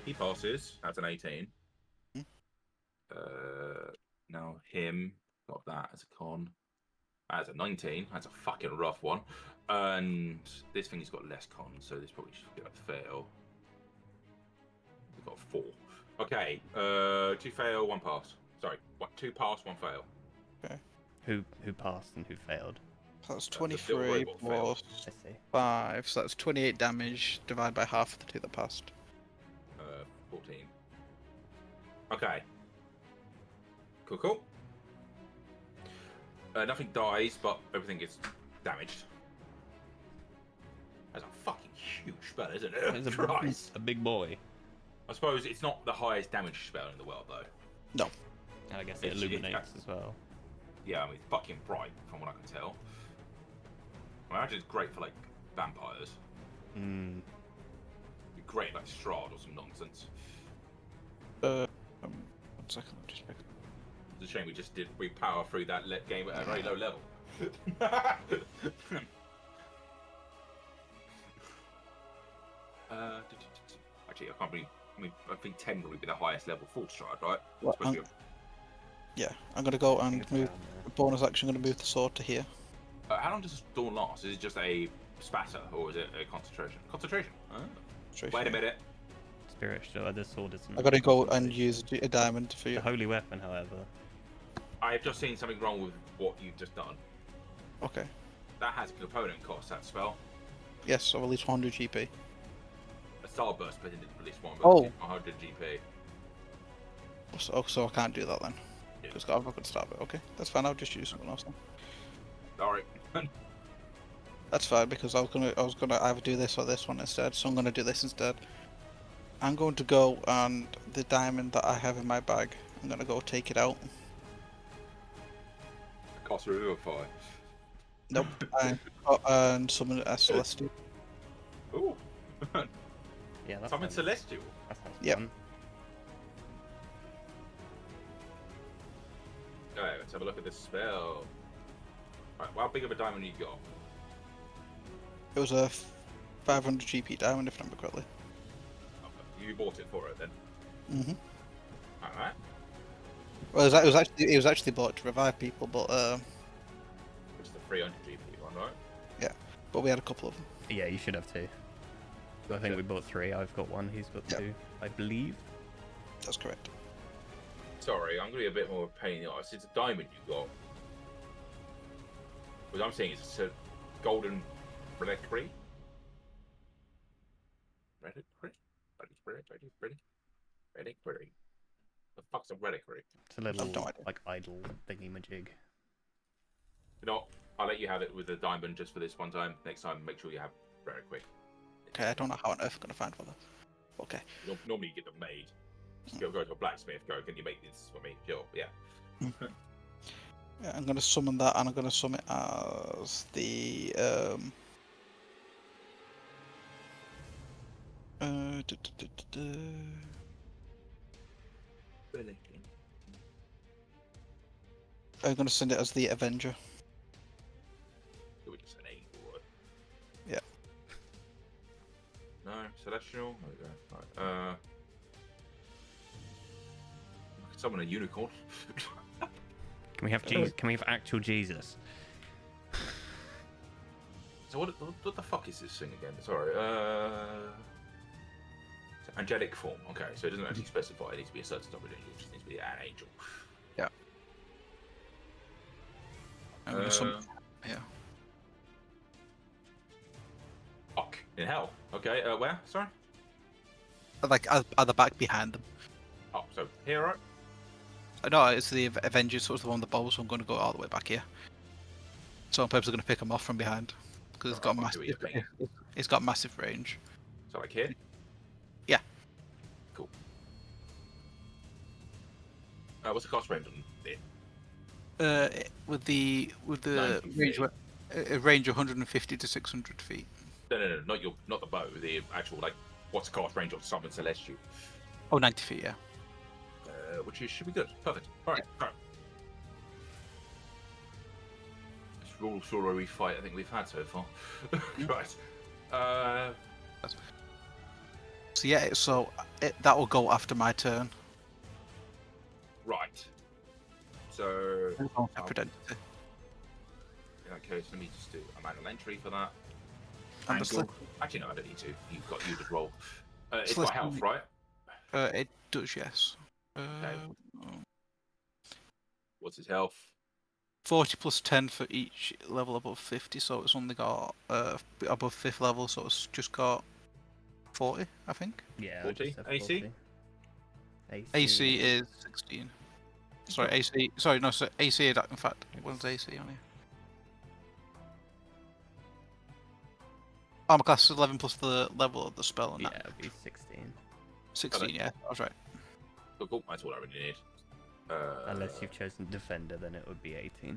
Speaker 1: He passes. That's an 18.
Speaker 4: Hmm.
Speaker 1: Now him got that as a con. That's a 19. That's a fucking rough one. And this thing's got less cons, so this probably should be a fail. We've got 4. Okay, 2 fail, 1 pass. Sorry, 2 pass, 1 fail.
Speaker 2: Who passed and who failed?
Speaker 4: So that's
Speaker 1: the
Speaker 4: 23
Speaker 1: robot failed.
Speaker 4: plus
Speaker 2: I see.
Speaker 4: 5, so that's 28 damage, divided by half of the 2 that passed.
Speaker 1: 14. Okay. Cool. Nothing dies, but everything gets damaged. That's a fucking huge spell, isn't it?
Speaker 2: It's
Speaker 1: Christ.
Speaker 2: a big boy.
Speaker 1: I suppose it's not the highest damage spell in the world, though.
Speaker 4: No.
Speaker 2: And I guess it
Speaker 1: It's-
Speaker 2: illuminates as well.
Speaker 1: Yeah, I mean, it's fucking bright, from what I can tell. I imagine it's great for, like, vampires.
Speaker 2: Hmm.
Speaker 1: It'd be great, like, Strahd or some nonsense.
Speaker 4: 1 second, I'll just check.
Speaker 1: It's a shame we just did power through that game at a very low level. Actually, I can't believe. I mean, I think 10 would be the highest level full stride, right?
Speaker 4: Well,
Speaker 1: Supposed to be
Speaker 4: Yeah, I'm gonna go
Speaker 2: I think
Speaker 4: and
Speaker 2: it's
Speaker 4: move.
Speaker 2: down there.
Speaker 4: Bonus action, I'm gonna move the sword to here.
Speaker 1: how long does this dawn last? Is it just a spatter, or is it a concentration? Concentration. Oh.
Speaker 4: Straight
Speaker 1: Wait a
Speaker 4: through.
Speaker 1: minute.
Speaker 2: Spiritual. This sword isn't.
Speaker 4: I gotta go and use a diamond for
Speaker 2: The
Speaker 4: you.
Speaker 2: holy weapon, however.
Speaker 1: I have just seen something wrong with what you've just done.
Speaker 4: Okay.
Speaker 1: That has a component cost. That spell.
Speaker 4: Yes, so release 100 GP.
Speaker 1: A starburst, but it didn't release one. But
Speaker 4: Oh.
Speaker 1: it's 100 GP.
Speaker 4: So I can't do that then.
Speaker 1: Yeah.
Speaker 4: Because I've got to start it. Okay, that's fine. I'll just use something else then.
Speaker 1: Sorry.
Speaker 4: That's fine because I was gonna either do this or this one instead. So I'm gonna do this instead. I'm going to go and the diamond that I have in my bag. I'm gonna go take it out.
Speaker 1: Cost revivify.
Speaker 4: Nope. and summon a celestial.
Speaker 1: Ooh.
Speaker 2: Yeah, that's
Speaker 1: Summon celestial.
Speaker 2: That sounds
Speaker 4: Yep.
Speaker 2: fun.
Speaker 1: Okay, let's have a look at this spell. Right, how big of a diamond you got?
Speaker 4: It was a 500 GP diamond if I remember correctly.
Speaker 1: Okay, you bought it for it then.
Speaker 4: Mhm.
Speaker 1: Alright.
Speaker 4: Well, it was actually bought to revive people, but
Speaker 1: It's the 300 GP one, right?
Speaker 4: we had a couple of them.
Speaker 2: Yeah, you should have 2. I think we bought 3. I've got 1. He's got
Speaker 4: Yep.
Speaker 2: 2. I believe.
Speaker 4: That's correct.
Speaker 1: Sorry, I'm gonna be a bit more of a pain in the ass. It's a diamond you got. What I'm saying is it's a golden reliquary. Reliquary? Reliquary? The fuck's a reliquary?
Speaker 2: It's a little
Speaker 4: no idea.
Speaker 2: like idle thingy majig.
Speaker 1: You know, I'll let you have it with the diamond just for this one time. Next time, make sure you have very quick.
Speaker 4: Okay, I don't know how on earth I'm gonna find one. Okay.
Speaker 1: Normally you get them made. Just go to a blacksmith. Go, can you make this for me? Sure. Yeah.
Speaker 4: Yeah, I'm gonna summon that, and I'm gonna summon it as the I'm gonna send it as the Avenger.
Speaker 1: Do it just an angel.
Speaker 4: Yeah.
Speaker 1: No, celestial. Okay. Right. Could summon a unicorn.
Speaker 2: Can we have Jesus? Can we have actual Jesus?
Speaker 1: So what the fuck is this thing again? Sorry. Angelic form. Okay, so it doesn't actually specify it needs to be a certain type of angel. It just needs to be an angel.
Speaker 4: Yeah. I'm gonna summon. Yeah.
Speaker 1: Fuck in hell. Okay. Where? Sorry.
Speaker 4: Like at the back behind them.
Speaker 1: Oh, so here, right?
Speaker 4: No, it's the Avengers, so it's the one with the bow, so I'm going to go all the way back here. So I'm purposely going to pick him off from behind because it's got massive range.
Speaker 1: So like here.
Speaker 4: Yeah.
Speaker 1: Cool. What's the cost range on it?
Speaker 4: With the
Speaker 1: 90
Speaker 4: range,
Speaker 1: feet.
Speaker 4: a range of 150 to 600 feet.
Speaker 1: No, not the bow. The actual what's the cost range on Summon Celestial?
Speaker 4: Oh, 90 feet, yeah.
Speaker 1: Which should be good. Perfect. All right. All right. It's all sorcery fight I think we've had so far. Right.
Speaker 4: So yeah, that will go after my turn.
Speaker 1: Right. So
Speaker 4: Identity.
Speaker 1: in that case, let me just do a manual entry for that.
Speaker 4: And the
Speaker 1: Angle. Actually, no, I don't need to. You just roll. It's
Speaker 4: Slip-
Speaker 1: got health, right?
Speaker 4: It does, yes.
Speaker 1: Okay. What's his health?
Speaker 4: 40 plus 10 for each level above 50, so it's only got above 5th level, so it's just got 40, I think.
Speaker 2: Yeah.
Speaker 1: 40?
Speaker 2: just have
Speaker 1: AC?
Speaker 2: 40.
Speaker 4: AC is 16. Sorry, AC. Sorry, no, so AC. In fact, what's AC on here? Armor class is 11 plus the level of the spell, and
Speaker 2: Yeah,
Speaker 4: that
Speaker 2: it'd be 16.
Speaker 4: 16. Yeah, I was right.
Speaker 1: Cool. That's all I really need.
Speaker 2: Unless you've chosen Defender, then it would be 18.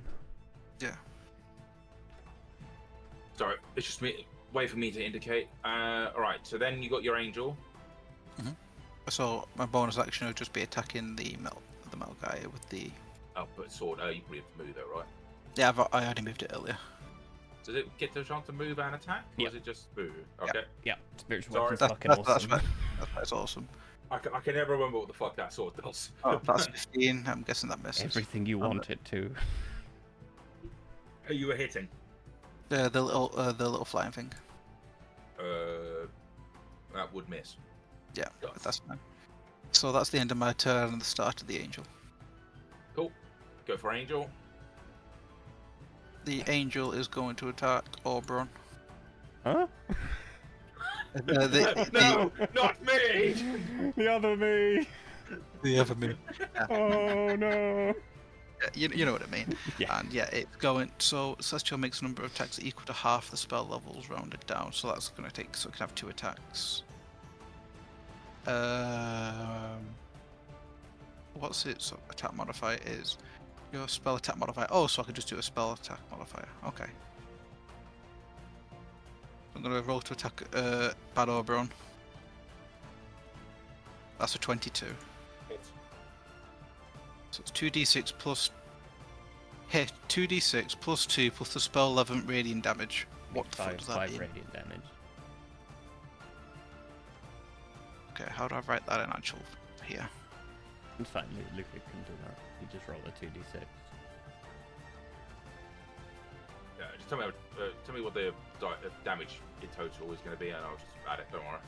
Speaker 4: Yeah.
Speaker 1: Sorry, it's just me. Way for me to indicate. All right. So then you got your angel.
Speaker 4: So my bonus action would just be attacking the metal guy with the.
Speaker 1: Oh, but sword. You probably have to move though, right?
Speaker 4: Yeah, I already moved it earlier.
Speaker 1: Does it get the chance to move and attack, or
Speaker 2: Yeah.
Speaker 1: is it just move? Okay.
Speaker 2: Yeah, spiritual
Speaker 1: Sorry.
Speaker 2: weapon's
Speaker 4: That's
Speaker 2: fucking
Speaker 4: that's,
Speaker 2: awesome.
Speaker 4: that's awesome.
Speaker 1: I can never remember what the fuck that sword does.
Speaker 4: Oh, that's 15. I'm guessing that misses.
Speaker 2: Everything you want it to.
Speaker 1: You were hitting.
Speaker 4: The little flying thing.
Speaker 1: That would miss.
Speaker 4: Yeah,
Speaker 1: Does.
Speaker 4: that's fine. So that's the end of my turn and the start of the angel.
Speaker 1: Cool. Go for angel.
Speaker 4: The angel is going to attack Oberon.
Speaker 2: Huh?
Speaker 1: No, not me.
Speaker 2: The other me.
Speaker 4: The other me.
Speaker 2: Oh no.
Speaker 4: You know what I mean.
Speaker 2: Yeah.
Speaker 4: And yeah, it's going. So Celestial makes a number of attacks equal to half the spell levels rounded down. So that's going to take. So it can have 2 attacks. What's its attack modifier is? Your spell attack modifier. Oh, so I could just do a spell attack modifier. Okay. I'm going to roll to attack Bad Oberon. That's a 22.
Speaker 1: Hits.
Speaker 4: So it's 2d6 plus. Hit 2d6 plus 2 plus the spell 11 radiant damage. What the fuck does that
Speaker 2: 5
Speaker 4: mean?
Speaker 2: radiant damage.
Speaker 4: Okay, how do I write that in actual here?
Speaker 2: It's fine, Luca can do that. You just roll a 2d6.
Speaker 1: Yeah, just tell me what the damage in total is going to be, and I'll just add it. Don't worry.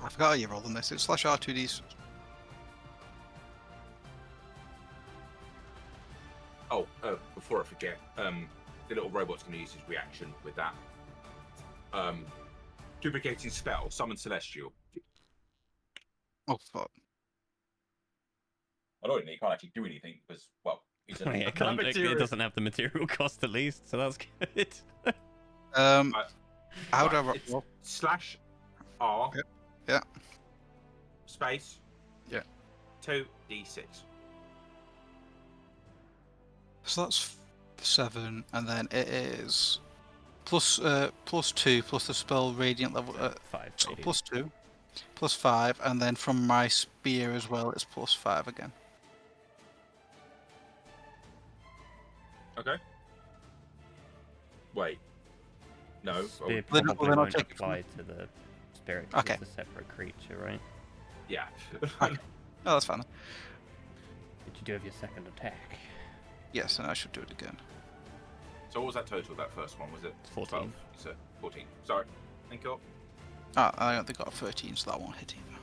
Speaker 4: I forgot how you roll on this. It's slash R2d.
Speaker 1: Oh, before I forget, the little robot's going to use his reaction with that. duplicating spell, summon celestial.
Speaker 4: Oh fuck.
Speaker 1: Annoyingly, he can't actually do anything because, well, he's
Speaker 2: I mean, it doesn't have the material cost at least, so that's good.
Speaker 4: How do I
Speaker 1: It's
Speaker 4: roll?
Speaker 1: slash R.
Speaker 4: Yep. Yeah.
Speaker 1: Space.
Speaker 4: Yeah.
Speaker 1: 2d6.
Speaker 4: So that's 7, and then it is +2 plus the spell radiant level.
Speaker 2: 5
Speaker 4: So
Speaker 2: radiant.
Speaker 4: +2, +5, and then from my spear as well, it's +5 again.
Speaker 1: Okay. Wait. No.
Speaker 2: Spear
Speaker 4: Well,
Speaker 2: probably
Speaker 4: then I'll
Speaker 2: won't
Speaker 4: check-
Speaker 2: apply to the spirit 'cause
Speaker 4: Okay.
Speaker 2: it's a separate creature, right?
Speaker 1: Yeah.
Speaker 4: Oh, that's fine.
Speaker 2: Did you do have your second attack?
Speaker 4: Yes, and I should do it again.
Speaker 1: So what was that total? That first one was it?
Speaker 2: 14.
Speaker 1: 12? You said 14. Sorry. Thank you.
Speaker 4: I only got a 13, so that won't hit either.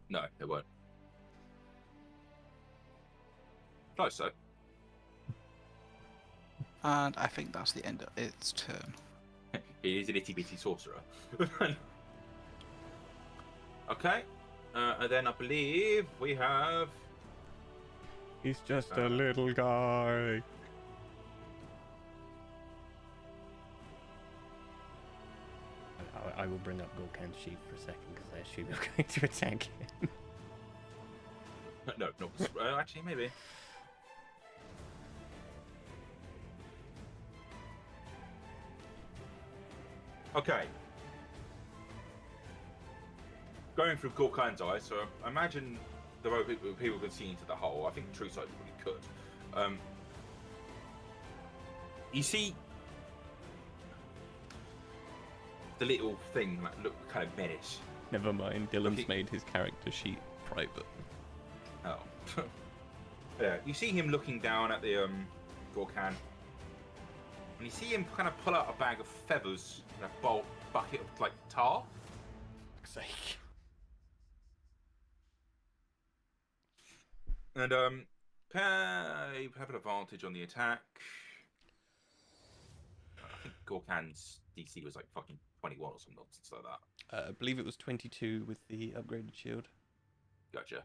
Speaker 1: No, it won't. Close though.
Speaker 4: And I think that's the end of its turn.
Speaker 1: He is an itty bitty sorcerer. Okay. And then I believe we have.
Speaker 5: He's just a little guy.
Speaker 2: I will bring up Gorkan's sheep for a second because I assume you're going to attack him.
Speaker 1: No, actually, maybe. Okay. Going through Gorkan's eyes, so I imagine the way people can see into the hole. I think True Sight probably could. You see the little thing that looked kind of menace.
Speaker 2: Never mind, Dylan's
Speaker 1: Okay.
Speaker 2: made his character sheet private.
Speaker 1: Oh. Yeah, you see him looking down at the Gorkan. And you see him kind of pull out a bag of feathers and a bucket of like tar.
Speaker 2: Fuck's sake.
Speaker 1: And you have an advantage on the attack. I think Gorkan's DC was like fucking 21 or some nonsense like that.
Speaker 2: I believe it was 22 with the upgraded shield.
Speaker 1: Gotcha.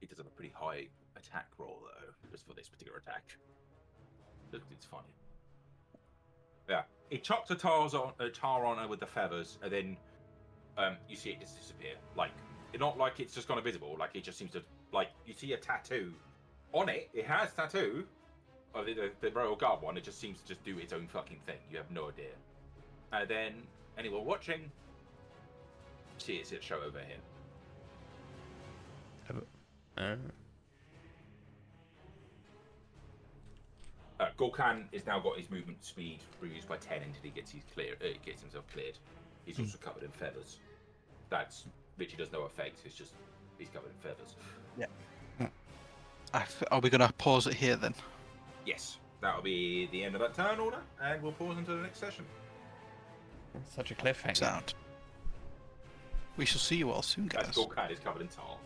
Speaker 1: He does have a pretty high attack roll though, just for this particular attack. It's funny. Yeah, he chopped the tar on her with the feathers, and then you see it just disappear. Like, not like it's just gone invisible. Like it just seems to, like, you see a tattoo on it. It has tattoo. Or the Royal Guard one. It just seems to just do its own fucking thing. You have no idea. And then anyone watching, see it's a show over here. Gorkan has now got his movement speed reduced by 10 until he gets gets himself cleared. He's also covered in feathers. That's Richie does no effect. It's just he's covered in feathers.
Speaker 4: Are we gonna pause it here then?
Speaker 1: Yes, that'll be the end of that turn order, and we'll pause until the next session.
Speaker 2: Such a cliffhanger.
Speaker 4: Sound. We shall see you all soon,
Speaker 1: That
Speaker 4: guys.
Speaker 1: Gorkan is covered in tar.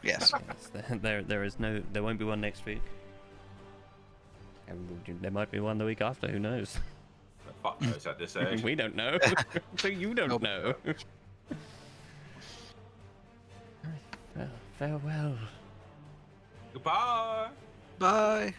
Speaker 4: Yes.
Speaker 2: Yes, there won't be one next week. And there might be one the week after, who knows?
Speaker 1: Fuck knows at this stage.
Speaker 2: We don't know. So you don't
Speaker 4: Nope.
Speaker 2: know. Well, farewell.
Speaker 1: Goodbye.
Speaker 4: Bye.